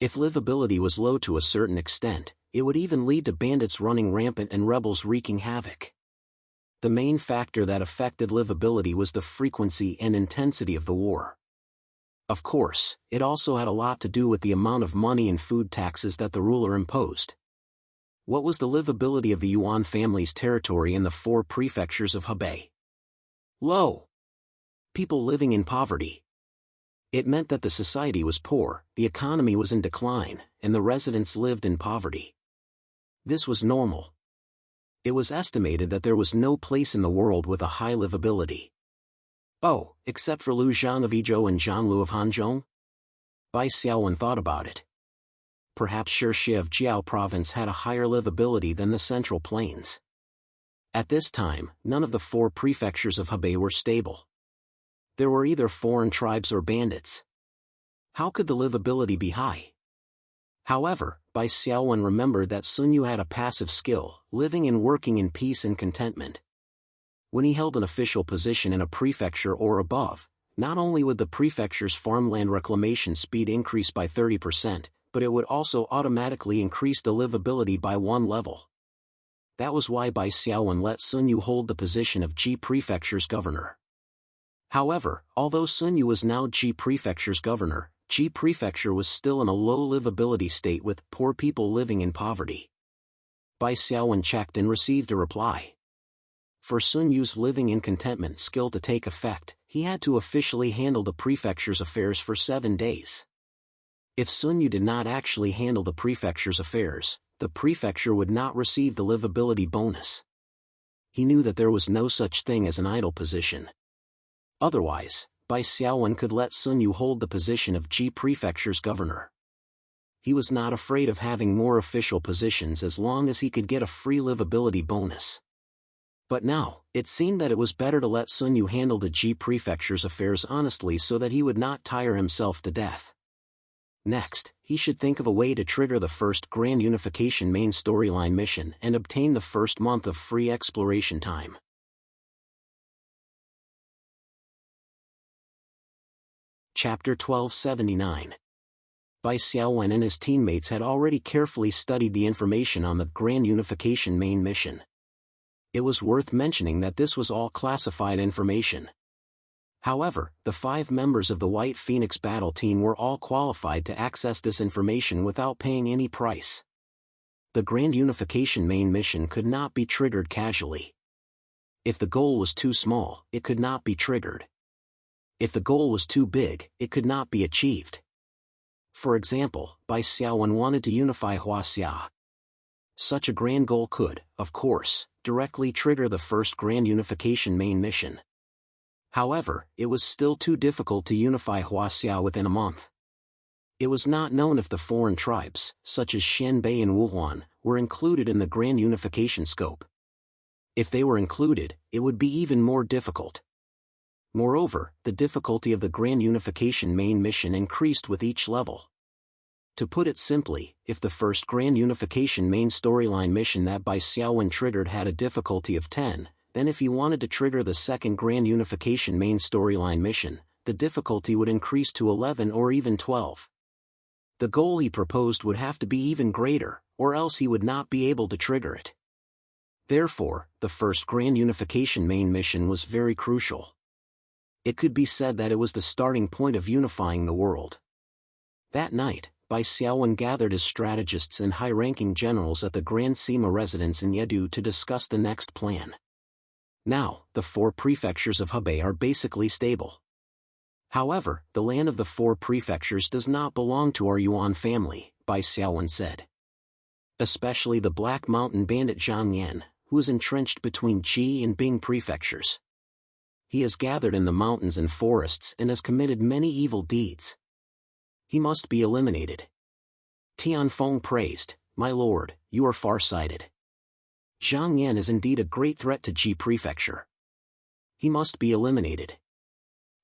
If livability was low to a certain extent, it would even lead to bandits running rampant and rebels wreaking havoc. The main factor that affected livability was the frequency and intensity of the war. Of course, it also had a lot to do with the amount of money and food taxes that the ruler imposed. What was the livability of the Yuan family's territory in the 4 prefectures of Hebei? Low. People living in poverty. It meant that the society was poor, the economy was in decline, and the residents lived in poverty. This was normal. It was estimated that there was no place in the world with a high livability. Oh, except for Liu Zhang of Yizhou and Zhang Lu of Hanzhong? Bai Xiaowen thought about it. Perhaps Shirxie of Jiao province had a higher livability than the Central Plains. At this time, none of the 4 prefectures of Hebei were stable. There were either foreign tribes or bandits. How could the livability be high? However, Bai Xiaowen remembered that Sun Yu had a passive skill, living and working in peace and contentment. When he held an official position in a prefecture or above, not only would the prefecture's farmland reclamation speed increase by 30%, but it would also automatically increase the livability by one level. That was why Bai Xiaowen let Sun Yu hold the position of Ji Prefecture's governor. However, although Sun Yu was now Ji Prefecture's governor, Ji Prefecture was still in a low livability state with poor people living in poverty. Bai Xiaowen checked and received a reply. For Sun Yu's living in contentment skill to take effect, he had to officially handle the prefecture's affairs for 7 days. If Sun Yu did not actually handle the prefecture's affairs, the prefecture would not receive the livability bonus. He knew that there was no such thing as an idle position. Otherwise, Bai Xiaowen could let Sun Yu hold the position of Ji Prefecture's governor. He was not afraid of having more official positions as long as he could get a free livability bonus. But now, it seemed that it was better to let Sun Yu handle the Ji Prefecture's affairs honestly so that he would not tire himself to death. Next, he should think of a way to trigger the first Grand Unification main storyline mission and obtain the first month of free exploration time. Chapter 1279. Bai Xiaowen and his teammates had already carefully studied the information on the Grand Unification main mission. It was worth mentioning that this was all classified information. However, the 5 members of the White Phoenix battle team were all qualified to access this information without paying any price. The Grand Unification main mission could not be triggered casually. If the goal was too small, it could not be triggered. If the goal was too big, it could not be achieved. For example, Bai Xiaowen wanted to unify Huaxia. Such a grand goal could, of course, directly trigger the first Grand Unification main mission. However, it was still too difficult to unify Huaxia within a month. It was not known if the foreign tribes, such as Xianbei and Wuhuan, were included in the Grand Unification scope. If they were included, it would be even more difficult. Moreover, the difficulty of the Grand Unification main mission increased with each level. To put it simply, if the first Grand Unification main storyline mission that Bai Xiaowen triggered had a difficulty of 10, then if he wanted to trigger the second Grand Unification main storyline mission, the difficulty would increase to 11 or even 12. The goal he proposed would have to be even greater, or else he would not be able to trigger it. Therefore, the first Grand Unification main mission was very crucial. It could be said that it was the starting point of unifying the world. That night, Bai Xiaowen gathered his strategists and high-ranking generals at the Grand Sima residence in Yedu to discuss the next plan. Now, the 4 prefectures of Hebei are basically stable. However, the land of the 4 prefectures does not belong to our Yuan family, Bai Xiaowen said. Especially the Black Mountain bandit Zhang Yan, who is entrenched between Qi and Bing prefectures. He has gathered in the mountains and forests and has committed many evil deeds. He must be eliminated. Tianfeng praised, "My lord, you are far-sighted. Zhang Yan is indeed a great threat to Ji Prefecture. He must be eliminated."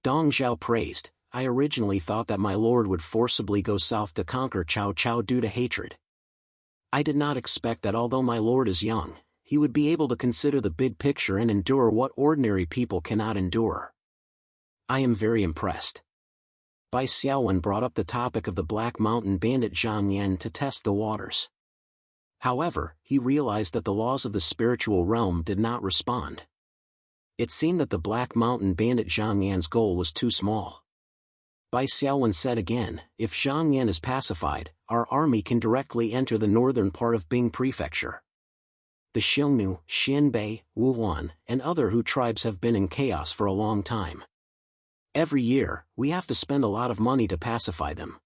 Dong Zhao praised, "I originally thought that my lord would forcibly go south to conquer Cao Cao due to hatred. I did not expect that although my lord is young, he would be able to consider the big picture and endure what ordinary people cannot endure. I am very impressed." Bai Xiaowen brought up the topic of the Black Mountain bandit Zhang Yan to test the waters. However, he realized that the laws of the spiritual realm did not respond. It seemed that the Black Mountain bandit Zhang Yan's goal was too small. Bai Xiaowen said again, "If Zhang Yan is pacified, our army can directly enter the northern part of Bing Prefecture. The Xiongnu, Xianbei, Wuhuan, and other Hu tribes have been in chaos for a long time. Every year, we have to spend a lot of money to pacify them.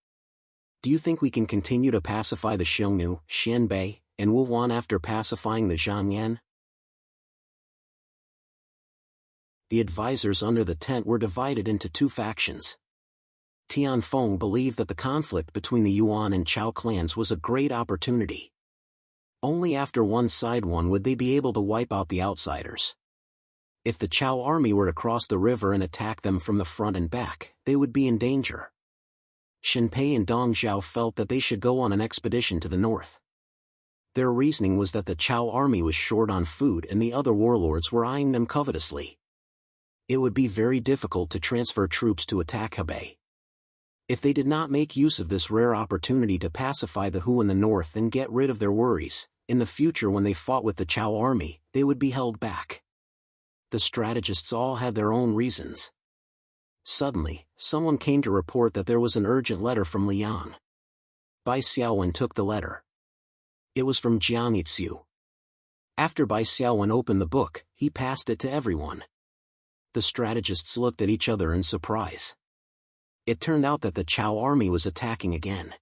Do you think we can continue to pacify the Xiongnu, Xianbei, and Wuhuan after pacifying the Zhang Yan?" The advisors under the tent were divided into 2 factions. Tianfeng believed that the conflict between the Yuan and Chao clans was a great opportunity. Only after one side won would they be able to wipe out the outsiders. If the Chao army were to cross the river and attack them from the front and back, they would be in danger. Shenpei and Dong Zhao felt that they should go on an expedition to the north. Their reasoning was that the Chao army was short on food and the other warlords were eyeing them covetously. It would be very difficult to transfer troops to attack Hebei. If they did not make use of this rare opportunity to pacify the Hu in the north and get rid of their worries, in the future when they fought with the Chao army, they would be held back. The strategists all had their own reasons. Suddenly, someone came to report that there was an urgent letter from Liang. Bai Xiaowen took the letter. It was from Jiang Yixiu. After Bai Xiaowen opened the book, he passed it to everyone. The strategists looked at each other in surprise. It turned out that the Chao army was attacking again.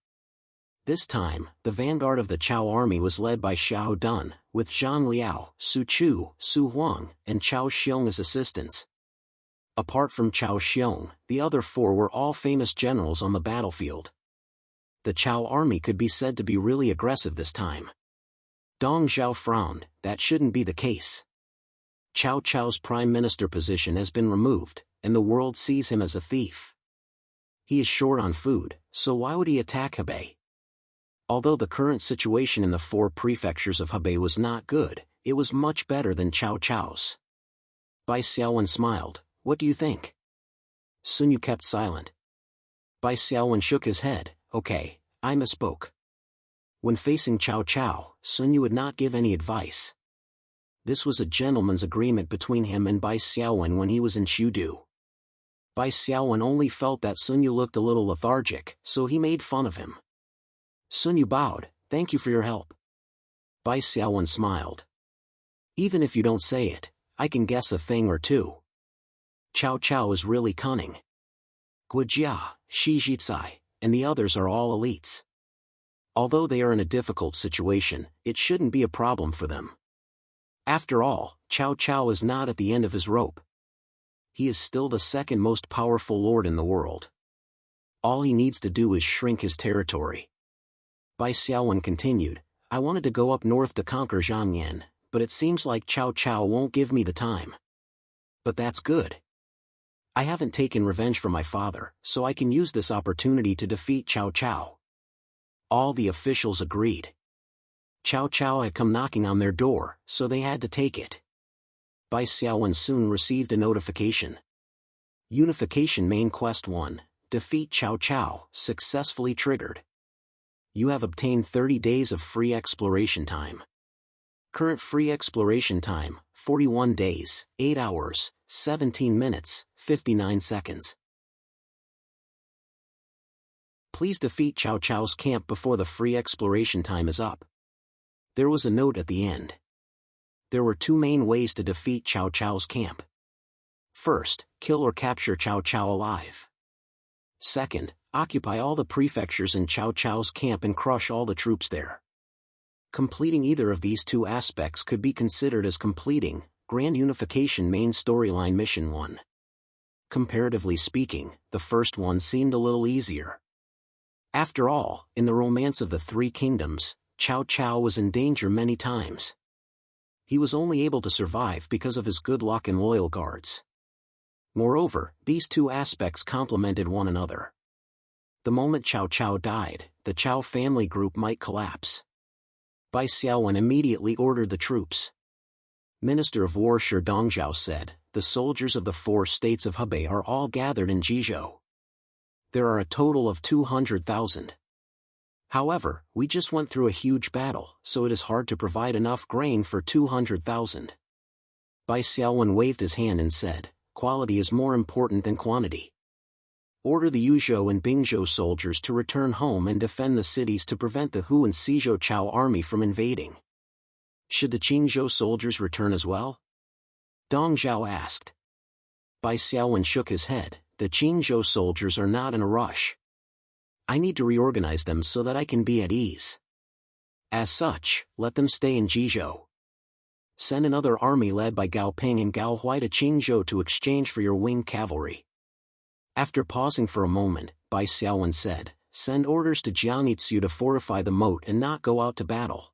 This time, the vanguard of the Chao army was led by Xiahou Dun, with Zhang Liao, Su Chu, Su Huang, and Chao Xiong as assistants. Apart from Chao Xiong, the other four were all famous generals on the battlefield. The Chao army could be said to be really aggressive this time. Dong Zhao frowned. That shouldn't be the case. Cao Cao's prime minister position has been removed, and the world sees him as a thief. He is short on food, so why would he attack Hebei? Although the current situation in the 4 prefectures of Hebei was not good, it was much better than Cao Cao's. Bai Xiaowen smiled. What do you think? Sun Yu kept silent. Bai Xiaowen shook his head. Okay, I misspoke. When facing Cao Cao, Sun Yu would not give any advice. This was a gentleman's agreement between him and Bai Xiaowen when he was in Shudu. Bai Xiaowen only felt that Sun Yu looked a little lethargic, so he made fun of him. Sun Yu bowed. Thank you for your help. Bai Xiaowen smiled. Even if you don't say it, I can guess a thing or two. Cao Cao is really cunning. Guojia, Shi Jizai, and the others are all elites. Although they are in a difficult situation, it shouldn't be a problem for them. After all, Cao Cao is not at the end of his rope. He is still the second most powerful lord in the world. All he needs to do is shrink his territory. Bai Xiaowen continued, I wanted to go up north to conquer Zhangyan, but it seems like Cao Cao won't give me the time. But that's good. I haven't taken revenge for my father, so I can use this opportunity to defeat Cao Cao. All the officials agreed. Cao Cao had come knocking on their door, so they had to take it. Bai Xiaowen soon received a notification. Unification Main Quest 1, Defeat Cao Cao, successfully triggered. You have obtained 30 days of free exploration time. Current free exploration time, 41 days, 8 hours, 17 minutes, 59 seconds. Please defeat Cao Cao's camp before the free exploration time is up. There was a note at the end. There were 2 main ways to defeat Cao Cao's camp. First, kill or capture Cao Cao alive. Second, occupy all the prefectures in Cao Cao's camp and crush all the troops there. Completing either of these 2 aspects could be considered as completing Grand Unification Main Storyline Mission 1. Comparatively speaking, the first one seemed a little easier. After all, in the Romance of the 3 Kingdoms, Cao Cao was in danger many times. He was only able to survive because of his good luck and loyal guards. Moreover, these 2 aspects complemented one another. The moment Cao Cao died, the Cao family group might collapse. Bai Xiaowen immediately ordered the troops. Minister of War Shi Dongzhao said, the soldiers of the 4 states of Hebei are all gathered in Jizhou. There are a total of 200,000. However, we just went through a huge battle, so it is hard to provide enough grain for 200,000. Bai Xiaowen waved his hand and said, quality is more important than quantity. Order the Yuzhou and Bingzhou soldiers to return home and defend the cities to prevent the Hu and Xizhou Chao army from invading. Should the Qingzhou soldiers return as well? Dong Zhao asked. Bai Xiaowen shook his head. The Qingzhou soldiers are not in a rush. I need to reorganize them so that I can be at ease. As such, let them stay in Jizhou. Send another army led by Gao Ping and Gao Hui to Qingzhou to exchange for your wing cavalry. After pausing for a moment, Bai Xiaowen said, send orders to Jiang Yixiu to fortify the moat and not go out to battle.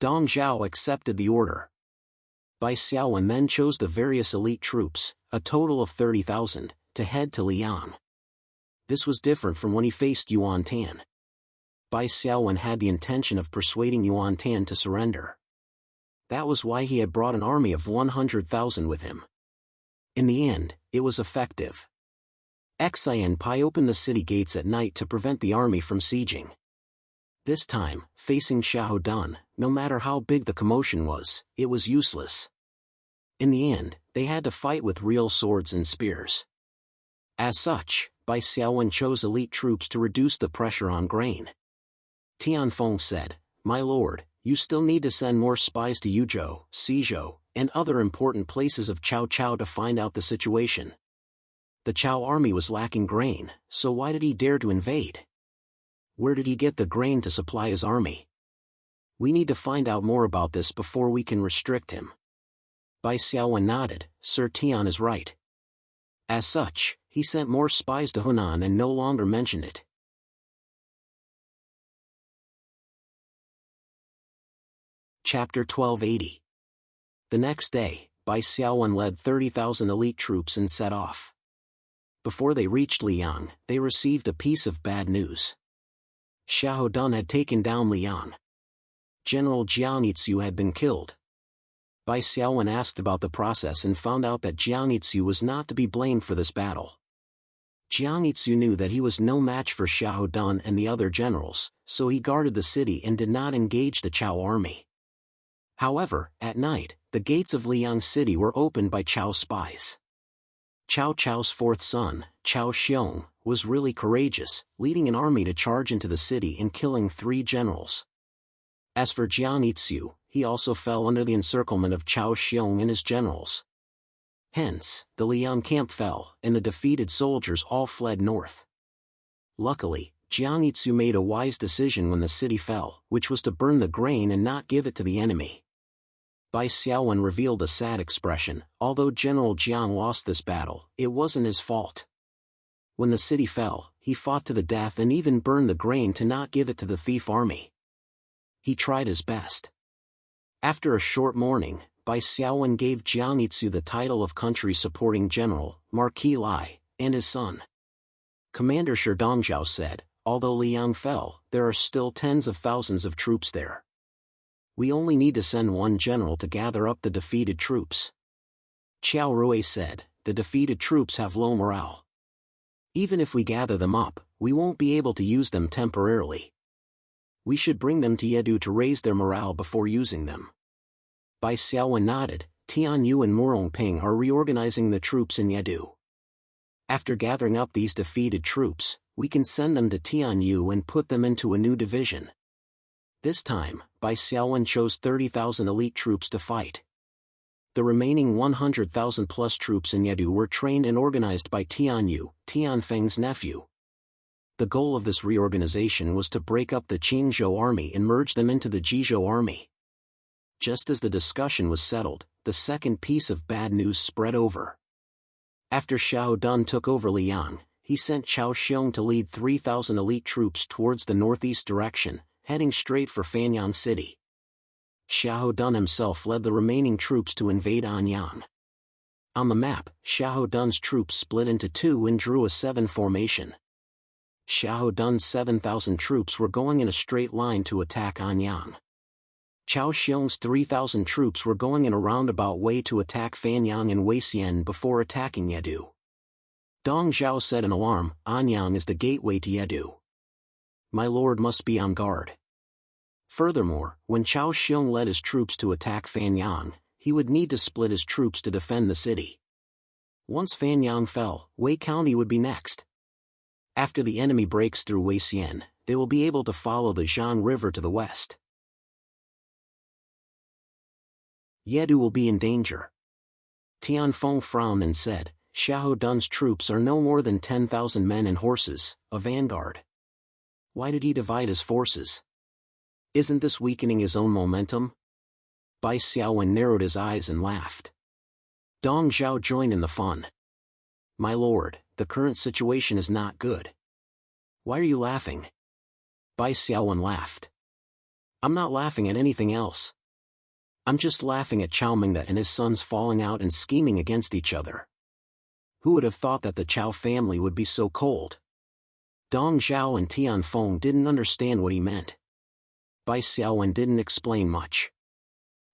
Dong Zhao accepted the order. Bai Xiaowen then chose the various elite troops, a total of 30,000, to head to Liang. This was different from when he faced Yuan Tan. Bai Xiaowen had the intention of persuading Yuan Tan to surrender. That was why he had brought an army of 100,000 with him. In the end, it was effective. Xian Pai opened the city gates at night to prevent the army from sieging. This time, facing Xiahou, no matter how big the commotion was, it was useless. In the end, they had to fight with real swords and spears. As such, Bai Xiaowen chose elite troops to reduce the pressure on grain. Tianfeng said, "My lord, you still need to send more spies to Yuzhou, Xizhou, and other important places of Cao Cao to find out the situation." The Cao army was lacking grain, so why did he dare to invade? Where did he get the grain to supply his army? We need to find out more about this before we can restrict him. Bai Xiaowen nodded, Sir Tian is right. As such, he sent more spies to Hunan and no longer mentioned it. Chapter 1280. The next day, Bai Xiaowen led 30,000 elite troops and set off. Before they reached Liang, they received a piece of bad news. Xiahou had taken down Liang. General Jianitsu had been killed. Bai Xiaowen asked about the process and found out that Jianitsu was not to be blamed for this battle. Jianitsu knew that he was no match for Xiahou and the other generals, so he guarded the city and did not engage the Cao army. However, at night, the gates of Liang city were opened by Cao spies. Cao Cao's fourth son, Cao Xiong, was really courageous, leading an army to charge into the city and killing 3 generals. As for Jianitsu, he also fell under the encirclement of Cao Xiong and his generals. Hence, the Liang camp fell, and the defeated soldiers all fled north. Luckily, Jianitsu made a wise decision when the city fell, which was to burn the grain and not give it to the enemy. Bai Xiaowen revealed a sad expression, although General Jiang lost this battle, it wasn't his fault. When the city fell, he fought to the death and even burned the grain to not give it to the thief army. He tried his best. After a short mourning, Bai Xiaowen gave Jianitsu the title of country-supporting general, Marquis Lai, and his son. Commander Shi Dongzhao said, although Liang fell, there are still tens of thousands of troops there. We only need to send one general to gather up the defeated troops. Qiao Rui said, the defeated troops have low morale. Even if we gather them up, we won't be able to use them temporarily. We should bring them to Yedu to raise their morale before using them. Bai Xiaowen nodded, Tian Yu and Murong Ping are reorganizing the troops in Yedu. After gathering up these defeated troops, we can send them to Tian Yu and put them into a new division. This time, Bai Xiaowen chose 30,000 elite troops to fight. The remaining 100,000 plus troops in Yedu were trained and organized by Tian Yu, Tianfeng's nephew. The goal of this reorganization was to break up the Qingzhou army and merge them into the Jizhou army. Just as the discussion was settled, the second piece of bad news spread over. After Xiahou took over Liang, he sent Cao Xiong to lead 3,000 elite troops towards the northeast direction, heading straight for Fanyang City. Xiahou himself led the remaining troops to invade Anyang. On the map, Xiahou's troops split into 2 and drew a 7 formation. Xiahou's 7,000 troops were going in a straight line to attack Anyang. Cao Xiong's 3,000 troops were going in a roundabout way to attack Fanyang and Weixian before attacking Yedu. Dong Zhao said in alarm, Anyang is the gateway to Yedu. My lord must be on guard. Furthermore, when Cao Xiong led his troops to attack Fanyang, he would need to split his troops to defend the city. Once Fanyang fell, Wei County would be next. After the enemy breaks through Weixian, they will be able to follow the Zhang River to the west. Yedu will be in danger. Tianfeng frowned and said, Xiahou's troops are no more than 10,000 men and horses, a vanguard. Why did he divide his forces? Isn't this weakening his own momentum? Bai Xiaowen narrowed his eyes and laughed. Dong Zhao joined in the fun. My lord, the current situation is not good. Why are you laughing? Bai Xiaowen laughed. I'm not laughing at anything else. I'm just laughing at Cao Mingda and his sons falling out and scheming against each other. Who would have thought that the Cao family would be so cold? Dong Zhao and Tian Feng didn't understand what he meant. Bai Xiaowen didn't explain much.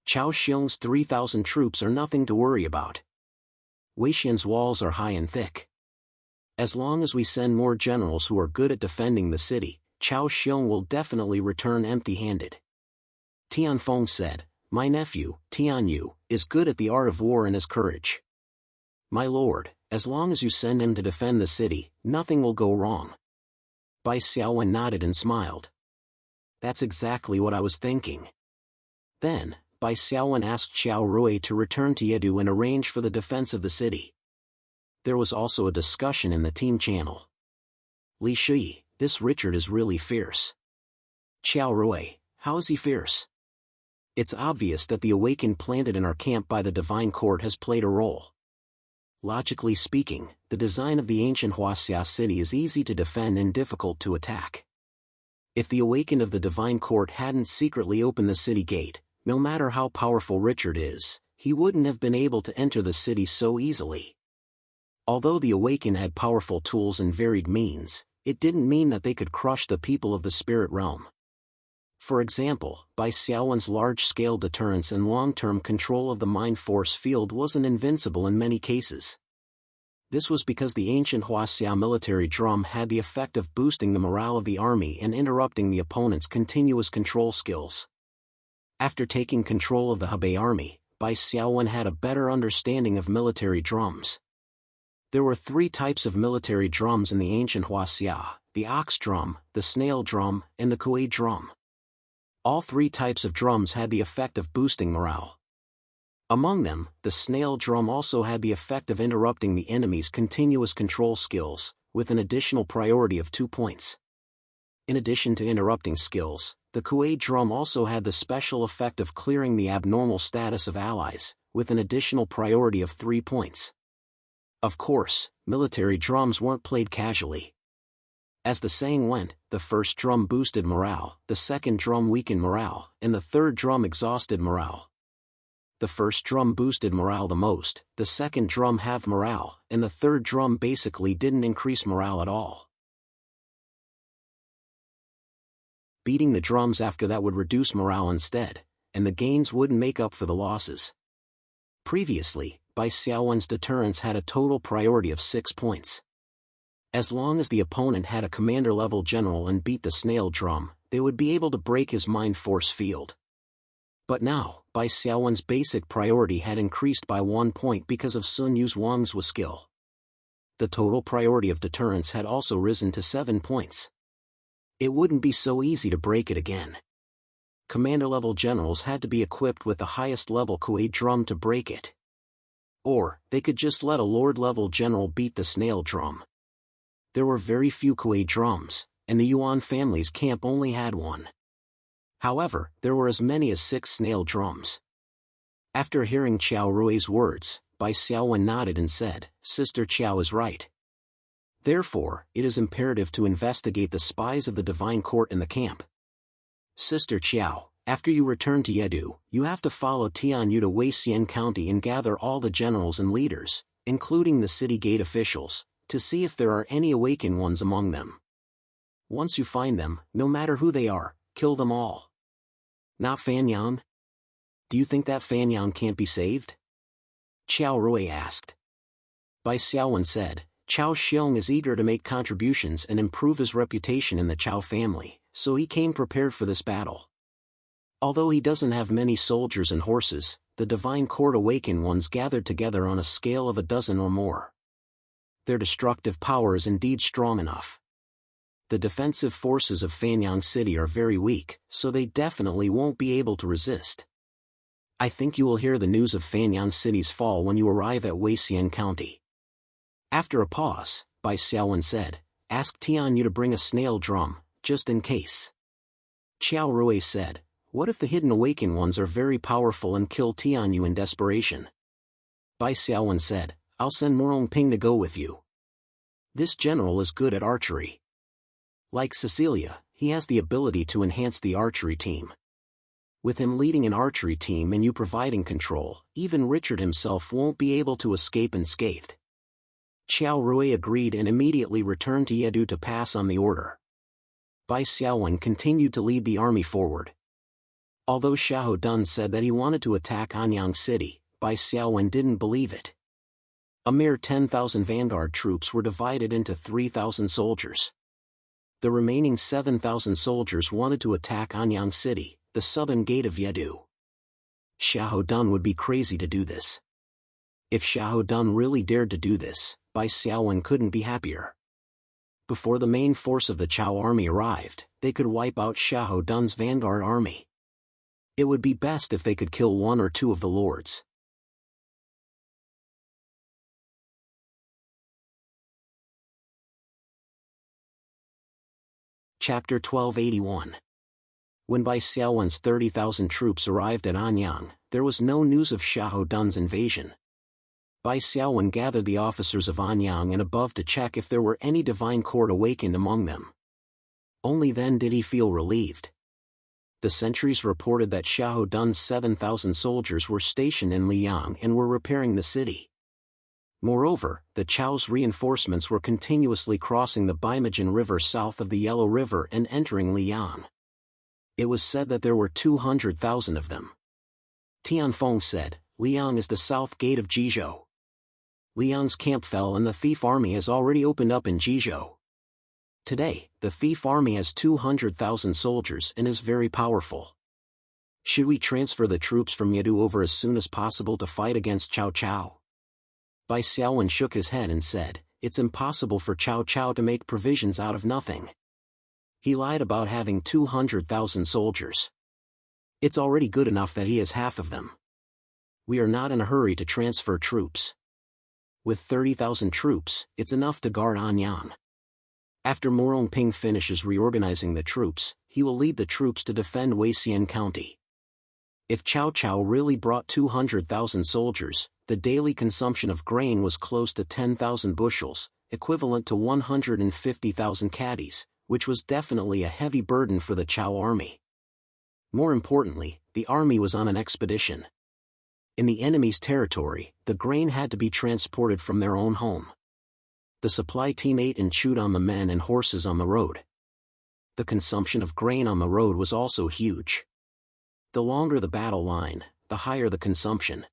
Chao Xiong's 3,000 troops are nothing to worry about. Weixian's walls are high and thick. As long as we send more generals who are good at defending the city, Chao Xiong will definitely return empty-handed. Tian Feng said, "My nephew, Tian Yu, is good at the art of war and has courage. My lord, as long as you send him to defend the city, nothing will go wrong." Bai Xiaowen nodded and smiled. "That's exactly what I was thinking." Then, Bai Xiaowen asked Xiao Rui to return to Yedu and arrange for the defense of the city. There was also a discussion in the team channel. "Li Shi, this Richard is really fierce." "Xiao Rui, how is he fierce?" "It's obvious that the awakened planted in our camp by the Divine Court has played a role. Logically speaking, the design of the ancient Huaxia city is easy to defend and difficult to attack. If the awakened of the Divine Court hadn't secretly opened the city gate, no matter how powerful Richard is, he wouldn't have been able to enter the city so easily. Although the awakened had powerful tools and varied means, it didn't mean that they could crush the people of the spirit realm. For example, Bai Xiaowen's large-scale deterrence and long-term control of the mind force field wasn't invincible in many cases. This was because the ancient Huaxia military drum had the effect of boosting the morale of the army and interrupting the opponent's continuous control skills. After taking control of the Hebei army, Bai Xiaowen had a better understanding of military drums. There were 3 types of military drums in the ancient Huaxia: the ox drum, the snail drum, and the kuei drum. All 3 types of drums had the effect of boosting morale. Among them, the snail drum also had the effect of interrupting the enemy's continuous control skills, with an additional priority of 2 points. In addition to interrupting skills, the kuei drum also had the special effect of clearing the abnormal status of allies, with an additional priority of 3 points. Of course, military drums weren't played casually. As the saying went, the first drum boosted morale, the second drum weakened morale, and the third drum exhausted morale. The first drum boosted morale the most, the second drum halved morale, and the third drum basically didn't increase morale at all. Beating the drums after that would reduce morale instead, and the gains wouldn't make up for the losses. Previously, Bai Xiaowen's deterrence had a total priority of 6 points. As long as the opponent had a commander-level general and beat the snail drum, they would be able to break his mind force field. But now, Bai Xiaowen's basic priority had increased by 1 point because of Sun Yu's Wang's skill. The total priority of deterrence had also risen to 7 points. It wouldn't be so easy to break it again. Commander-level generals had to be equipped with the highest-level kuei drum to break it. Or, they could just let a lord-level general beat the snail drum. There were very few kuei drums, and the Yuan family's camp only had 1. However, there were as many as 6 snail drums. After hearing Xiao Rui's words, Bai Xiaowen nodded and said, "Sister Qiao is right. Therefore, it is imperative to investigate the spies of the Divine Court in the camp. Sister Qiao, after you return to Yedu, you have to follow Tian Yu to Weixian County and gather all the generals and leaders, including the city gate officials, to see if there are any awakened ones among them. Once you find them, no matter who they are, kill them all." "Not Fan Yan? Do you think that Fan Yan can't be saved?" Xiao Rui asked. Bai Xiaowen said, "Chao Xiong is eager to make contributions and improve his reputation in the Chao family, so he came prepared for this battle. Although he doesn't have many soldiers and horses, the Divine Court awakened ones gathered together on a scale of 12 or more. Their destructive power is indeed strong enough. The defensive forces of Fanyang City are very weak, so they definitely won't be able to resist. I think you will hear the news of Fanyang City's fall when you arrive at Weixian County." After a pause, Bai Xiaowen said, "Ask Tian Yu to bring a snail drum, just in case." Xiao Rui said, "What if the hidden awakened ones are very powerful and kill Tian Yu in desperation?" Bai Xiaowen said, "I'll send Murong Ping to go with you. This general is good at archery. Like Cecilia, he has the ability to enhance the archery team. With him leading an archery team and you providing control, even Richard himself won't be able to escape unscathed." Qiao Rui agreed and immediately returned to Yedu to pass on the order. Bai Xiaowen continued to lead the army forward. Although Xiahou Dun said that he wanted to attack Anyang City, Bai Xiaowen didn't believe it. A mere 10,000 vanguard troops were divided into 3,000 soldiers. The remaining 7,000 soldiers wanted to attack Anyang City, the southern gate of Yedu. Xiahou Dun would be crazy to do this. If Xiahou Dun really dared to do this, Bai Xiaowen couldn't be happier. Before the main force of the Chao army arrived, they could wipe out Xiahou Dun's vanguard army. It would be best if they could kill one or two of the lords. Chapter 1281. When Bai Xiaowen's 30,000 troops arrived at Anyang, there was no news of Xiahou Dun's invasion. Bai Xiaowen gathered the officers of Anyang and above to check if there were any divine court awakened among them. Only then did he feel relieved. The sentries reported that Xiahou Dun's 7,000 soldiers were stationed in Liang and were repairing the city. Moreover, the Chao's reinforcements were continuously crossing the Baimajian River south of the Yellow River and entering Liang. It was said that there were 200,000 of them. Tianfeng said, "Liang is the south gate of Jizhou. Liang's camp fell and the thief army has already opened up in Jizhou. Today, the thief army has 200,000 soldiers and is very powerful. Should we transfer the troops from Yedu over as soon as possible to fight against Cao Cao?" Bai Xiaowen shook his head and said, "It's impossible for Cao Cao to make provisions out of nothing. He lied about having 200,000 soldiers. It's already good enough that he has half of them. We are not in a hurry to transfer troops. With 30,000 troops, it's enough to guard Anyang. After Morongping finishes reorganizing the troops, he will lead the troops to defend Weixian County. If Cao Cao really brought 200,000 soldiers, the daily consumption of grain was close to 10,000 bushels, equivalent to 150,000 caddies, which was definitely a heavy burden for the Cao army. More importantly, the army was on an expedition. In the enemy's territory, the grain had to be transported from their own home. The supply team ate and chewed on the men and horses on the road. The consumption of grain on the road was also huge. The longer the battle line, the higher the consumption.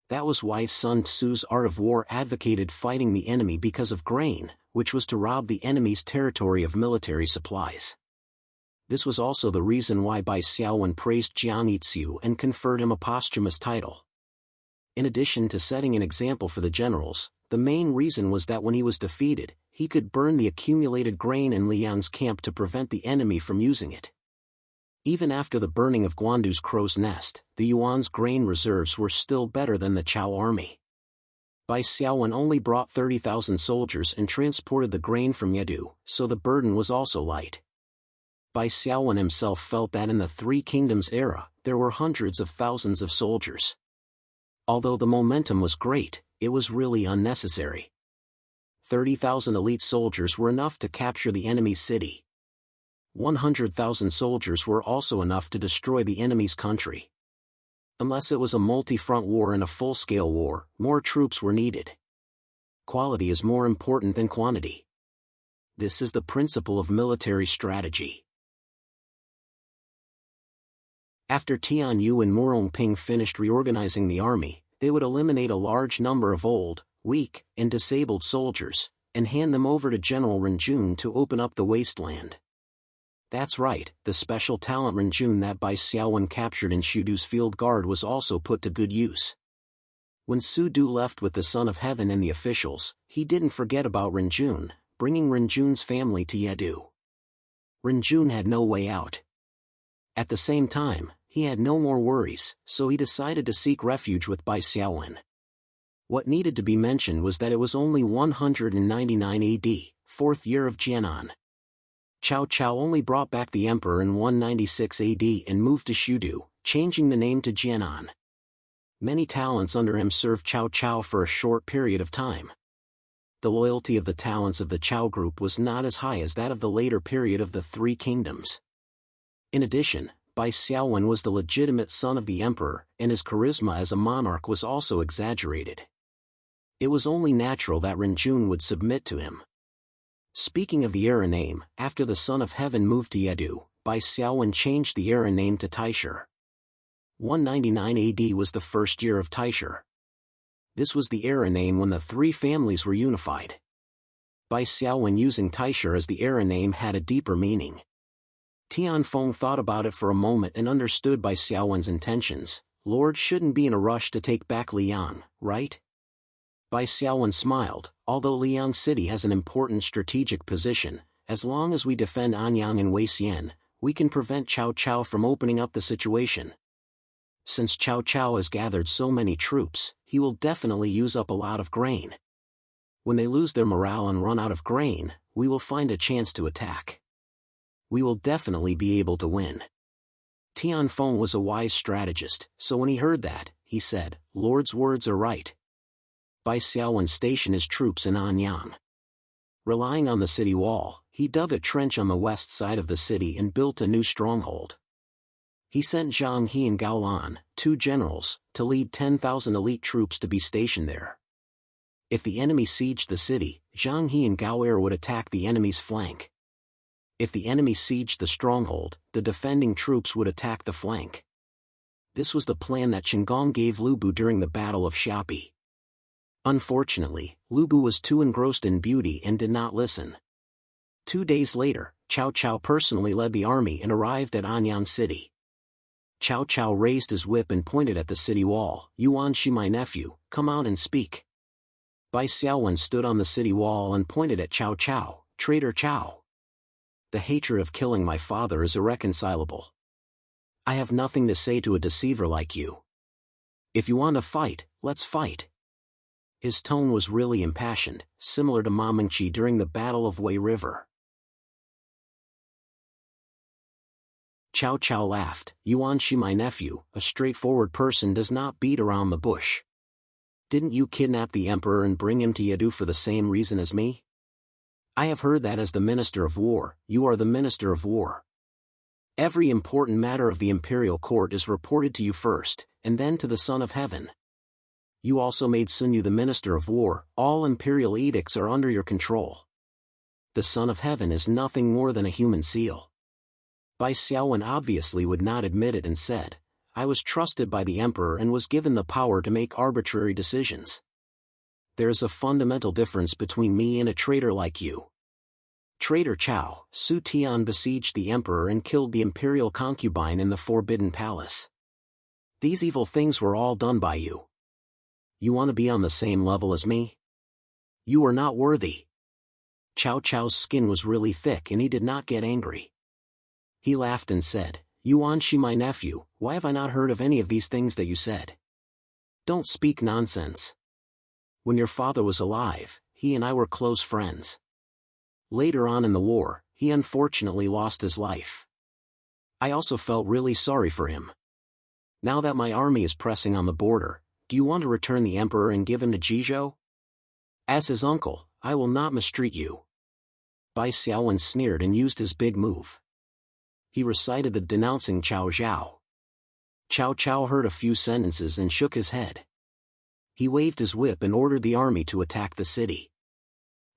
That was why Sun Tzu's Art of War advocated fighting the enemy because of grain, which was to rob the enemy's territory of military supplies. This was also the reason why Bai Xiaowen praised Jiang Yixiu and conferred him a posthumous title. In addition to setting an example for the generals, the main reason was that when he was defeated, he could burn the accumulated grain in Liang's camp to prevent the enemy from using it. Even after the burning of Guandu's crow's nest, the Yuan's grain reserves were still better than the Cao army. Bai Xiaowen only brought 30,000 soldiers and transported the grain from Yedu, so the burden was also light. Bai Xiaowen himself felt that in the Three Kingdoms era, there were hundreds of thousands of soldiers. Although the momentum was great, it was really unnecessary. 30,000 elite soldiers were enough to capture the enemy's city. 100,000 soldiers were also enough to destroy the enemy's country. Unless it was a multi-front war and a full-scale war, more troops were needed. Quality is more important than quantity. This is the principle of military strategy. After Tian Yu and Morongping finished reorganizing the army, they would eliminate a large number of old, weak, and disabled soldiers, and hand them over to General Renjun to open up the wasteland. That's right, the special talent Renjun that Bai Xiaowen captured in Shudu's field guard was also put to good use. When Su Du left with the Son of Heaven and the officials, he didn't forget about Renjun, bringing Renjun's family to Yedu. Renjun had no way out. At the same time, he had no more worries, so he decided to seek refuge with Bai Xiaowen. What needed to be mentioned was that it was only 199 AD, 4th year of Jianan. Cao Cao only brought back the emperor in 196 AD and moved to Shudu, changing the name to Jianan. Many talents under him served Cao Cao for a short period of time. The loyalty of the talents of the Cao group was not as high as that of the later period of the Three Kingdoms. In addition, Bai Xiaowen was the legitimate son of the emperor, and his charisma as a monarch was also exaggerated. It was only natural that Renjun would submit to him. Speaking of the era name, after the Son of Heaven moved to Yedu, Bai Xiaowen changed the era name to Taishur. 199 AD was the first year of Taishur. This was the era name when the three families were unified. Bai Xiaowen using Taishur as the era name had a deeper meaning. Tianfeng thought about it for a moment and understood Bai Xiaowen's intentions. Lord shouldn't be in a rush to take back Liang, right? Bai Xiaowen smiled. Although Liang City has an important strategic position, as long as we defend Anyang and Weixian, we can prevent Cao Cao from opening up the situation. Since Cao Cao has gathered so many troops, he will definitely use up a lot of grain. When they lose their morale and run out of grain, we will find a chance to attack. We will definitely be able to win. Tianfeng was a wise strategist, so when he heard that, he said, Lord's words are right. Bai Xiaowen stationed his troops in Anyang. Relying on the city wall, he dug a trench on the west side of the city and built a new stronghold. He sent Zhang He and Gao Lan, two generals, to lead 10,000 elite troops to be stationed there. If the enemy sieged the city, Zhang He and Gao Er would attack the enemy's flank. If the enemy sieged the stronghold, the defending troops would attack the flank. This was the plan that Qinggong gave Lu Bu during the Battle of Xiapi. Unfortunately, Lu Bu was too engrossed in beauty and did not listen. 2 days later, Cao Cao personally led the army and arrived at Anyang City. Cao Cao raised his whip and pointed at the city wall. Yuan Shi, my nephew, come out and speak. Bai Xiaowen stood on the city wall and pointed at Cao Cao. Traitor Cao. The hatred of killing my father is irreconcilable. I have nothing to say to a deceiver like you. If you want to fight, let's fight. His tone was really impassioned, similar to Ma Mengqi during the Battle of Wei River. Cao Cao laughed. Yuan Shi, my nephew, a straightforward person does not beat around the bush. Didn't you kidnap the emperor and bring him to Yedu for the same reason as me? I have heard that as the Minister of War, you are the Minister of War. Every important matter of the imperial court is reported to you first, and then to the Son of Heaven. You also made Sun Yu the Minister of War. All imperial edicts are under your control. The Son of Heaven is nothing more than a human seal. Bai Xiaowen obviously would not admit it and said, I was trusted by the emperor and was given the power to make arbitrary decisions. There is a fundamental difference between me and a traitor like you. Traitor Cao. Su Tian besieged the emperor and killed the imperial concubine in the Forbidden Palace. These evil things were all done by you. You want to be on the same level as me? You are not worthy. Cao Cao's skin was really thick and he did not get angry. He laughed and said, Yuan Shi, my nephew, why have I not heard of any of these things that you said? Don't speak nonsense. When your father was alive, he and I were close friends. Later on in the war, he unfortunately lost his life. I also felt really sorry for him. Now that my army is pressing on the border, do you want to return the emperor and give him to Jizhou? As his uncle, I will not mistreat you. Bai Xiaowen sneered and used his big move. He recited the denouncing Cao Zhao. Cao Cao heard a few sentences and shook his head. He waved his whip and ordered the army to attack the city.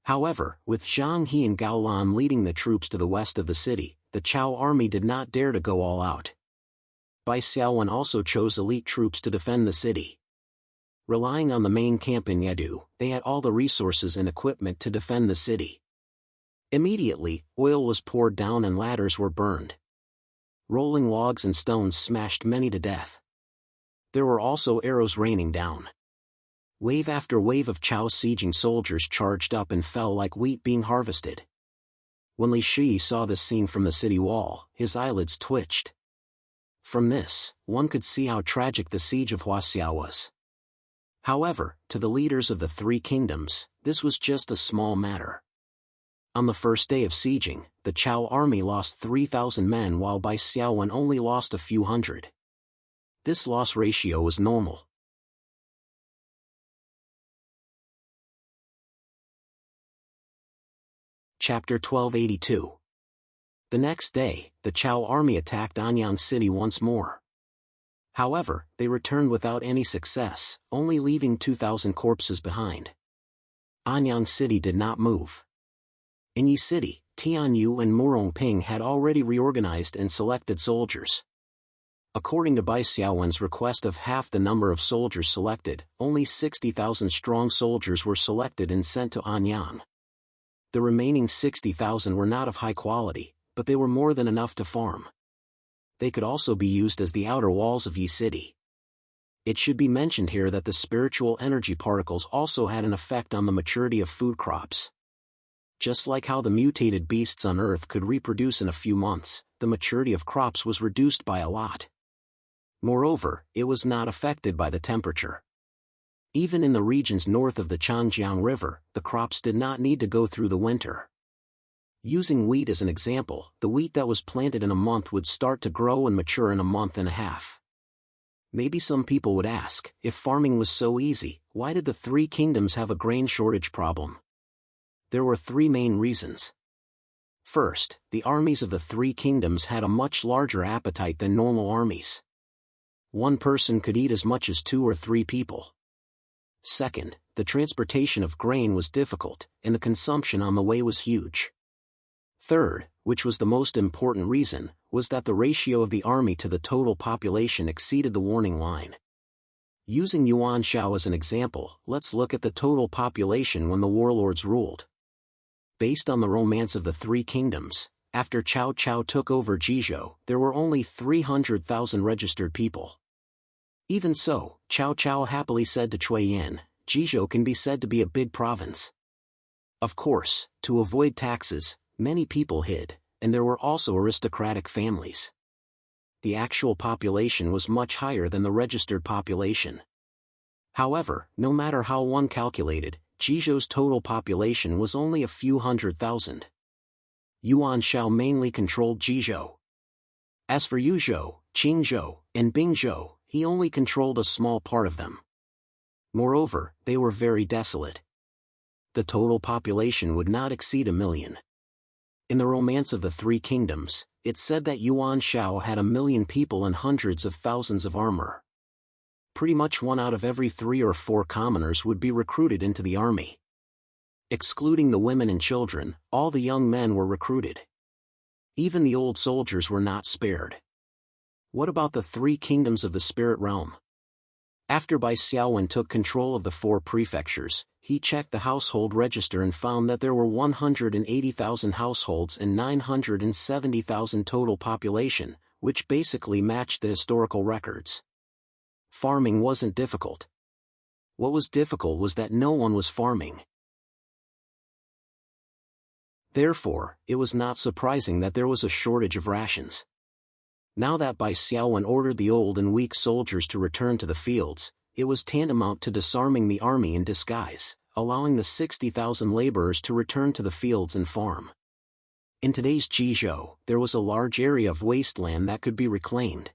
However, with Zhang He and Gao Lan leading the troops to the west of the city, the Cao army did not dare to go all out. Bai Xiaowen also chose elite troops to defend the city. Relying on the main camp in Yedu, they had all the resources and equipment to defend the city. Immediately, oil was poured down and ladders were burned. Rolling logs and stones smashed many to death. There were also arrows raining down. Wave after wave of Chao's sieging soldiers charged up and fell like wheat being harvested. When Li Shi saw this scene from the city wall, his eyelids twitched. From this, one could see how tragic the siege of Huaxia was. However, to the leaders of the three kingdoms, this was just a small matter. On the first day of sieging, the Cao army lost 3,000 men while Bai Xiaowen only lost a few hundred. This loss ratio was normal. Chapter 1282. The next day, the Cao army attacked Anyang City once more. However, they returned without any success, only leaving 2,000 corpses behind. Anyang City did not move. In Yi City, Tianyu and Murongping had already reorganized and selected soldiers. According to Bai Xiaowen's request of half the number of soldiers selected, only 60,000 strong soldiers were selected and sent to Anyang. The remaining 60,000 were not of high quality, but they were more than enough to farm. They could also be used as the outer walls of Yi City. It should be mentioned here that the spiritual energy particles also had an effect on the maturity of food crops. Just like how the mutated beasts on Earth could reproduce in a few months, the maturity of crops was reduced by a lot. Moreover, it was not affected by the temperature. Even in the regions north of the Changjiang River, the crops did not need to go through the winter. Using wheat as an example, the wheat that was planted in a month would start to grow and mature in a month and a half. Maybe some people would ask, if farming was so easy, why did the three kingdoms have a grain shortage problem? There were three main reasons. First, the armies of the three kingdoms had a much larger appetite than normal armies. One person could eat as much as 2 or 3 people. Second, the transportation of grain was difficult, and the consumption on the way was huge. Third, which was the most important reason, was that the ratio of the army to the total population exceeded the warning line. Using Yuan Shao as an example, let's look at the total population when the warlords ruled. Based on the romance of the three kingdoms, after Cao Cao took over Jizhou, there were only 300,000 registered people. Even so, Cao Cao happily said to Cui Yan, Jizhou can be said to be a big province. Of course, to avoid taxes, many people hid, and there were also aristocratic families. The actual population was much higher than the registered population. However, no matter how one calculated, Jizhou's total population was only a few 100,000. Yuan Shao mainly controlled Jizhou. As for Yuzhou, Qingzhou, and Bingzhou, he only controlled a small part of them. Moreover, they were very desolate. The total population would not exceed 1 million. In the Romance of the Three Kingdoms, it said that Yuan Shao had 1 million people and hundreds of thousands of armor. Pretty much 1 out of every 3 or 4 commoners would be recruited into the army. Excluding the women and children, all the young men were recruited. Even the old soldiers were not spared. What about the 3 kingdoms of the spirit realm? After Bai Xiaowen took control of the 4 prefectures, he checked the household register and found that there were 180,000 households and 970,000 total population, which basically matched the historical records. Farming wasn't difficult. What was difficult was that no one was farming. Therefore, it was not surprising that there was a shortage of rations. Now that Bai Xiaowen ordered the old and weak soldiers to return to the fields, it was tantamount to disarming the army in disguise, allowing the 60,000 laborers to return to the fields and farm. In today's Jizhou, there was a large area of wasteland that could be reclaimed.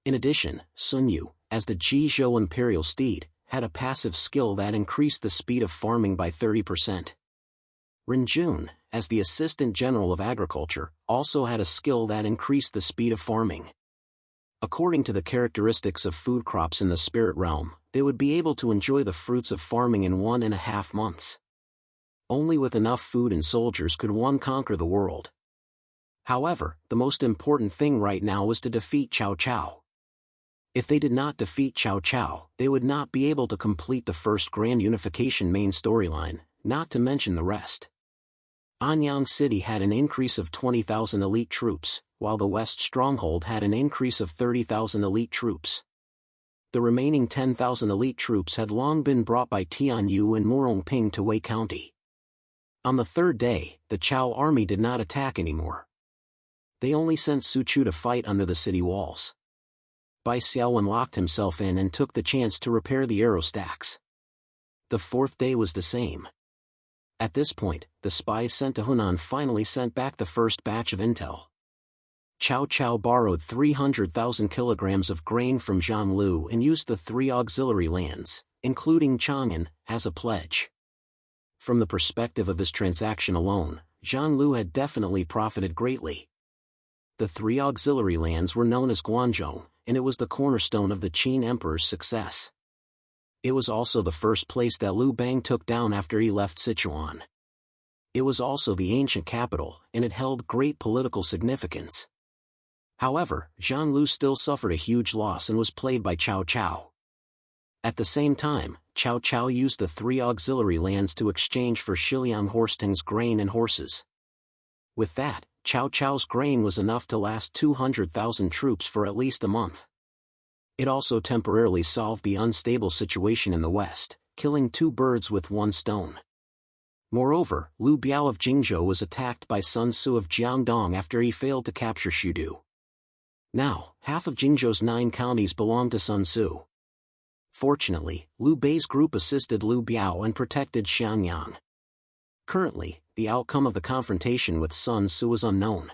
In addition, Sun Yu, as the Jizhou imperial steed, had a passive skill that increased the speed of farming by 30%. Ren Jun, as the assistant general of agriculture, also had a skill that increased the speed of farming. According to the characteristics of food crops in the spirit realm, they would be able to enjoy the fruits of farming in 1.5 months. Only with enough food and soldiers could one conquer the world. However, the most important thing right now was to defeat Cao Cao. If they did not defeat Cao Cao, they would not be able to complete the first Grand Unification main storyline, not to mention the rest. Anyang City had an increase of 20,000 elite troops, while the West Stronghold had an increase of 30,000 elite troops. The remaining 10,000 elite troops had long been brought by Tianyu and Murongping to Wei County. On the 3rd day, the Chao army did not attack anymore. They only sent Su Chu to fight under the city walls. Bai Xiaowen locked himself in and took the chance to repair the arrow stacks. The 4th day was the same. At this point, the spies sent to Hunan finally sent back the first batch of intel. Cao Cao borrowed 300,000 kilograms of grain from Zhang Lu and used the 3 auxiliary lands, including Chang'an, as a pledge. From the perspective of this transaction alone, Zhang Lu had definitely profited greatly. The 3 auxiliary lands were known as Guanzhong, and it was the cornerstone of the Qin Emperor's success. It was also the first place that Liu Bang took down after he left Sichuan. It was also the ancient capital, and it held great political significance. However, Zhang Lu still suffered a huge loss and was played by Cao Cao. At the same time, Cao Cao used the 3 auxiliary lands to exchange for Shiliang Horsteng's grain and horses. With that, Cao Cao's grain was enough to last 200,000 troops for at least a month. It also temporarily solved the unstable situation in the west, killing 2 birds with 1 stone. Moreover, Liu Biao of Jingzhou was attacked by Sun Tzu of Jiangdong after he failed to capture Shudu. Now, half of Jingzhou's 9 counties belonged to Sun Tzu. Fortunately, Liu Bei's group assisted Liu Biao and protected Xiangyang. Currently, the outcome of the confrontation with Sun Tzu is unknown.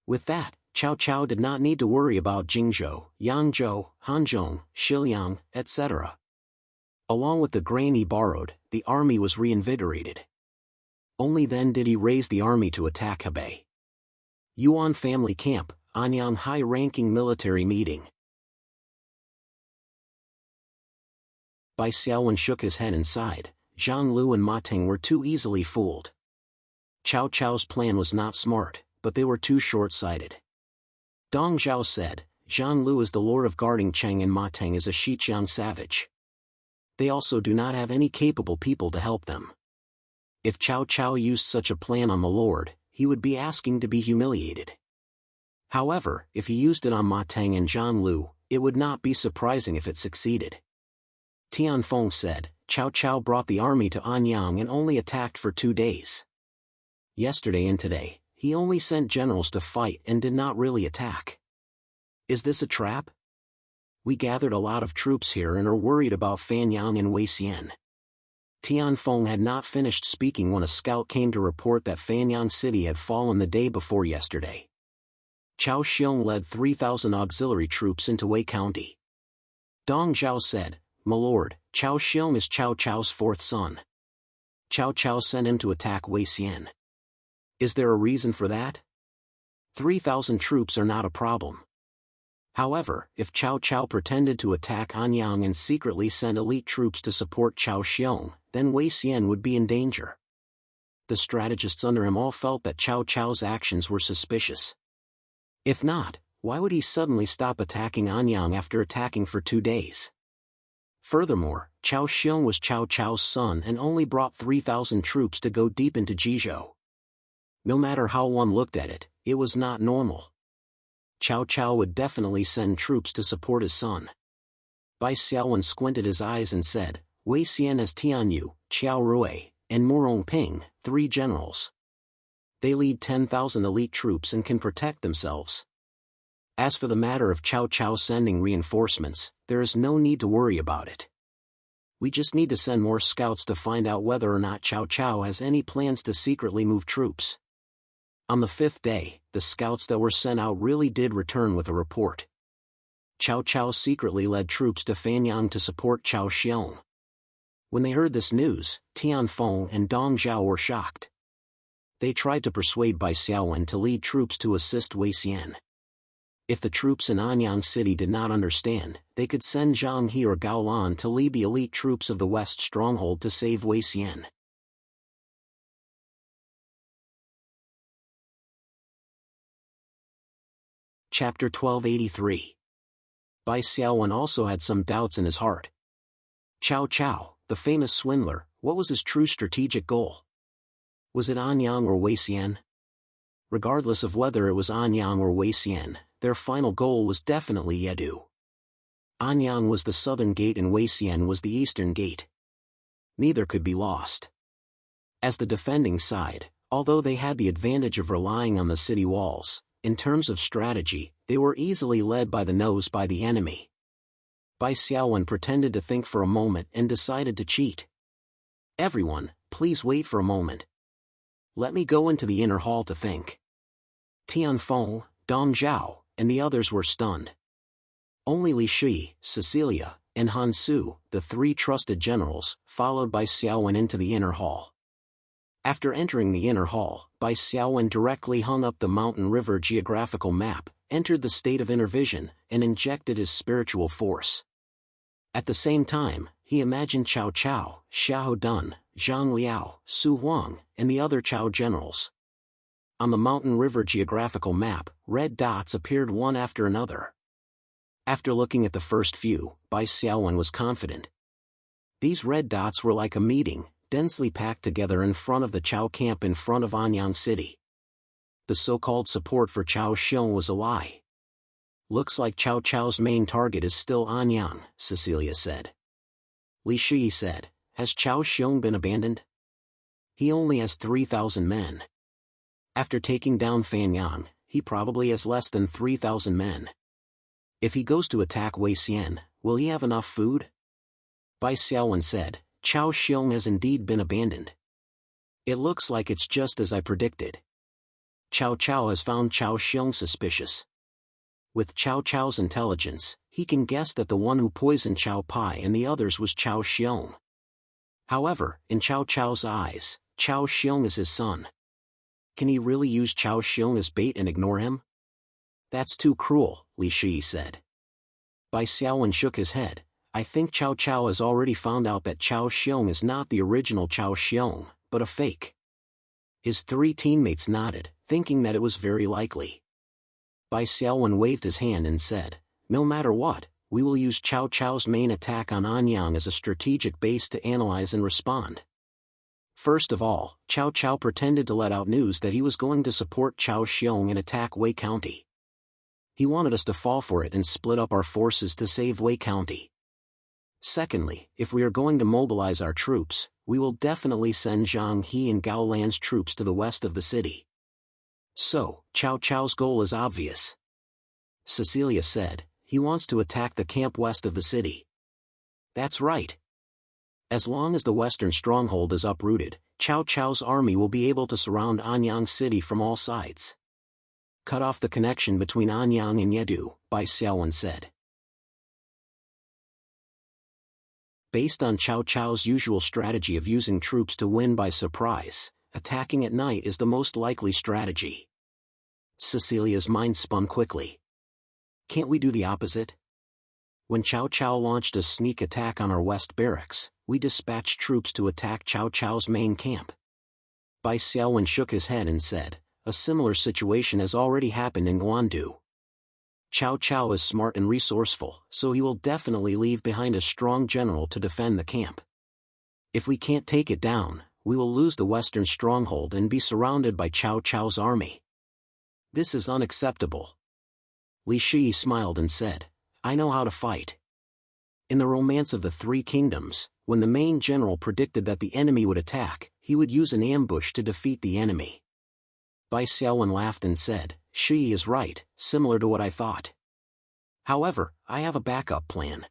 With that, Cao Cao did not need to worry about Jingzhou, Yangzhou, Hanzhong, Shiliang, etc. Along with the grain he borrowed, the army was reinvigorated. Only then did he raise the army to attack Hebei. Yuan family camp, Anyang high-ranking military meeting. Bai Xiaowen shook his head and sighed. Zhang Lu and Ma Teng were too easily fooled. Cao Cao's plan was not smart, but they were too short-sighted. Dong Zhao said, Zhang Lu is the lord of guarding Cheng and Ma Teng is a Xiqiang savage. They also do not have any capable people to help them. If Cao Cao used such a plan on the lord, he would be asking to be humiliated. However, if he used it on Ma Teng and Zhang Lu, it would not be surprising if it succeeded. Tianfeng said, Cao Cao brought the army to Anyang and only attacked for 2 days. Yesterday and today, he only sent generals to fight and did not really attack. Is this a trap? We gathered a lot of troops here and are worried about Fanyang and Weixian. Tianfeng had not finished speaking when a scout came to report that Fanyang City had fallen the day before yesterday. Cao Xiong led 3,000 auxiliary troops into Wei County. Dong Zhao said, My lord, Cao Xiong is Cao Cao's 4th son. Cao Cao sent him to attack Weixian. Is there a reason for that? 3,000 troops are not a problem. However, if Cao Cao pretended to attack Anyang and secretly sent elite troops to support Cao Xiong, then Weixian would be in danger. The strategists under him all felt that Cao Cao's actions were suspicious. If not, why would he suddenly stop attacking Anyang after attacking for 2 days? Furthermore, Cao Xiong was Cao Cao's son and only brought 3,000 troops to go deep into Jizhou. No matter how one looked at it, it was not normal. Cao Cao would definitely send troops to support his son. Bai Xiaowen squinted his eyes and said, Weixian has Tianyu, Qiao Rui, and Murong Ping, 3 generals. They lead 10,000 elite troops and can protect themselves. As for the matter of Cao Cao sending reinforcements, there is no need to worry about it. We just need to send more scouts to find out whether or not Cao Cao has any plans to secretly move troops. On the 5th day, the scouts that were sent out really did return with a report. Cao Cao secretly led troops to Fanyang to support Cao Xiong. When they heard this news, Tianfeng and Dong Zhao were shocked. They tried to persuade Bai Xiaowen to lead troops to assist Weixian. If the troops in Anyang City did not understand, they could send Zhang He or Gao Lan to lead the elite troops of the West stronghold to save Weixian. Chapter 1283. Bai Xiaowen also had some doubts in his heart. Cao Cao, the famous swindler, what was his true strategic goal? Was it Anyang or Weixian? Regardless of whether it was Anyang or Weixian, their final goal was definitely Yedu. Anyang was the southern gate and Weixian was the eastern gate. Neither could be lost. As the defending side, although they had the advantage of relying on the city walls, in terms of strategy, they were easily led by the nose by the enemy. Bai Xiaowen pretended to think for a moment and decided to cheat. Everyone, please wait for a moment. Let me go into the inner hall to think. Tianfeng, Dong Zhao, and the others were stunned. Only Li Shi, Cecilia, and Han Su, the 3 trusted generals, followed Bai Xiaowen into the inner hall. After entering the inner hall, Bai Xiaowen directly hung up the Mountain River geographical map, entered the state of inner vision, and injected his spiritual force. At the same time, he imagined Cao Cao, Xiahou Dun, Zhang Liao, Su Huang, and the other Cao generals. On the mountain river geographical map, red dots appeared one after another. After looking at the first few, Bai Xiaowen was confident. These red dots were like a meeting, densely packed together in front of the Cao camp in front of Anyang City. The so-called support for Cao Xiong was a lie. Looks like Cao Cao's main target is still Anyang, Cecilia said. Li Shi said, has Cao Xiong been abandoned? He only has 3,000 men. After taking down Fanyang, he probably has less than 3,000 men. If he goes to attack Wei Xian, will he have enough food? Bai Xiaowen said, Cao Xiong has indeed been abandoned. It looks like it's just as I predicted. Cao Cao has found Cao Xiong suspicious. With Cao Cao's intelligence, he can guess that the one who poisoned Cao Pai and the others was Cao Xiong. However, in Cao Cao's eyes, Cao Xiong is his son. Can he really use Cao Xiong as bait and ignore him? That's too cruel, Li Shi said. Bai Xiaowen shook his head. I think Cao Cao has already found out that Cao Xiong is not the original Cao Xiong, but a fake. His three teammates nodded, thinking that it was very likely. Bai Xiaowen waved his hand and said, no matter what, we will use Cao Cao's main attack on Anyang as a strategic base to analyze and respond. First of all, Cao Cao pretended to let out news that he was going to support Cao Xiong and attack Wei County. He wanted us to fall for it and split up our forces to save Wei County. Secondly, if we are going to mobilize our troops, we will definitely send Zhang He and Gao Lan's troops to the west of the city. So, Cao Cao's goal is obvious. Cecilia said, he wants to attack the camp west of the city. That's right. As long as the western stronghold is uprooted, Cao Cao's army will be able to surround Anyang City from all sides. Cut off the connection between Anyang and Yedu, Bai Xiaowen said. Based on Cao Cao's usual strategy of using troops to win by surprise, attacking at night is the most likely strategy. Cecilia's mind spun quickly. Can't we do the opposite? When Cao Cao launched a sneak attack on our west barracks, we dispatched troops to attack Cao Cao's main camp. Bai Xiaowen shook his head and said, a similar situation has already happened in Guandu. Cao Cao is smart and resourceful, so he will definitely leave behind a strong general to defend the camp. If we can't take it down, we will lose the western stronghold and be surrounded by Cao Cao's army. This is unacceptable. Li Shi smiled and said, I know how to fight. In the Romance of the Three Kingdoms, when the main general predicted that the enemy would attack, he would use an ambush to defeat the enemy. Bai Xiaowen laughed and said, Shi is right, similar to what I thought. However, I have a backup plan.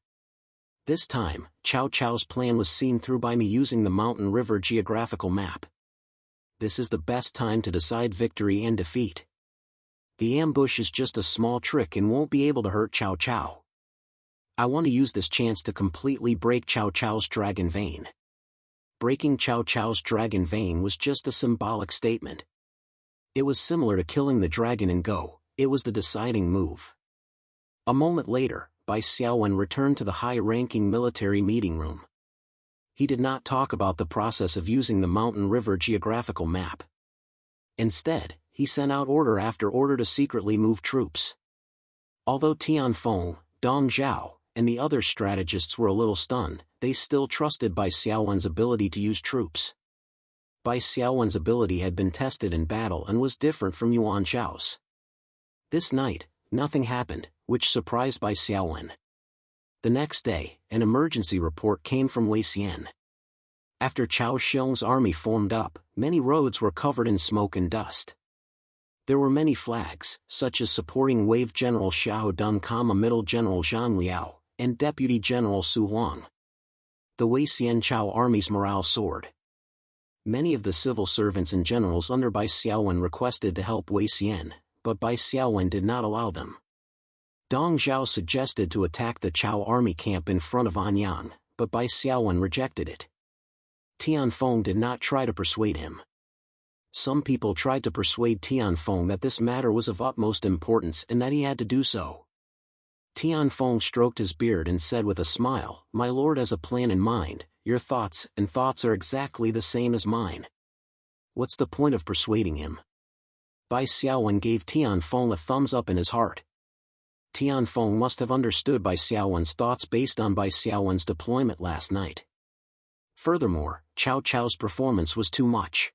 This time, Cao Cao's plan was seen through by me using the mountain river geographical map. This is the best time to decide victory and defeat. The ambush is just a small trick and won't be able to hurt Cao Cao. I want to use this chance to completely break Cao Cao's dragon vein. Breaking Cao Cao's dragon vein was just a symbolic statement. It was similar to killing the dragon in Go, it was the deciding move. A moment later, Bai Xiaowen returned to the high-ranking military meeting room. He did not talk about the process of using the mountain river geographical map. Instead, he sent out order after order to secretly move troops. Although Tianfeng, Dong Zhao, and the other strategists were a little stunned, they still trusted Bai Xiaowen's ability to use troops. Bai Xiaowen's ability had been tested in battle and was different from Yuan Zhao's. This night, nothing happened, which surprised Bai Xiaowen. The next day, an emergency report came from Wei Xian. After Cao Xiong's army formed up, many roads were covered in smoke and dust. There were many flags, such as supporting Wave General Xiahou Dun, Middle General Zhang Liao, and Deputy General Su Huang. The Wei Xian Cao army's morale soared. Many of the civil servants and generals under Bai Xiaowen requested to help Wei Xian, but Bai Xiaowen did not allow them. Dong Zhao suggested to attack the Cao army camp in front of Anyang, but Bai Xiaowen rejected it. Tianfeng did not try to persuade him. Some people tried to persuade Tianfeng that this matter was of utmost importance and that he had to do so. Tianfeng stroked his beard and said with a smile, "My lord has a plan in mind. Your thoughts are exactly the same as mine. What's the point of persuading him?" Bai Xiaowen gave Tianfeng a thumbs up in his heart. Tianfeng must have understood Bai Xiaowen's thoughts based on Bai Xiaowen's deployment last night. Furthermore, Cao Cao's performance was too much.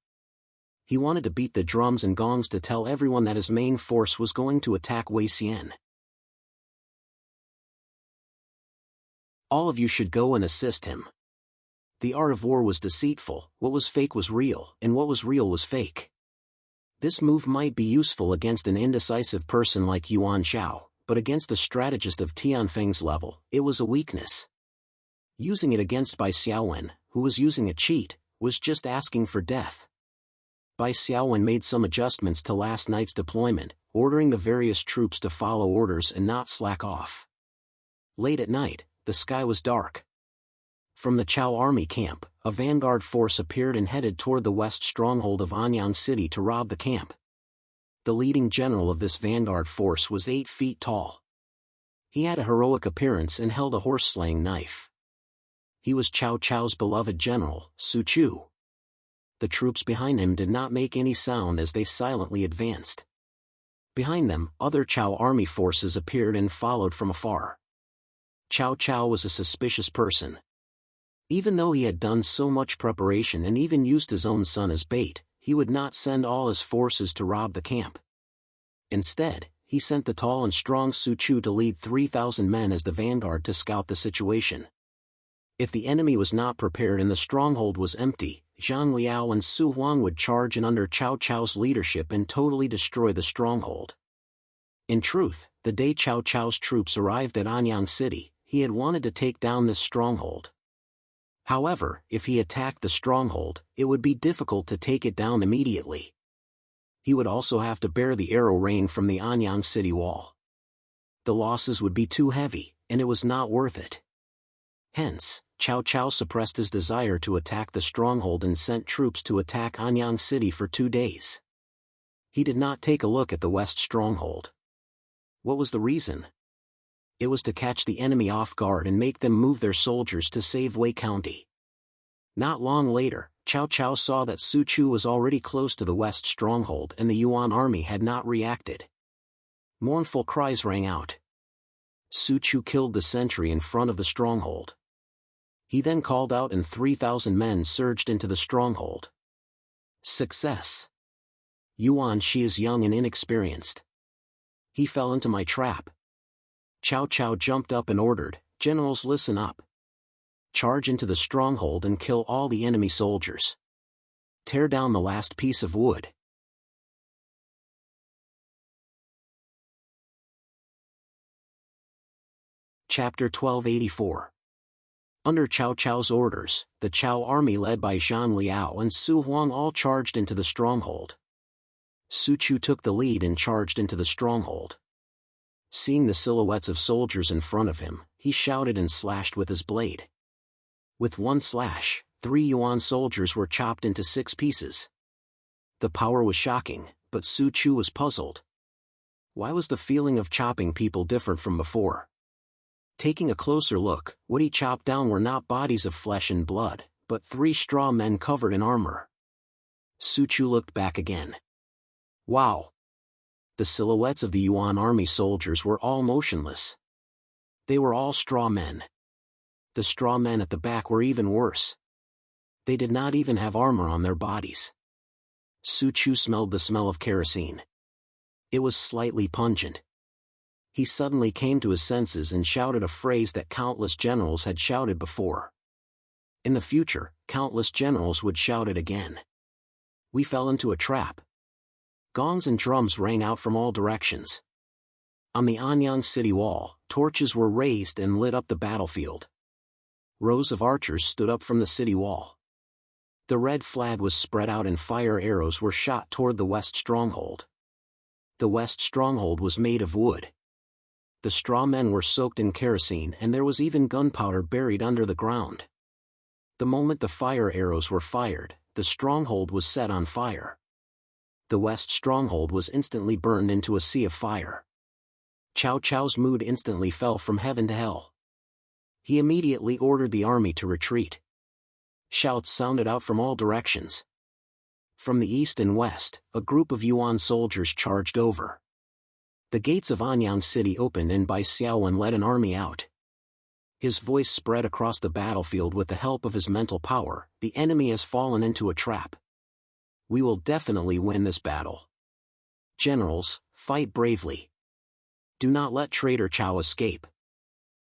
He wanted to beat the drums and gongs to tell everyone that his main force was going to attack Wei Xian. All of you should go and assist him. The art of war was deceitful, what was fake was real, and what was real was fake. This move might be useful against an indecisive person like Yuan Shao, but against a strategist of Tianfeng's level, it was a weakness. Using it against Bai Xiaowen, who was using a cheat, was just asking for death. Bai Xiaowen made some adjustments to last night's deployment, ordering the various troops to follow orders and not slack off. Late at night, the sky was dark. From the Chao army camp, a vanguard force appeared and headed toward the west stronghold of Anyang City to rob the camp. The leading general of this vanguard force was 8 feet tall. He had a heroic appearance and held a horse-slaying knife. He was Cao Cao's beloved general, Su Chu. The troops behind him did not make any sound as they silently advanced. Behind them, other Chao army forces appeared and followed from afar. Cao Cao was a suspicious person. Even though he had done so much preparation and even used his own son as bait, he would not send all his forces to rob the camp. Instead, he sent the tall and strong Su Chu to lead 3,000 men as the vanguard to scout the situation. If the enemy was not prepared and the stronghold was empty, Zhang Liao and Su Huang would charge in under Cao Cao's leadership and totally destroy the stronghold. In truth, the day Cao Cao's troops arrived at Anyang City, he had wanted to take down this stronghold. However, if he attacked the stronghold, it would be difficult to take it down immediately. He would also have to bear the arrow rain from the Anyang City wall. The losses would be too heavy, and it was not worth it. Hence, Cao Cao suppressed his desire to attack the stronghold and sent troops to attack Anyang City for 2 days. He did not take a look at the west stronghold. What was the reason? It was to catch the enemy off guard and make them move their soldiers to save Wei County. Not long later, Cao Cao saw that Su Chu was already close to the west stronghold and the Yuan army had not reacted. Mournful cries rang out. Su Chu killed the sentry in front of the stronghold. He then called out and 3,000 men surged into the stronghold. Success. Yuan Shi is young and inexperienced. He fell into my trap. Cao Cao jumped up and ordered, "Generals, listen up. Charge into the stronghold and kill all the enemy soldiers. Tear down the last piece of wood." Chapter 1284. Under Cao Cao's orders, the Chao army led by Zhang Liao and Su Huang all charged into the stronghold. Su Chu took the lead and charged into the stronghold. Seeing the silhouettes of soldiers in front of him, he shouted and slashed with his blade. With one slash, 3 Yuan soldiers were chopped into 6 pieces. The power was shocking, but Su Chu was puzzled. Why was the feeling of chopping people different from before? Taking a closer look, what he chopped down were not bodies of flesh and blood, but 3 straw men covered in armor. Su Chu looked back again. Wow! The silhouettes of the Yuan army soldiers were all motionless. They were all straw men. The straw men at the back were even worse. They did not even have armor on their bodies. Su Chu smelled the smell of kerosene. It was slightly pungent. He suddenly came to his senses and shouted a phrase that countless generals had shouted before. In the future, countless generals would shout it again. We fell into a trap. Gongs and drums rang out from all directions. On the Anyang City wall, torches were raised and lit up the battlefield. Rows of archers stood up from the city wall. The red flag was spread out and fire arrows were shot toward the west stronghold. The west stronghold was made of wood. The straw men were soaked in kerosene and there was even gunpowder buried under the ground. The moment the fire arrows were fired, the stronghold was set on fire. The west stronghold was instantly burned into a sea of fire. Cao Cao's mood instantly fell from heaven to hell. He immediately ordered the army to retreat. Shouts sounded out from all directions. From the east and west, a group of Yuan soldiers charged over. The gates of Anyang City opened and Bai Xiaowen led an army out. His voice spread across the battlefield with the help of his mental power. The enemy has fallen into a trap. We will definitely win this battle. Generals, fight bravely. Do not let traitor Cao escape.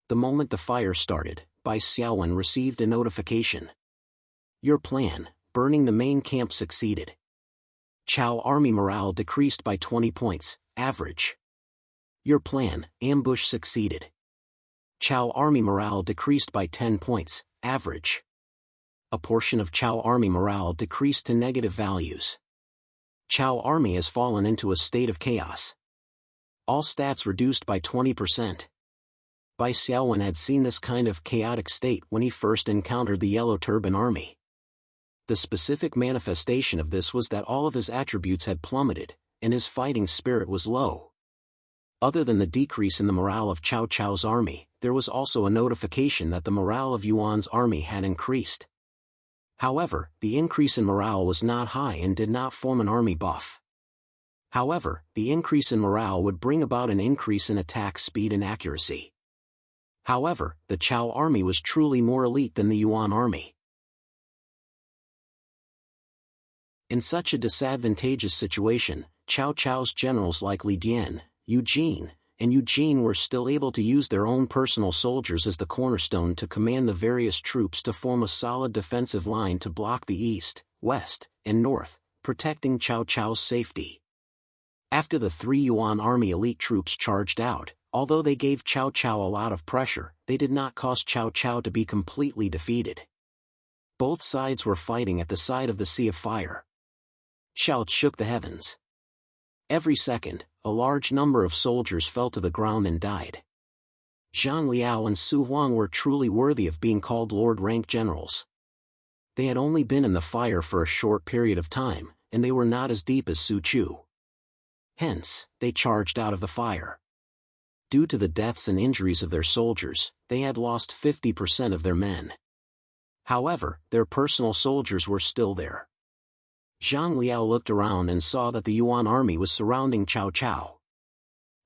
The moment the fire started, Bai Xiaowen received a notification. Your plan, burning the main camp, succeeded. Cao army morale decreased by 20 points, average. Your plan, ambush, succeeded. Cao army morale decreased by 10 points, average. A portion of Cao army morale decreased to negative values. Cao army has fallen into a state of chaos. All stats reduced by 20%. Bai Xiaowen had seen this kind of chaotic state when he first encountered the Yellow Turban army. The specific manifestation of this was that all of his attributes had plummeted, and his fighting spirit was low. Other than the decrease in the morale of Cao Cao's army, there was also a notification that the morale of Yuan's army had increased. However, the increase in morale was not high and did not form an army buff. However, the increase in morale would bring about an increase in attack speed and accuracy. However, the Cao army was truly more elite than the Yuan army. In such a disadvantageous situation, Cao Cao's generals like Li Dian, Eugene were still able to use their own personal soldiers as the cornerstone to command the various troops to form a solid defensive line to block the east, west, and north, protecting Cao Cao's safety. After the 3 Yuan army elite troops charged out, although they gave Cao Cao a lot of pressure, they did not cause Cao Cao to be completely defeated. Both sides were fighting at the side of the Sea of Fire. Shouts shook the heavens. Every second, a large number of soldiers fell to the ground and died. Zhang Liao and Su Huang were truly worthy of being called Lord-rank generals. They had only been in the fire for a short period of time, and they were not as deep as Su Chu. Hence, they charged out of the fire. Due to the deaths and injuries of their soldiers, they had lost 50% of their men. However, their personal soldiers were still there. Zhang Liao looked around and saw that the Yuan army was surrounding Cao Cao.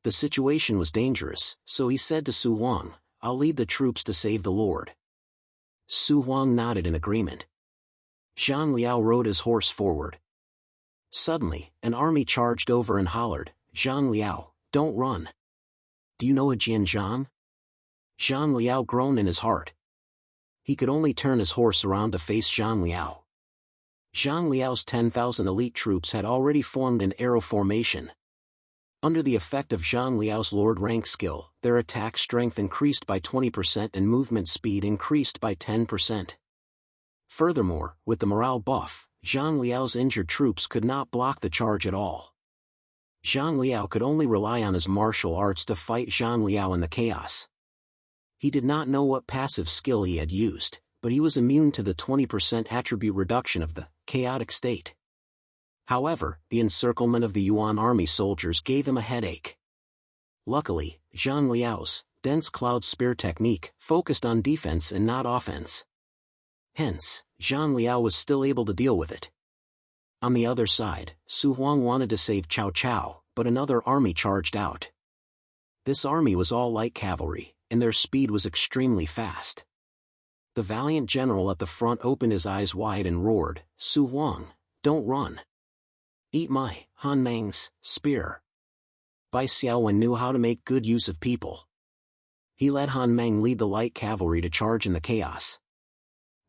The situation was dangerous, so he said to Su Huang, "I'll lead the troops to save the Lord." Su Huang nodded in agreement. Zhang Liao rode his horse forward. Suddenly, an army charged over and hollered, "Zhang Liao, don't run. Do you know a Jian Zhang?" Zhang Liao groaned in his heart. He could only turn his horse around to face Zhang Liao. Zhang Liao's 10,000 elite troops had already formed an arrow formation. Under the effect of Zhang Liao's Lord-rank skill, their attack strength increased by 20% and movement speed increased by 10%. Furthermore, with the morale buff, Zhang Liao's injured troops could not block the charge at all. Zhang Liao could only rely on his martial arts to fight Zhang Liao in the chaos. He did not know what passive skill he had used, but he was immune to the 20% attribute reduction of the chaotic state. However, the encirclement of the Yuan army soldiers gave him a headache. Luckily, Zhang Liao's dense cloud spear technique focused on defense and not offense. Hence, Zhang Liao was still able to deal with it. On the other side, Su Huang wanted to save Cao Cao, but another army charged out. This army was all light cavalry, and their speed was extremely fast. The valiant general at the front opened his eyes wide and roared, "Su Huang, don't run. Eat my Han Meng's spear." Bai Xiaowen knew how to make good use of people. He let Han Meng lead the light cavalry to charge in the chaos.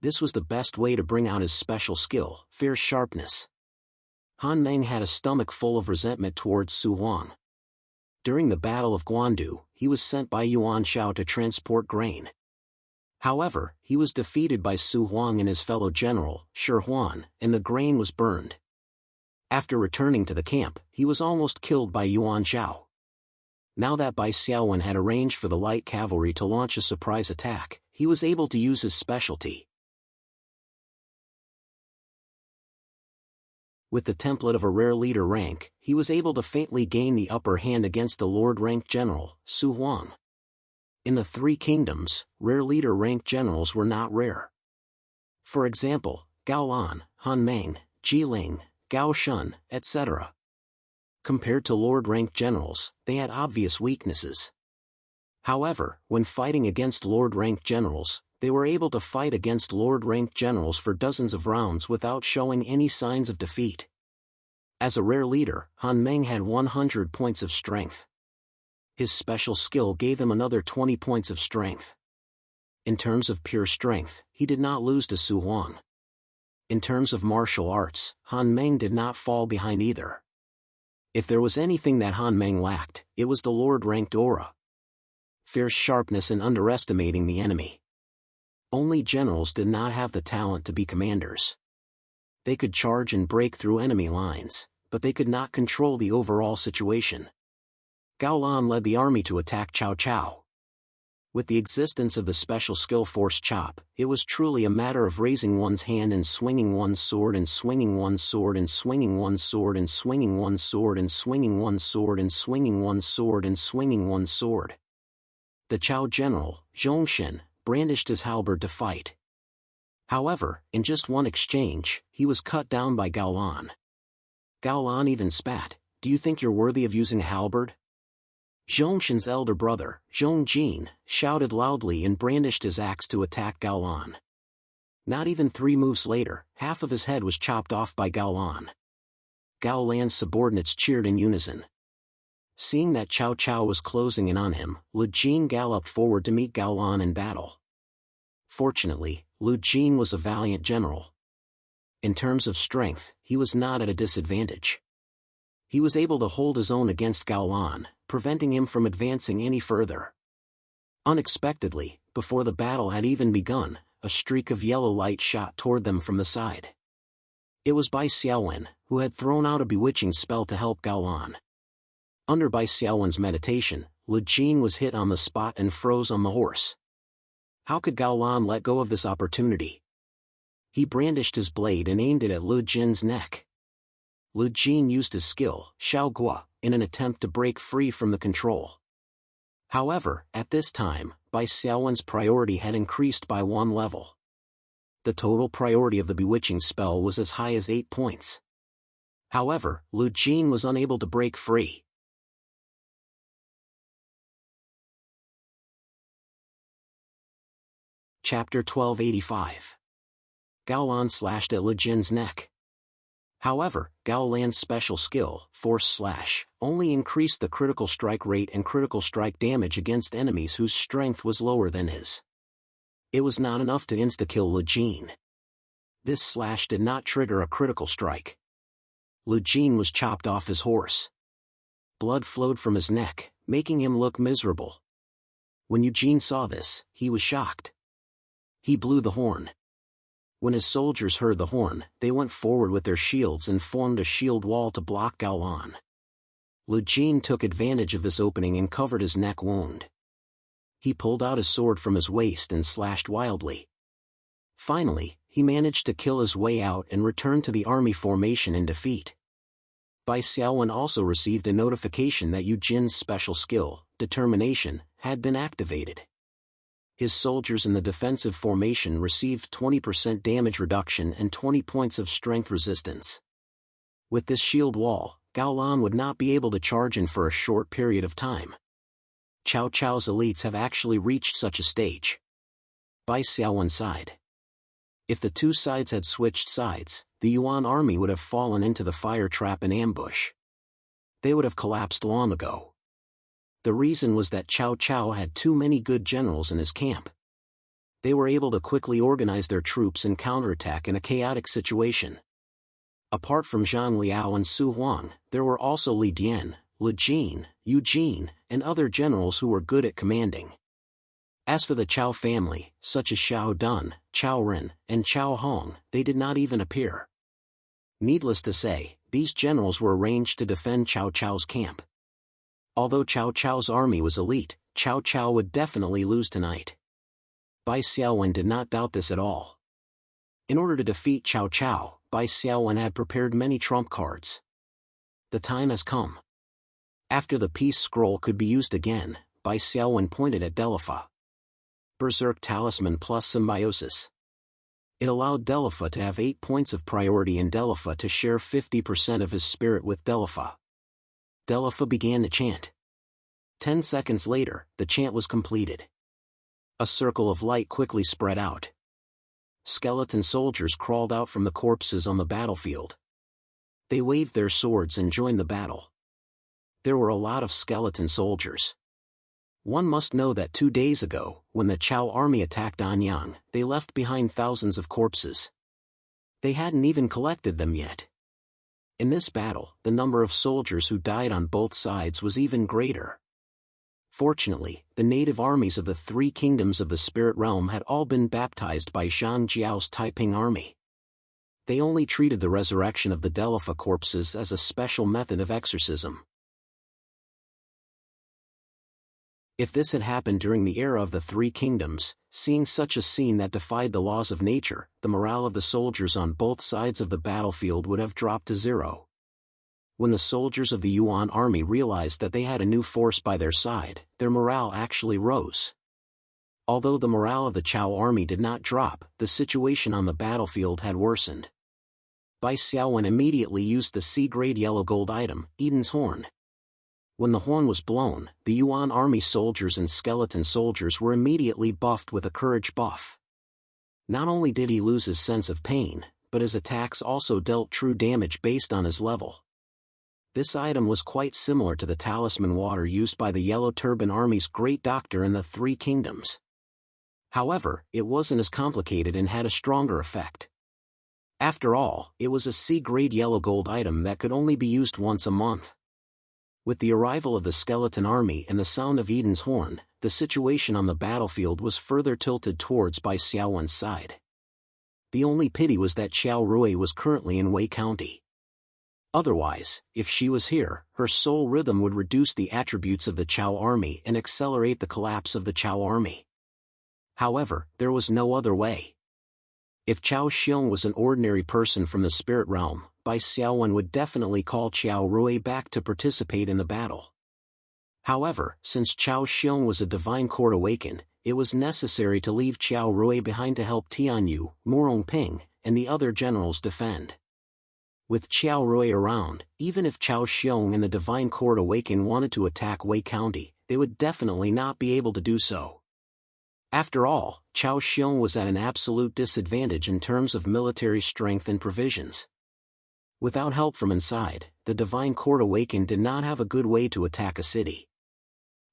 This was the best way to bring out his special skill, fierce sharpness. Han Meng had a stomach full of resentment towards Su Huang. During the Battle of Guandu, he was sent by Yuan Shao to transport grain. However, he was defeated by Su Huang and his fellow general, Shi Huan, and the grain was burned. After returning to the camp, he was almost killed by Yuan Shao. Now that Bai Xiaowen had arranged for the light cavalry to launch a surprise attack, he was able to use his specialty. With the template of a rare leader rank, he was able to faintly gain the upper hand against the Lord-ranked general, Su Huang. In the Three Kingdoms, rare leader-ranked generals were not rare. For example, Gao Lan, Han Meng, Ji Ling, Gao Shun, etc. Compared to Lord-ranked generals, they had obvious weaknesses. However, when fighting against Lord-ranked generals, they were able to fight against Lord-ranked generals for dozens of rounds without showing any signs of defeat. As a rare leader, Han Meng had 100 points of strength. His special skill gave him another 20 points of strength. In terms of pure strength, he did not lose to Su Huang. In terms of martial arts, Han Meng did not fall behind either. If there was anything that Han Meng lacked, it was the Lord-ranked aura. Fierce sharpness and underestimating the enemy. Only generals did not have the talent to be commanders. They could charge and break through enemy lines, but they could not control the overall situation. Gao Lan led the army to attack Cao Cao. With the existence of the special skill Force Chop, it was truly a matter of raising one's hand and swinging one's sword and swinging one's sword and swinging one's sword and swinging one's sword and swinging one's sword and swinging one's sword and swinging one's sword. The Cao general, Zhongshan, brandished his halberd to fight. However, in just one exchange, he was cut down by Gao Lan. Gao Lan even spat, "Do you think you're worthy of using a halberd?" Zhongshan's elder brother, Zhongjin, shouted loudly and brandished his axe to attack Gao Lan. Not even 3 moves later, half of his head was chopped off by Gao Lan. Gao Lan's subordinates cheered in unison. Seeing that Cao Cao was closing in on him, Lu Jin galloped forward to meet Gao Lan in battle. Fortunately, Lu Jin was a valiant general. In terms of strength, he was not at a disadvantage. He was able to hold his own against Gao Lan, preventing him from advancing any further. Unexpectedly, before the battle had even begun, a streak of yellow light shot toward them from the side. It was Bai Xiaowen, who had thrown out a bewitching spell to help Gao Lan. Under Bai Xiaowen's meditation, Lu Jin was hit on the spot and froze on the horse. How could Gao Lan let go of this opportunity? He brandished his blade and aimed it at Lu Jin's neck. Lu Jin used his skill, Xiao Gua, in an attempt to break free from the control. However, at this time, Bai Xiaowen's priority had increased by 1 level. The total priority of the bewitching spell was as high as 8 points. However, Lu Jin was unable to break free. Chapter 1285. Gao Lan slashed at Lu Jin's neck. However, Gao Lan's special skill, Force Slash, only increased the critical strike rate and critical strike damage against enemies whose strength was lower than his. It was not enough to insta-kill Lu Jin. This slash did not trigger a critical strike. Lu Jin was chopped off his horse. Blood flowed from his neck, making him look miserable. When Eugene saw this, he was shocked. He blew the horn. When his soldiers heard the horn, they went forward with their shields and formed a shield wall to block Gao Lan. Lu Jin took advantage of this opening and covered his neck wound. He pulled out his sword from his waist and slashed wildly. Finally, he managed to kill his way out and returned to the army formation in defeat. Bai Xiaowen also received a notification that Eugene's special skill, Determination, had been activated. His soldiers in the defensive formation received 20% damage reduction and 20 points of strength resistance. With this shield wall, Gao Lan would not be able to charge in for a short period of time. Cao Cao's elites have actually reached such a stage. Bai Xiaowen sighed. If the two sides had switched sides, the Yuan army would have fallen into the fire trap and ambush. They would have collapsed long ago. The reason was that Cao Cao had too many good generals in his camp. They were able to quickly organize their troops and counterattack in a chaotic situation. Apart from Zhang Liao and Su Huang, there were also Li Dian, Lu Jin, Eugene, and other generals who were good at commanding. As for the Cao family, such as Xiao Dun, Cao Ren, and Cao Hong, they did not even appear. Needless to say, these generals were arranged to defend Cao Cao's camp. Although Cao Cao's army was elite, Cao Cao would definitely lose tonight. Bai Xiaowen did not doubt this at all. In order to defeat Cao Cao, Bai Xiaowen had prepared many trump cards. The time has come. After the peace scroll could be used again, Bai Xiaowen pointed at Delifa. Berserk Talisman plus Symbiosis. It allowed Delifa to have 8 points of priority and Delifa to share 50% of his spirit with Delifa. Delifa began to chant. 10 seconds later, the chant was completed. A circle of light quickly spread out. Skeleton soldiers crawled out from the corpses on the battlefield. They waved their swords and joined the battle. There were a lot of skeleton soldiers. One must know that 2 days ago, when the Chao army attacked Anyang, they left behind thousands of corpses. They hadn't even collected them yet. In this battle, the number of soldiers who died on both sides was even greater. Fortunately, the native armies of the 3 kingdoms of the spirit realm had all been baptized by Zhang Jiao's Taiping army. They only treated the resurrection of the Delifa corpses as a special method of exorcism. If this had happened during the era of the 3 kingdoms, seeing such a scene that defied the laws of nature, the morale of the soldiers on both sides of the battlefield would have dropped to 0. When the soldiers of the Yuan army realized that they had a new force by their side, their morale actually rose. Although the morale of the Chao army did not drop, the situation on the battlefield had worsened. Bai Xiaowen immediately used the C-grade yellow gold item, Eden's Horn. When the horn was blown, the Yuan army soldiers and skeleton soldiers were immediately buffed with a courage buff. Not only did he lose his sense of pain, but his attacks also dealt true damage based on his level. This item was quite similar to the talisman water used by the Yellow Turban Army's Great Doctor in the 3 Kingdoms. However, it wasn't as complicated and had a stronger effect. After all, it was a C-grade yellow gold item that could only be used once a month. With the arrival of the Skeleton Army and the sound of Eden's Horn, the situation on the battlefield was further tilted towards Bai Xiaowen's side. The only pity was that Xiao Rui was currently in Wei County. Otherwise, if she was here, her soul rhythm would reduce the attributes of the Chao army and accelerate the collapse of the Chao army. However, there was no other way. If Chao Xiong was an ordinary person from the spirit realm, Bai Xiaowen would definitely call Xiao Rui back to participate in the battle. However, since Chao Xiong was a divine court awakened, it was necessary to leave Xiao Rui behind to help Tianyu, Morong Ping, and the other generals defend. With Xiao Rui around, even if Chao Xiong and the Divine Court Awakened wanted to attack Wei County, they would definitely not be able to do so. After all, Chao Xiong was at an absolute disadvantage in terms of military strength and provisions. Without help from inside, the Divine Court Awakened did not have a good way to attack a city.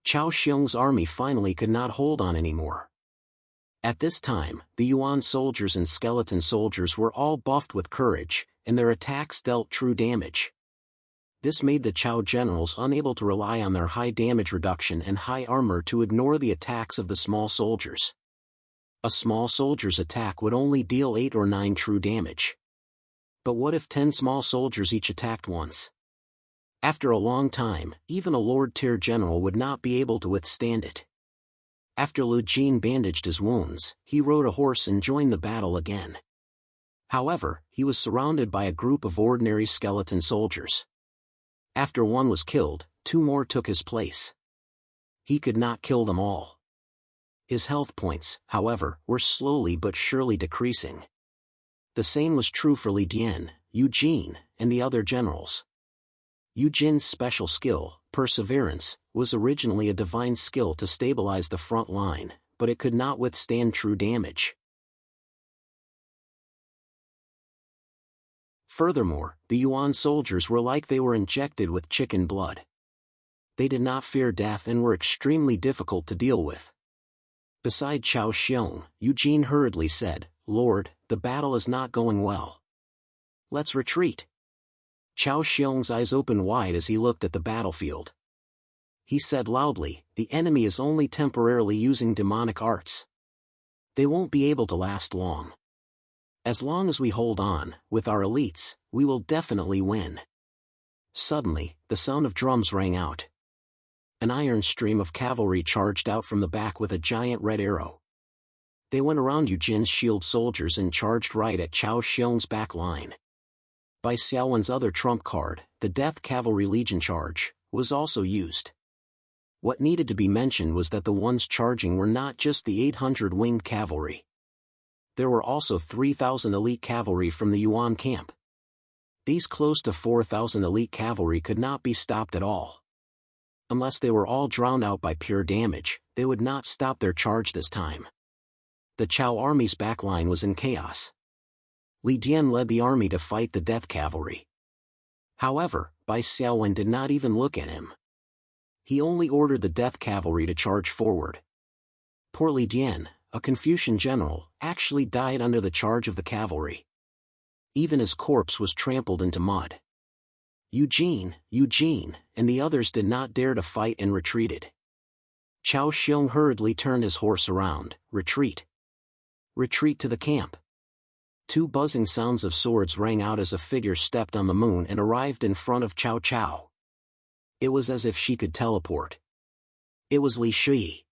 Chao Xiong's army finally could not hold on anymore. At this time, the Yuan soldiers and skeleton soldiers were all buffed with courage, and their attacks dealt true damage. This made the Chao generals unable to rely on their high damage reduction and high armor to ignore the attacks of the small soldiers. A small soldier's attack would only deal 8 or 9 true damage. But what if 10 small soldiers each attacked once? After a long time, even a Lord-tier general would not be able to withstand it. After Lu Jin bandaged his wounds, he rode a horse and joined the battle again. However, he was surrounded by a group of ordinary skeleton soldiers. After one was killed, 2 more took his place. He could not kill them all. His health points, however, were slowly but surely decreasing. The same was true for Li Dian, Yu Jin, and the other generals. Yu Jin's special skill, Perseverance, was originally a divine skill to stabilize the front line, but it could not withstand true damage. Furthermore, the Yuan soldiers were like they were injected with chicken blood. They did not fear death and were extremely difficult to deal with. Beside Chao Xiong, Yu Jin hurriedly said, "Lord, the battle is not going well. Let's retreat." Chao Xiong's eyes opened wide as he looked at the battlefield. He said loudly, "The enemy is only temporarily using demonic arts. They won't be able to last long. As long as we hold on, with our elites, we will definitely win." Suddenly, the sound of drums rang out. An iron stream of cavalry charged out from the back with a giant red arrow. They went around Yu Jin's shield soldiers and charged right at Chao Xiong's back line. By Xiaowen's other trump card, the Death Cavalry Legion charge, was also used. What needed to be mentioned was that the ones charging were not just the 800 winged cavalry. There were also 3,000 elite cavalry from the Yuan camp. These close to 4,000 elite cavalry could not be stopped at all. Unless they were all drowned out by pure damage, they would not stop their charge this time. The Chao army's backline was in chaos. Li Dian led the army to fight the Death Cavalry. However, Bai Xiaowen did not even look at him. He only ordered the Death Cavalry to charge forward. Poor Li Dian, a Confucian general, actually died under the charge of the cavalry. Even his corpse was trampled into mud. Eugene, and the others did not dare to fight and retreated. Chao Xiong hurriedly turned his horse around. Retreat. Retreat to the camp. Two buzzing sounds of swords rang out as a figure stepped on the moon and arrived in front of Cao Cao. It was as if she could teleport. It was Li Shui.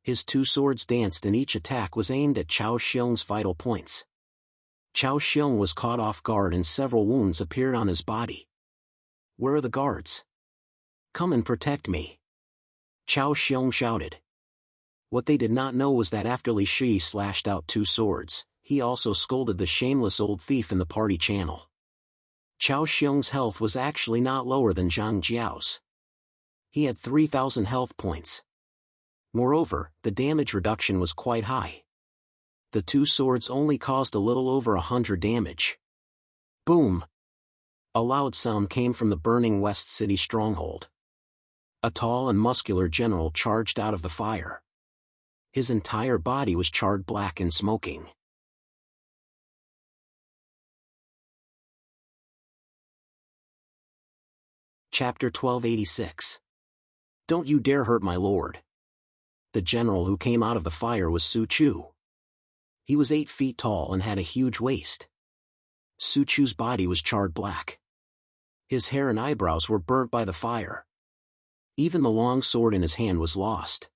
His two swords danced and each attack was aimed at Chao Xiong's vital points. Chao Xiong was caught off guard and several wounds appeared on his body. Where are the guards? Come and protect me. Chao Xiong shouted. What they did not know was that after Li Shui slashed out two swords, he also scolded the shameless old thief in the party channel. Chao Xiong's health was actually not lower than Zhang Jiao's. He had 3,000 health points. Moreover, the damage reduction was quite high. The two swords only caused a little over 100 damage. Boom! A loud sound came from the burning West City stronghold. A tall and muscular general charged out of the fire. His entire body was charred black and smoking. Chapter 1286. Don't you dare hurt my lord. The general who came out of the fire was Su Chu. He was 8 feet tall and had a huge waist. Su Chu's body was charred black. His hair and eyebrows were burnt by the fire. Even the long sword in his hand was lost.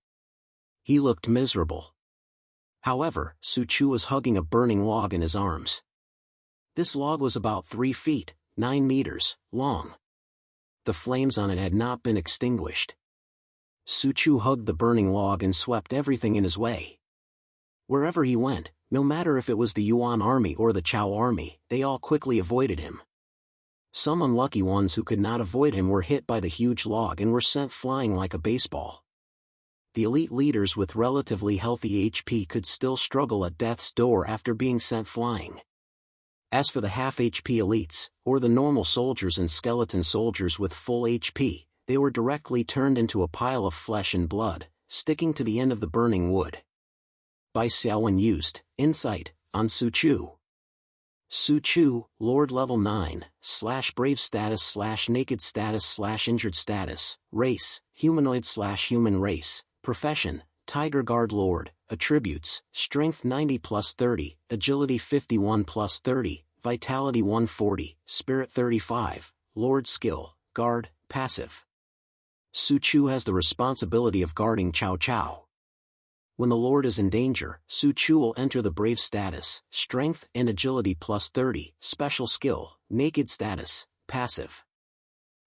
He looked miserable. However, Su Chu was hugging a burning log in his arms. This log was about 3 feet, 9 meters, long. The flames on it had not been extinguished. Su Chu hugged the burning log and swept everything in his way. Wherever he went, no matter if it was the Yuan army or the Chao army, they all quickly avoided him. Some unlucky ones who could not avoid him were hit by the huge log and were sent flying like a baseball. The elite leaders with relatively healthy HP could still struggle at death's door after being sent flying. As for the half HP elites, or the normal soldiers and skeleton soldiers with full HP, they were directly turned into a pile of flesh and blood, sticking to the end of the burning wood. Bai Xiaowen used Insight on Su Chu. Su Chu, Lord level 9, /brave status /naked status /injured status, race, humanoid /human race, profession, Tiger Guard Lord, attributes, strength 90 plus 30, agility 51 plus 30, vitality 140, spirit 35, Lord skill, guard, passive. Su Chu has the responsibility of guarding Cao Cao. When the Lord is in danger, Su Chu will enter the brave status, strength and agility plus 30, special skill, naked status, passive.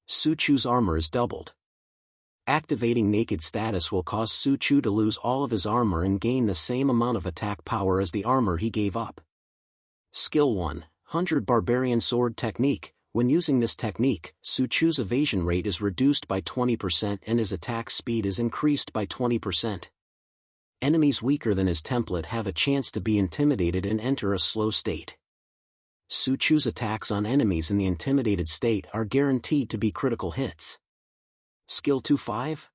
Su Chu's armor is doubled. Activating naked status will cause Su Chu to lose all of his armor and gain the same amount of attack power as the armor he gave up. Skill 100 Barbarian Sword Technique. When using this technique, Su Chu's evasion rate is reduced by 20% and his attack speed is increased by 20%. Enemies weaker than his template have a chance to be intimidated and enter a slow state. Su Chu's attacks on enemies in the intimidated state are guaranteed to be critical hits. Skill 2-5?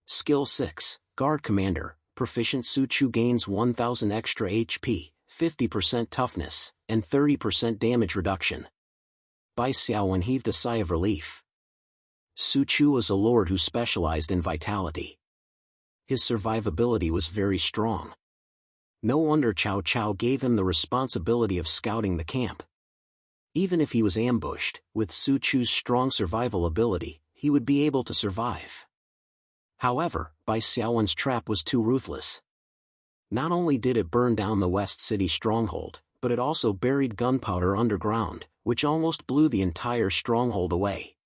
Skill 6, Guard Commander, proficient Su Chu gains 1000 extra HP, 50% toughness, and 30% damage reduction. Bai Xiaowen heaved a sigh of relief. Su Chu was a lord who specialized in vitality. His survivability was very strong. No wonder Cao Cao gave him the responsibility of scouting the camp. Even if he was ambushed, with Su Chu's strong survival ability, he would be able to survive. However, Bai Xiaowen's trap was too ruthless. Not only did it burn down the West City stronghold, but it also buried gunpowder underground, which almost blew the entire stronghold away.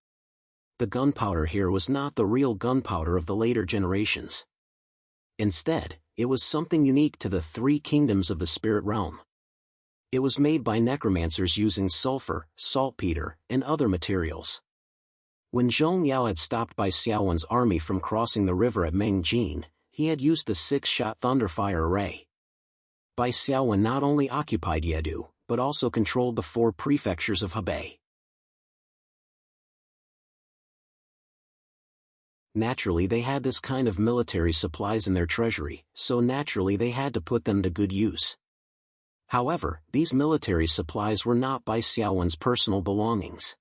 The gunpowder here was not the real gunpowder of the later generations. Instead, it was something unique to the three kingdoms of the spirit realm. It was made by necromancers using sulfur, saltpeter, and other materials. When Zhong Yao had stopped Bai Xiaowen's army from crossing the river at Mengjin, he had used the 6-shot thunderfire array. Bai Xiaowen not only occupied Yedu, but also controlled the 4 prefectures of Hebei. Naturally, they had this kind of military supplies in their treasury, so naturally they had to put them to good use. However, these military supplies were not Bai Xiaowen's personal belongings.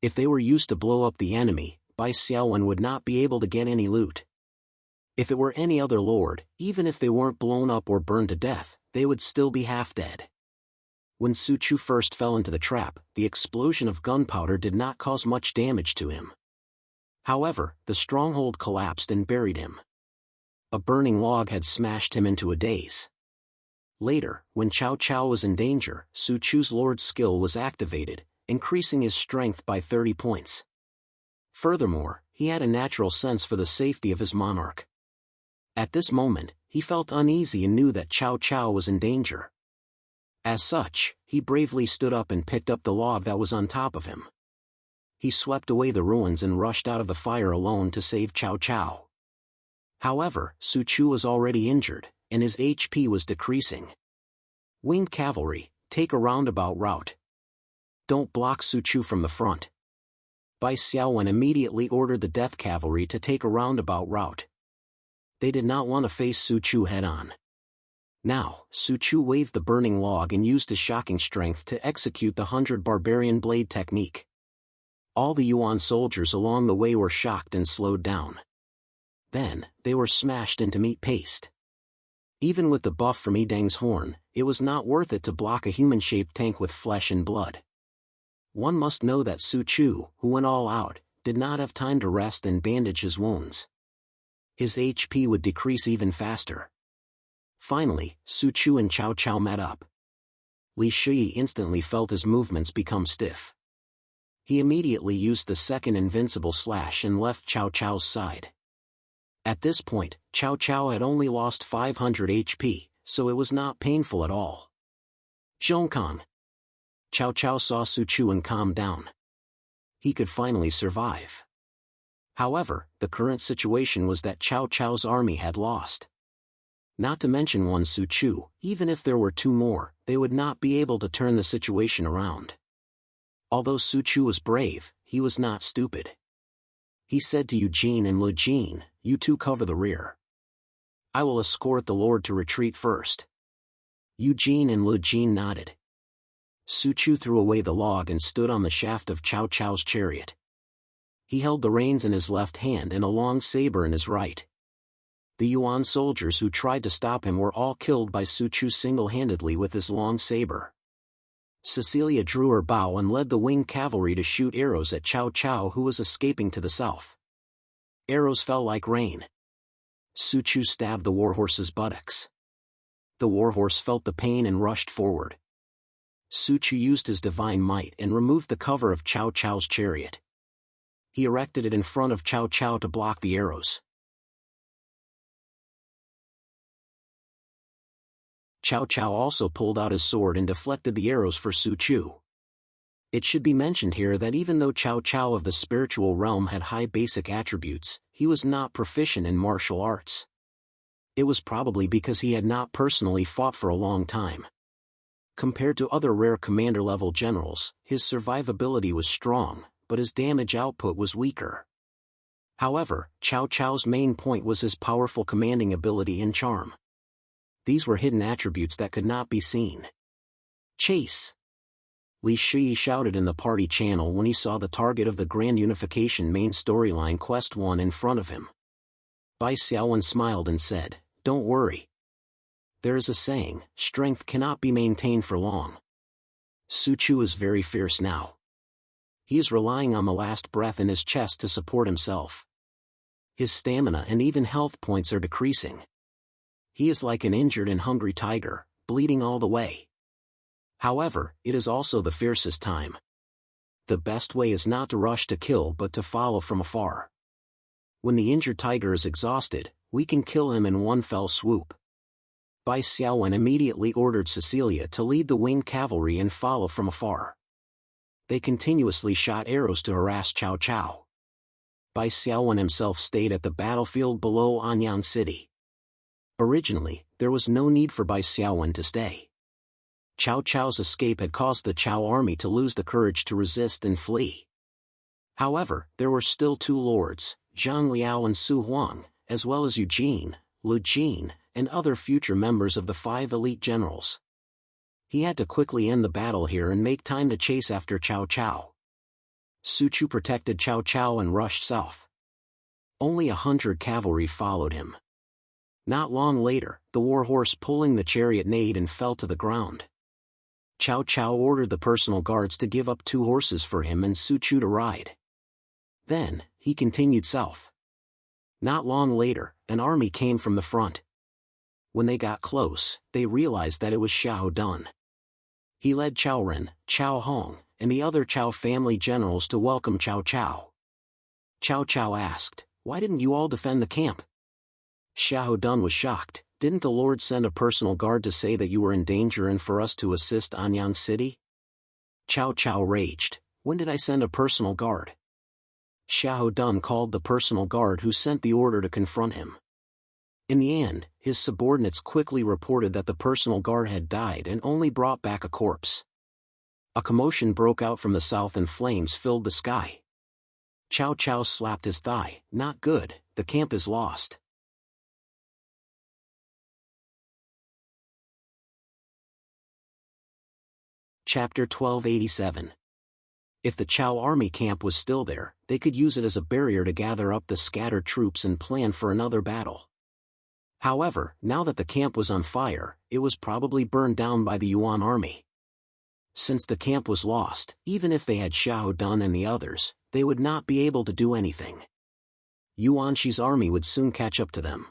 If they were used to blow up the enemy, Bai Xiaowen would not be able to get any loot. If it were any other lord, even if they weren't blown up or burned to death, they would still be half dead. When Su Chu first fell into the trap, the explosion of gunpowder did not cause much damage to him. However, the stronghold collapsed and buried him. A burning log had smashed him into a daze. Later, when Cao Cao was in danger, Su Chu's lord's skill was activated, increasing his strength by 30 points. Furthermore, he had a natural sense for the safety of his monarch. At this moment, he felt uneasy and knew that Cao Cao was in danger. As such, he bravely stood up and picked up the log that was on top of him. He swept away the ruins and rushed out of the fire alone to save Cao Cao. However, Su Chu was already injured, and his HP was decreasing. Winged cavalry, take a roundabout route. Don't block Su Chu from the front. Bai Xiaowen immediately ordered the death cavalry to take a roundabout route. They did not want to face Su Chu head-on. Now, Su Chu waved the burning log and used his shocking strength to execute the 100 barbarian blade technique. All the Yuan soldiers along the way were shocked and slowed down. Then, they were smashed into meat paste. Even with the buff from Yidang's horn, it was not worth it to block a human-shaped tank with flesh and blood. One must know that Su Chu, who went all out, did not have time to rest and bandage his wounds. His HP would decrease even faster. Finally, Su Chu and Cao Cao met up. Li Shi instantly felt his movements become stiff. He immediately used the second invincible slash and left Cao Cao's side. At this point, Cao Cao had only lost 500 HP, so it was not painful at all. Zhongkang. Cao Cao saw Su Chu and calmed down. He could finally survive. However, the current situation was that Cao Cao's army had lost. Not to mention one Su Chu, even if there were 2 more, they would not be able to turn the situation around. Although Su Chu was brave, he was not stupid. He said to Eugene and Lu Jin, "You two cover the rear. I will escort the lord to retreat first." Eugene and Lu Jin nodded. Su Chu threw away the log and stood on the shaft of Cao Cao's chariot. He held the reins in his left hand and a long saber in his right. The Yuan soldiers who tried to stop him were all killed by Su Chu single-handedly with his long saber. Cecilia drew her bow and led the winged cavalry to shoot arrows at Cao Cao, who was escaping to the south. Arrows fell like rain. Su Chu stabbed the warhorse's buttocks. The warhorse felt the pain and rushed forward. Su Chu used his divine might and removed the cover of Cao Cao's chariot. He erected it in front of Cao Cao to block the arrows. Cao Cao also pulled out his sword and deflected the arrows for Su Chu. It should be mentioned here that even though Cao Cao of the spiritual realm had high basic attributes, he was not proficient in martial arts. It was probably because he had not personally fought for a long time. Compared to other rare commander-level generals, his survivability was strong, but his damage output was weaker. However, Cao Cao's main point was his powerful commanding ability and charm. These were hidden attributes that could not be seen. Chase! Li Shi shouted in the party channel when he saw the target of the Grand Unification main storyline Quest 1 in front of him. Bai Xiaowen smiled and said, "Don't worry. There is a saying, strength cannot be maintained for long. Su Chu is very fierce now. He is relying on the last breath in his chest to support himself. His stamina and even health points are decreasing. He is like an injured and hungry tiger, bleeding all the way. However, it is also the fiercest time. The best way is not to rush to kill but to follow from afar. When the injured tiger is exhausted, we can kill him in one fell swoop. Bai Xiaowen immediately ordered Cecilia to lead the winged cavalry and follow from afar. They continuously shot arrows to harass Cao Cao. Bai Xiaowen himself stayed at the battlefield below Anyang City. Originally, there was no need for Bai Xiaowen to stay. Cao Cao's escape had caused the Cao army to lose the courage to resist and flee. However, there were still two lords, Zhang Liao and Su Huang, as well as Eugene, Lu Jin, and other future members of the 5 elite generals. He had to quickly end the battle here and make time to chase after Cao Cao. Su Chu protected Cao Cao and rushed south. Only 100 cavalry followed him. Not long later, the war horse pulling the chariot neighed and fell to the ground. Cao Cao ordered the personal guards to give up 2 horses for him and Su Chu to ride. Then, he continued south. Not long later, an army came from the front. When they got close, they realized that it was Xiahou Dun. He led Cao Ren, Cao Hong, and the other Cao family generals to welcome Cao Cao. Cao Cao asked, "Why didn't you all defend the camp?" Xiahou Dun was shocked. "Didn't the Lord send a personal guard to say that you were in danger and for us to assist Anyang City?" Cao Cao raged, "When did I send a personal guard?" Xiahou Dun called the personal guard who sent the order to confront him. In the end, his subordinates quickly reported that the personal guard had died and only brought back a corpse. A commotion broke out from the south and flames filled the sky. Cao Cao slapped his thigh. "Not good, the camp is lost." Chapter 1287. If the Cao army camp was still there, they could use it as a barrier to gather up the scattered troops and plan for another battle. However, now that the camp was on fire, it was probably burned down by the Yuan army. Since the camp was lost, even if they had Xiahou Dun and the others, they would not be able to do anything. Yuan Shi's army would soon catch up to them.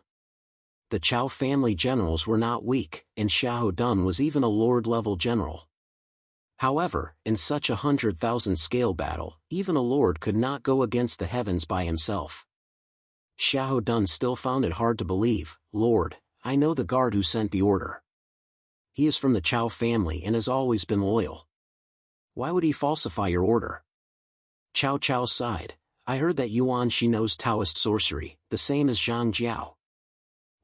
The Cao family generals were not weak, and Xiahou Dun was even a lord-level general. However, in such a 100,000 scale battle, even a lord could not go against the heavens by himself. Xiahou Dun still found it hard to believe. "Lord, I know the guard who sent the order. He is from the Cao family and has always been loyal. Why would he falsify your order?" Cao Cao sighed. "I heard that Yuan Shi knows Taoist sorcery, the same as Zhang Jiao.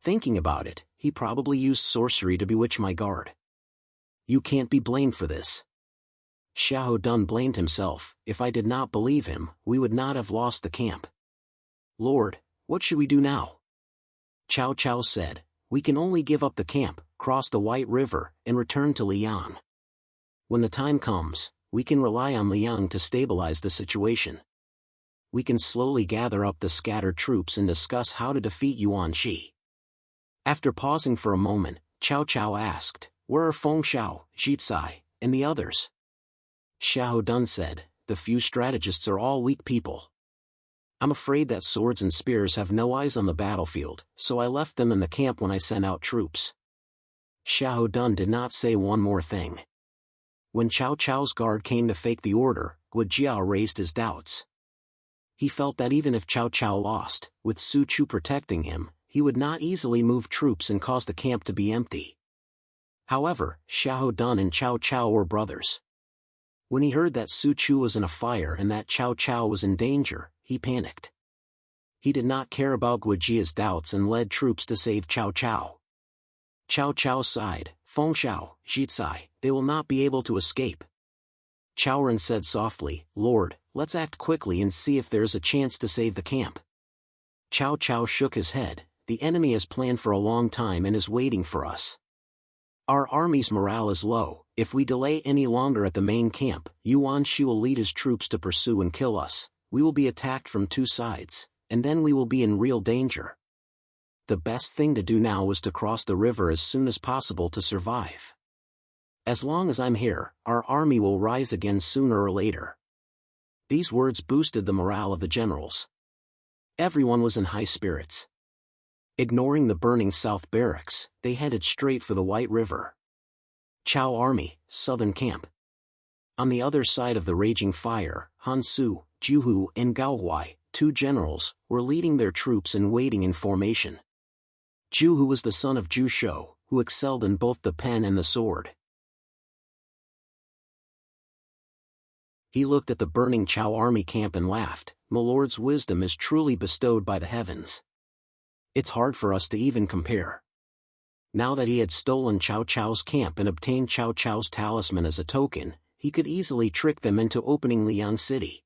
Thinking about it, he probably used sorcery to bewitch my guard. You can't be blamed for this." Xiahou Dun blamed himself. "If I did not believe him, we would not have lost the camp." "Lord, what should we do now?" Cao Cao said, "We can only give up the camp, cross the White River, and return to Liang. When the time comes, we can rely on Liang to stabilize the situation. We can slowly gather up the scattered troops and discuss how to defeat Yuan Shi." After pausing for a moment, Cao Cao asked, "Where are Feng Xiao, Zhicai, and the others?" Xiahou Dun said, "The few strategists are all weak people. I'm afraid that swords and spears have no eyes on the battlefield, so I left them in the camp when I sent out troops." Xiahou Dun did not say one more thing. When Cao Cao's guard came to fake the order, Guo raised his doubts. He felt that even if Cao Cao lost, with Su Chu protecting him, he would not easily move troops and cause the camp to be empty. However, Xiahou Dun and Cao Cao were brothers. When he heard that Su Chu was in a fire and that Cao Cao was in danger, he panicked. He did not care about Guo doubts and led troops to save Cao Cao. Cao Cao sighed. "Feng Xiao, Zhicai, they will not be able to escape." Cao Ren said softly, "Lord, let's act quickly and see if there is a chance to save the camp." Cao Cao shook his head. "The enemy has planned for a long time and is waiting for us. Our army's morale is low. If we delay any longer at the main camp, Yuan Shi will lead his troops to pursue and kill us. We will be attacked from 2 sides, and then we will be in real danger. The best thing to do now was to cross the river as soon as possible to survive. As long as I'm here, our army will rise again sooner or later." These words boosted the morale of the generals. Everyone was in high spirits. Ignoring the burning South Barracks, they headed straight for the White River. Chao Army, Southern Camp. On the other side of the raging fire, Han Su, Juhu and Gao Huai, 2 generals, were leading their troops and waiting in formation. Juhu was the son of Ju Shou, who excelled in both the pen and the sword. He looked at the burning Chao army camp and laughed. "My lord's wisdom is truly bestowed by the heavens. It's hard for us to even compare." Now that he had stolen Cao Cao's camp and obtained Cao Cao's talisman as a token, he could easily trick them into opening Liang City.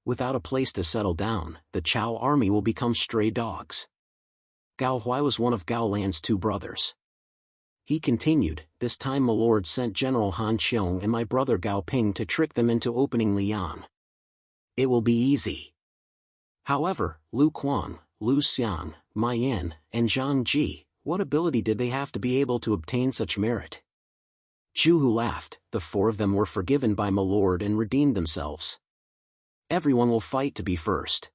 Without a place to settle down, the Chao army will become stray dogs. Gao Huai was one of Gao Lan's 2 brothers. He continued, "This time my lord sent General Han Qiong and my brother Gao Ping to trick them into opening Liang. It will be easy." However, Lu Kuang, Lu Xiang, Mai Yan, and Zhang Ji, what ability did they have to be able to obtain such merit? Juhu laughed. "The 4 of them were forgiven by my lord and redeemed themselves. Everyone will fight to be first.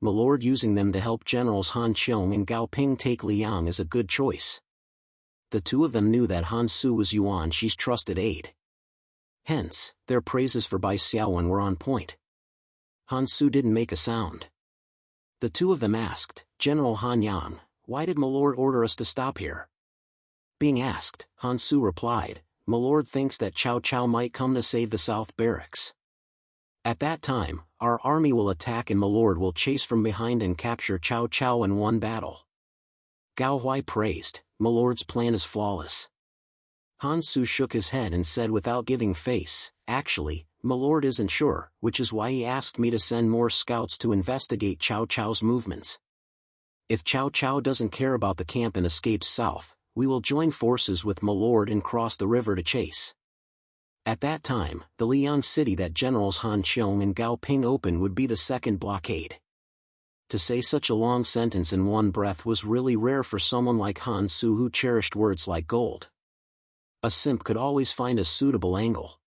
My lord using them to help Generals Han Qiong and Gao Ping take Liang is a good choice." The 2 of them knew that Han Su was Yuan Shi's trusted aide. Hence, their praises for Bai Xiaowen were on point. Han Su didn't make a sound. The 2 of them asked, "General Han Yan, why did my lord order us to stop here?" Being asked, Han Su replied, "My lord thinks that Cao Cao might come to save the South Barracks. At that time, our army will attack and my lord will chase from behind and capture Cao Cao in one battle." Gao Huai praised, "My lord's plan is flawless." Han Su shook his head and said without giving face, "Actually, my lord isn't sure, which is why he asked me to send more scouts to investigate Cao Cao's movements. If Cao Cao doesn't care about the camp and escapes south, we will join forces with my lord and cross the river to chase. At that time, the Liang city that Generals Han Qiong and Gao Ping open would be the second blockade." To say such a long sentence in one breath was really rare for someone like Han Su who cherished words like gold. A simp could always find a suitable angle.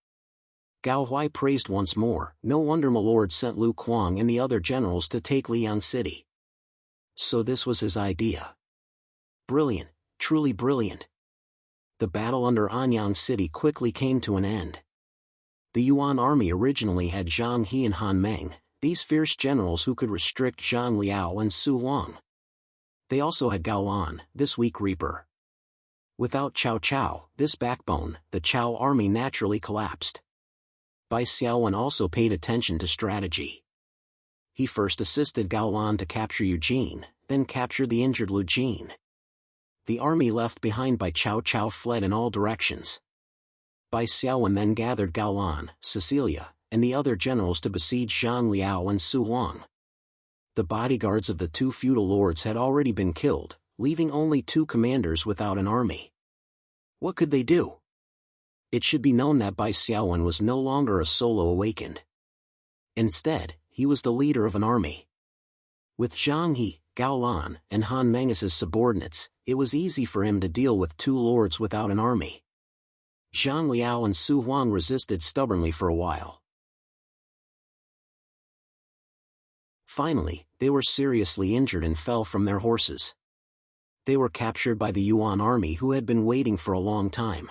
Gao Huai praised once more, "No wonder my lord sent Lu Kuang and the other generals to take Liang City. So this was his idea. Brilliant, truly brilliant." The battle under Anyang City quickly came to an end. The Yuan army originally had Zhang He and Han Meng, these fierce generals who could restrict Zhang Liao and Su Huang. They also had Gao Lan, this weak reaper. Without Cao Cao, this backbone, the Cao army naturally collapsed. Bai Xiaowen also paid attention to strategy. He first assisted Gao Lan to capture Eugene, then captured the injured Lu Jin. The army left behind by Cao Cao fled in all directions. Bai Xiaowen then gathered Gao Lan, Cecilia, and the other generals to besiege Zhang Liao and Su Huang. The bodyguards of the 2 feudal lords had already been killed, leaving only 2 commanders without an army. What could they do? It should be known that Bai Xiaowen was no longer a solo awakened. Instead, he was the leader of an army. With Zhang He, Gao Lan, and Han Meng as his subordinates, it was easy for him to deal with 2 lords without an army. Zhang Liao and Su Huang resisted stubbornly for a while. Finally, they were seriously injured and fell from their horses. They were captured by the Yuan army who had been waiting for a long time.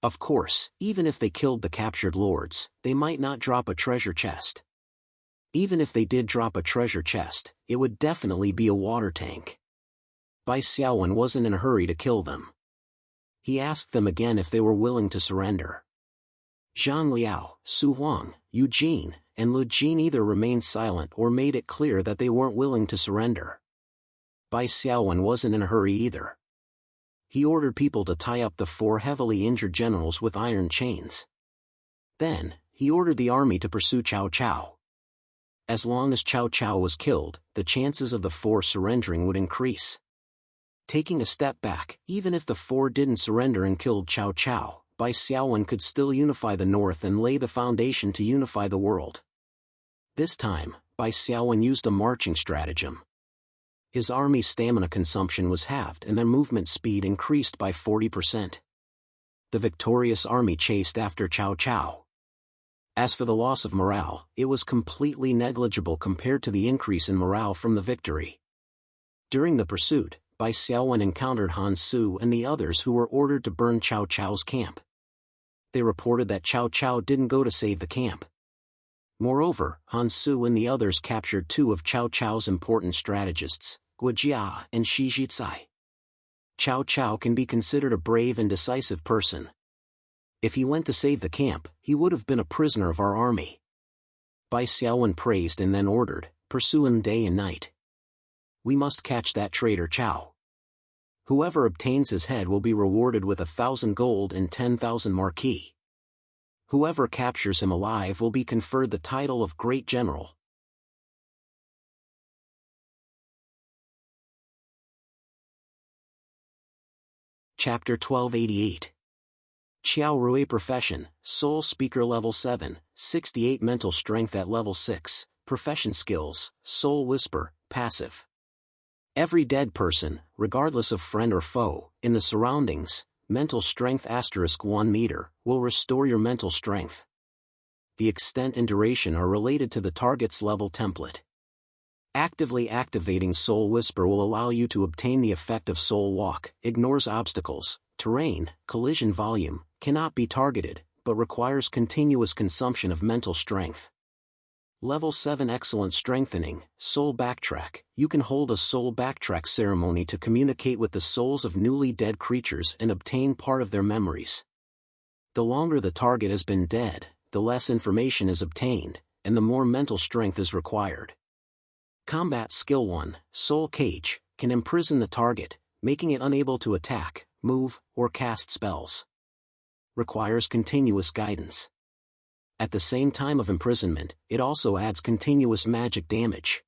Of course, even if they killed the captured lords, they might not drop a treasure chest. Even if they did drop a treasure chest, it would definitely be a water tank. Bai Xiaowen wasn't in a hurry to kill them. He asked them again if they were willing to surrender. Zhang Liao, Su Huang, Eugene, and Lu Jin either remained silent or made it clear that they weren't willing to surrender. Bai Xiaowen wasn't in a hurry either. He ordered people to tie up the 4 heavily injured generals with iron chains. Then, he ordered the army to pursue Cao Cao. As long as Cao Cao was killed, the chances of the 4 surrendering would increase. Taking a step back, even if the 4 didn't surrender and killed Cao Cao, Bai Xiaowen could still unify the north and lay the foundation to unify the world. This time, Bai Xiaowen used a marching stratagem. His army's stamina consumption was halved and their movement speed increased by 40%. The victorious army chased after Cao Cao. As for the loss of morale, it was completely negligible compared to the increase in morale from the victory. During the pursuit, Bai Bai Xiaowen encountered Han Su and the others who were ordered to burn Cao Cao's camp. They reported that Cao Cao didn't go to save the camp. Moreover, Han Su and the others captured two of Cao Cao's important strategists, Guo Jia and Shi Zhicai. Cao Cao can be considered a brave and decisive person. If he went to save the camp, he would have been a prisoner of our army. Bai Xiaowen praised and then ordered, "Pursue him day and night. We must catch that traitor Cao. Whoever obtains his head will be rewarded with 1,000 gold and 10,000 marquis. Whoever captures him alive will be conferred the title of Great General." Chapter 1288. Qiao Rui Profession, Soul Speaker Level 7, 68 Mental Strength at Level 6, Profession Skills, Soul Whisper, Passive. Every dead person, regardless of friend or foe, in the surroundings, mental strength *1 meter, will restore your mental strength. The extent and duration are related to the target's level template. Actively activating Soul Whisper will allow you to obtain the effect of Soul Walk, ignores obstacles, terrain, collision volume, cannot be targeted, but requires continuous consumption of mental strength. Level 7 Excellent Strengthening, Soul Backtrack. You can hold a Soul Backtrack ceremony to communicate with the souls of newly dead creatures and obtain part of their memories. The longer the target has been dead, the less information is obtained, and the more mental strength is required. Combat Skill 1, Soul Cage, can imprison the target, making it unable to attack, move, or cast spells. Requires continuous guidance. At the same time of imprisonment, it also adds continuous magic damage.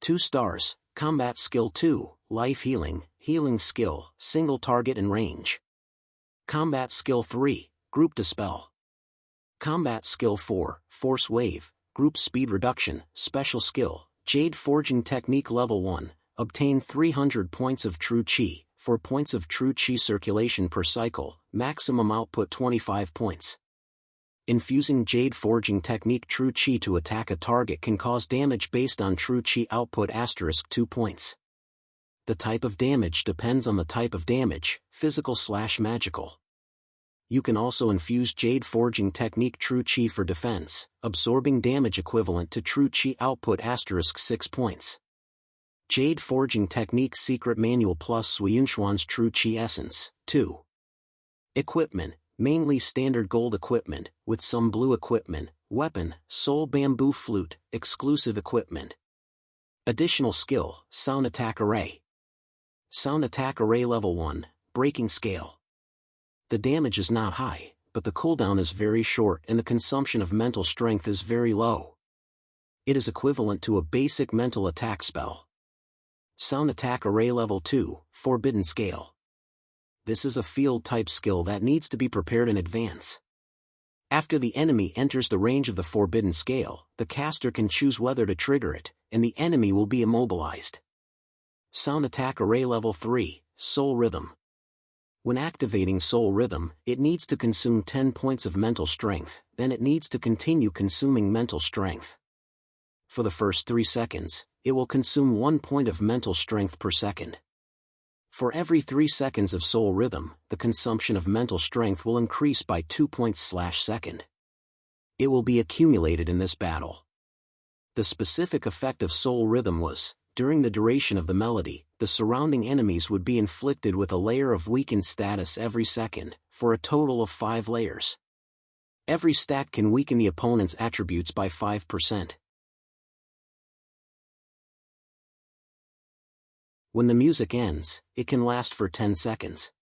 2 stars, Combat Skill 2, Life Healing, Healing Skill, Single Target and Range. Combat Skill 3, Group Dispel. Combat Skill 4, Force Wave, Group Speed Reduction, Special Skill, Jade Forging Technique Level 1, obtain 300 points of True Qi, 4 points of True Qi circulation per cycle, maximum output 25 points. Infusing Jade Forging Technique True Qi to attack a target can cause damage based on True Qi output *2 points. The type of damage depends on the type of damage, physical/magical. You can also infuse Jade Forging Technique True Qi for defense, absorbing damage equivalent to True Qi output *6 points. Jade Forging Technique Secret Manual plus Suyunshuan's True Qi Essence, 2. Equipment, mainly standard gold equipment, with some blue equipment, weapon, Soul Bamboo Flute, exclusive equipment. Additional skill, Sound Attack Array. Sound Attack Array Level 1, Breaking Scale. The damage is not high, but the cooldown is very short and the consumption of mental strength is very low. It is equivalent to a basic mental attack spell. Sound Attack Array Level 2, Forbidden Scale. This is a field-type skill that needs to be prepared in advance. After the enemy enters the range of the Forbidden Scale, the caster can choose whether to trigger it, and the enemy will be immobilized. Sound Attack Array Level 3, Soul Rhythm. When activating Soul Rhythm, it needs to consume 10 points of mental strength, then it needs to continue consuming mental strength. For the first 3 seconds, it will consume 1 point of mental strength per second. For every 3 seconds of Soul Rhythm, the consumption of mental strength will increase by 2 points/second. It will be accumulated in this battle. The specific effect of Soul Rhythm was, during the duration of the melody, the surrounding enemies would be inflicted with a layer of weakened status every second, for a total of 5 layers. Every stat can weaken the opponent's attributes by 5%. When the music ends, it can last for 10 seconds.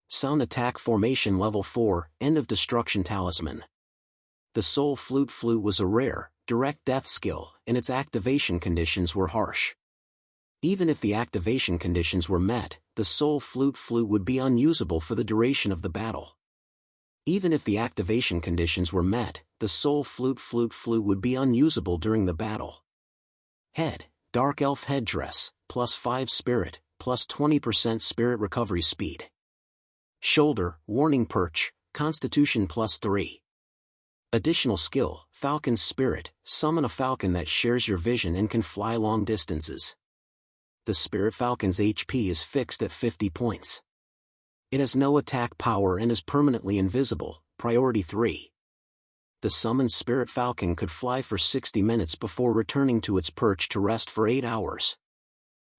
Sound Attack Formation Level 4, End of Destruction Talisman. The Soul Flute was a rare, direct death skill, and its activation conditions were harsh. Even if the activation conditions were met, the Soul Flute would be unusable for the duration of the battle. Even if the activation conditions were met, the Soul Flute would be unusable during the battle. Head, Dark Elf Headdress, plus 5 Spirit, plus 20% Spirit Recovery Speed. Shoulder, Warning Perch, Constitution plus 3. Additional skill, Falcon's Spirit, summon a falcon that shares your vision and can fly long distances. The Spirit Falcon's HP is fixed at 50 points. It has no attack power and is permanently invisible. Priority 3. The summoned Spirit Falcon could fly for 60 minutes before returning to its perch to rest for 8 hours.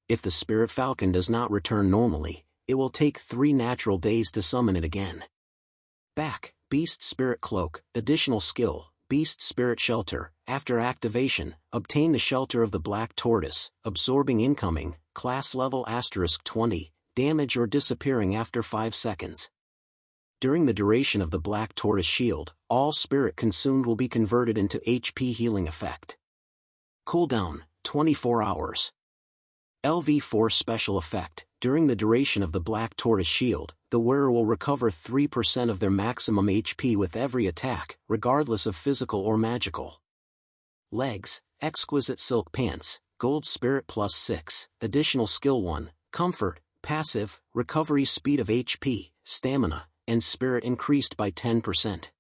If the Spirit Falcon does not return normally, it will take 3 natural days to summon it again. Back, Beast Spirit Cloak. Additional skill, Beast Spirit Shelter. After activation, obtain the Shelter of the Black Tortoise, absorbing incoming, class level *20, damage or disappearing after 5 seconds. During the duration of the Black Tortoise shield, all spirit consumed will be converted into HP healing effect. Cooldown, 24 hours. LV4 Special Effect. During the duration of the Black Tortoise shield, the wearer will recover 3% of their maximum HP with every attack, regardless of physical or magical. Legs, Exquisite Silk Pants, Gold Spirit +6, Additional Skill 1, Comfort, Passive, Recovery Speed of HP, Stamina, and Spirit increased by 10%.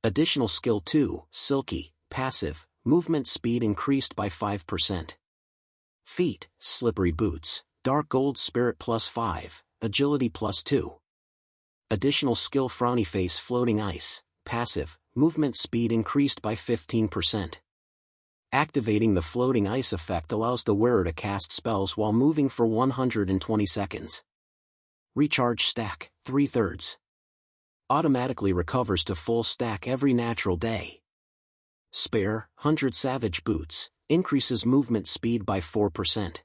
Additional Skill 2, Silky, Passive, Movement Speed increased by 5%. Feet, Slippery Boots, Dark Gold Spirit +5, Agility +2. Additional Skill Frowny Face Floating Ice, Passive, Movement Speed increased by 15%. Activating the Floating Ice effect allows the wearer to cast spells while moving for 120 seconds. Recharge Stack, 3/3. Automatically recovers to full stack every natural day. Spare, 100 Savage Boots, increases movement speed by 4%.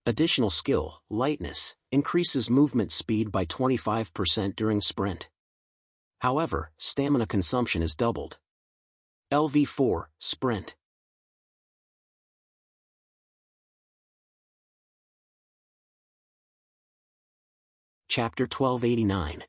Additional skill, Lightness, increases movement speed by 25% during sprint. However, stamina consumption is doubled. LV4, Sprint. Chapter 1289.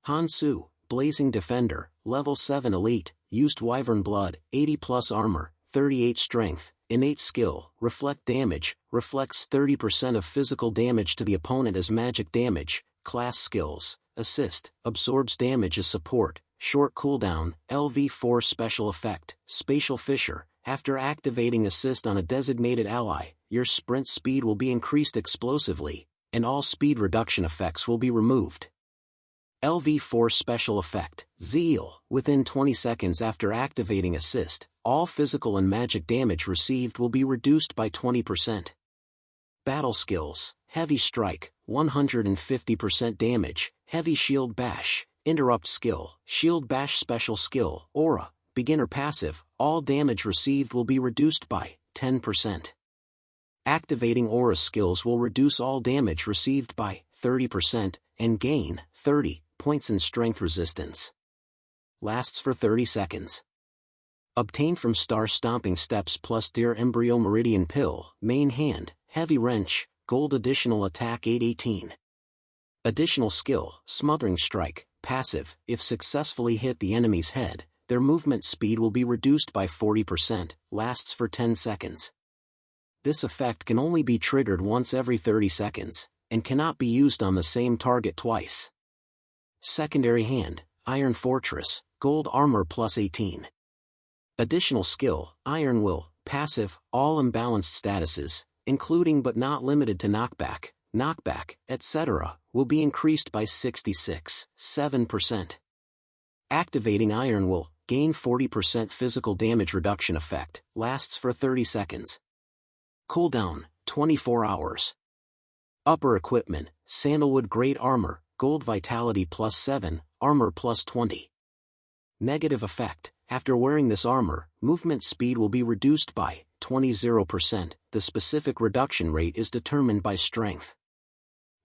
Hansu, Blazing Defender, Level 7 Elite, used Wyvern Blood, 80+ armor, 38 strength, innate skill, reflect damage, reflects 30% of physical damage to the opponent as magic damage, class skills, assist, absorbs damage as support, short cooldown, LV4 special effect, Spatial Fissure. After activating assist on a designated ally, your sprint speed will be increased explosively, and all speed reduction effects will be removed. LV4 Special Effect, Zeal. Within 20 seconds after activating assist, all physical and magic damage received will be reduced by 20%. Battle Skills, Heavy Strike, 150% damage, Heavy Shield Bash, Interrupt Skill, Shield Bash Special Skill, Aura, Beginner Passive, all damage received will be reduced by 10%. Activating Aura skills will reduce all damage received by 30% and gain 30 points in strength resistance. Lasts for 30 seconds. Obtained from Star Stomping Steps plus Deer Embryo Meridian Pill, Main Hand, Heavy Wrench, Gold Additional Attack 818. Additional skill, Smothering Strike, Passive. If successfully hit the enemy's head, their movement speed will be reduced by 40%, lasts for 10 seconds. This effect can only be triggered once every 30 seconds, and cannot be used on the same target twice. Secondary Hand, Iron Fortress, Gold Armor +18. Additional skill, Iron Will, Passive. All imbalanced statuses, including but not limited to knockback, etc., will be increased by 66.7%. Activating Iron Will, gain 40% physical damage reduction effect, lasts for 30 seconds. Cooldown, 24 hours. Upper Equipment, Sandalwood Great Armor, Gold Vitality +7, Armor +20. Negative effect, after wearing this armor, movement speed will be reduced by 20%. The specific reduction rate is determined by strength.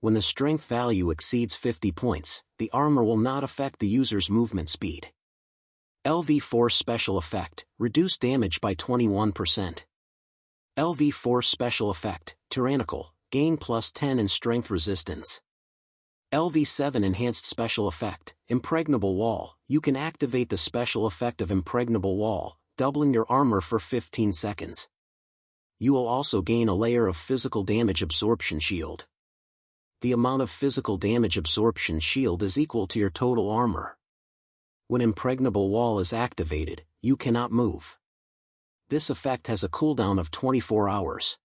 When the strength value exceeds 50 points, the armor will not affect the user's movement speed. LV4 Special Effect, reduce damage by 21%. LV4 Special Effect, Tyrannical, gain +10 in strength resistance. LV7 Enhanced Special Effect, Impregnable Wall. You can activate the special effect of Impregnable Wall, doubling your armor for 15 seconds. You will also gain a layer of Physical Damage Absorption Shield. The amount of Physical Damage Absorption Shield is equal to your total armor. When Impregnable Wall is activated, you cannot move. This effect has a cooldown of 24 hours.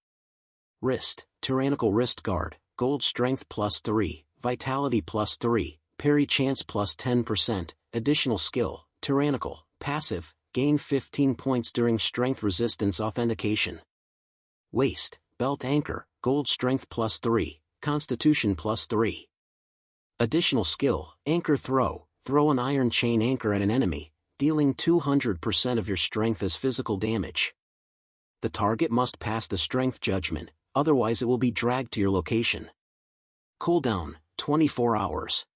Wrist, tyrannical wrist guard, gold strength +3, vitality +3, parry chance +10%, additional skill, tyrannical, passive, gain 15 points during strength resistance authentication. Waist, belt anchor, gold strength +3, constitution +3. Additional skill, anchor throw, throw an iron chain anchor at an enemy, dealing 200% of your strength as physical damage. The target must pass the strength judgment, otherwise it will be dragged to your location. Cooldown, 24 hours.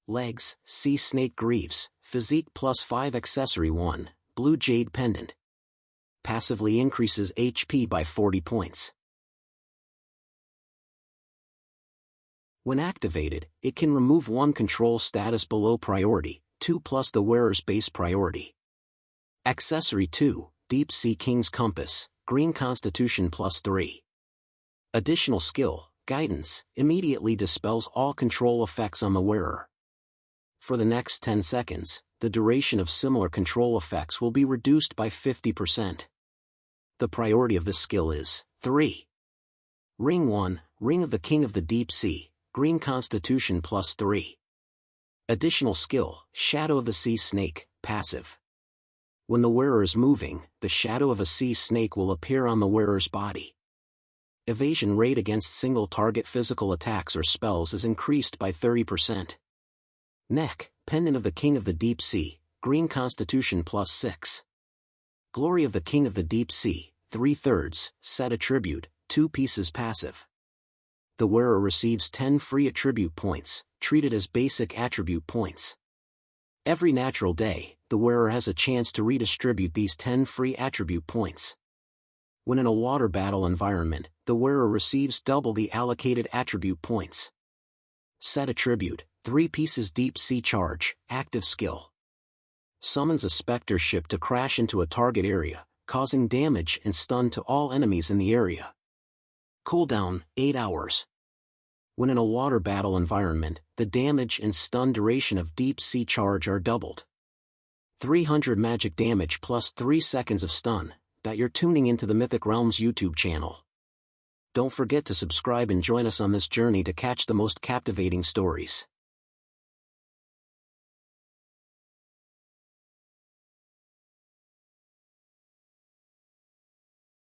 Legs, sea snake greaves, physique +5 accessory 1, blue jade pendant. Passively increases HP by 40 points. When activated, it can remove 1 control status below priority, 2 plus the wearer's base priority. Accessory 2, Deep Sea King's Compass, green constitution +3. Additional skill, guidance, immediately dispels all control effects on the wearer. For the next 10 seconds, the duration of similar control effects will be reduced by 50%. The priority of this skill is 3. Ring 1, Ring of the King of the Deep Sea, green constitution +3. Additional skill, Shadow of the Sea Snake, passive. When the wearer is moving, the shadow of a sea snake will appear on the wearer's body. Evasion rate against single target physical attacks or spells is increased by 30%. Neck, Pendant of the King of the Deep Sea, green constitution +6. Glory of the King of the Deep Sea, 3/3, set attribute, 2 pieces passive. The wearer receives 10 free attribute points, treated as basic attribute points. Every natural day, the wearer has a chance to redistribute these 10 free attribute points. When in a water battle environment, the wearer receives double the allocated attribute points. Set attribute, 3 pieces deep sea charge, active skill. Summons a specter ship to crash into a target area, causing damage and stun to all enemies in the area. Cooldown, 8 hours. When in a water battle environment, the damage and stun duration of deep sea charge are doubled. 300 magic damage plus 3 seconds of stun. You're tuning into the Mythic Realms YouTube channel. Don't forget to subscribe and join us on this journey to catch the most captivating stories.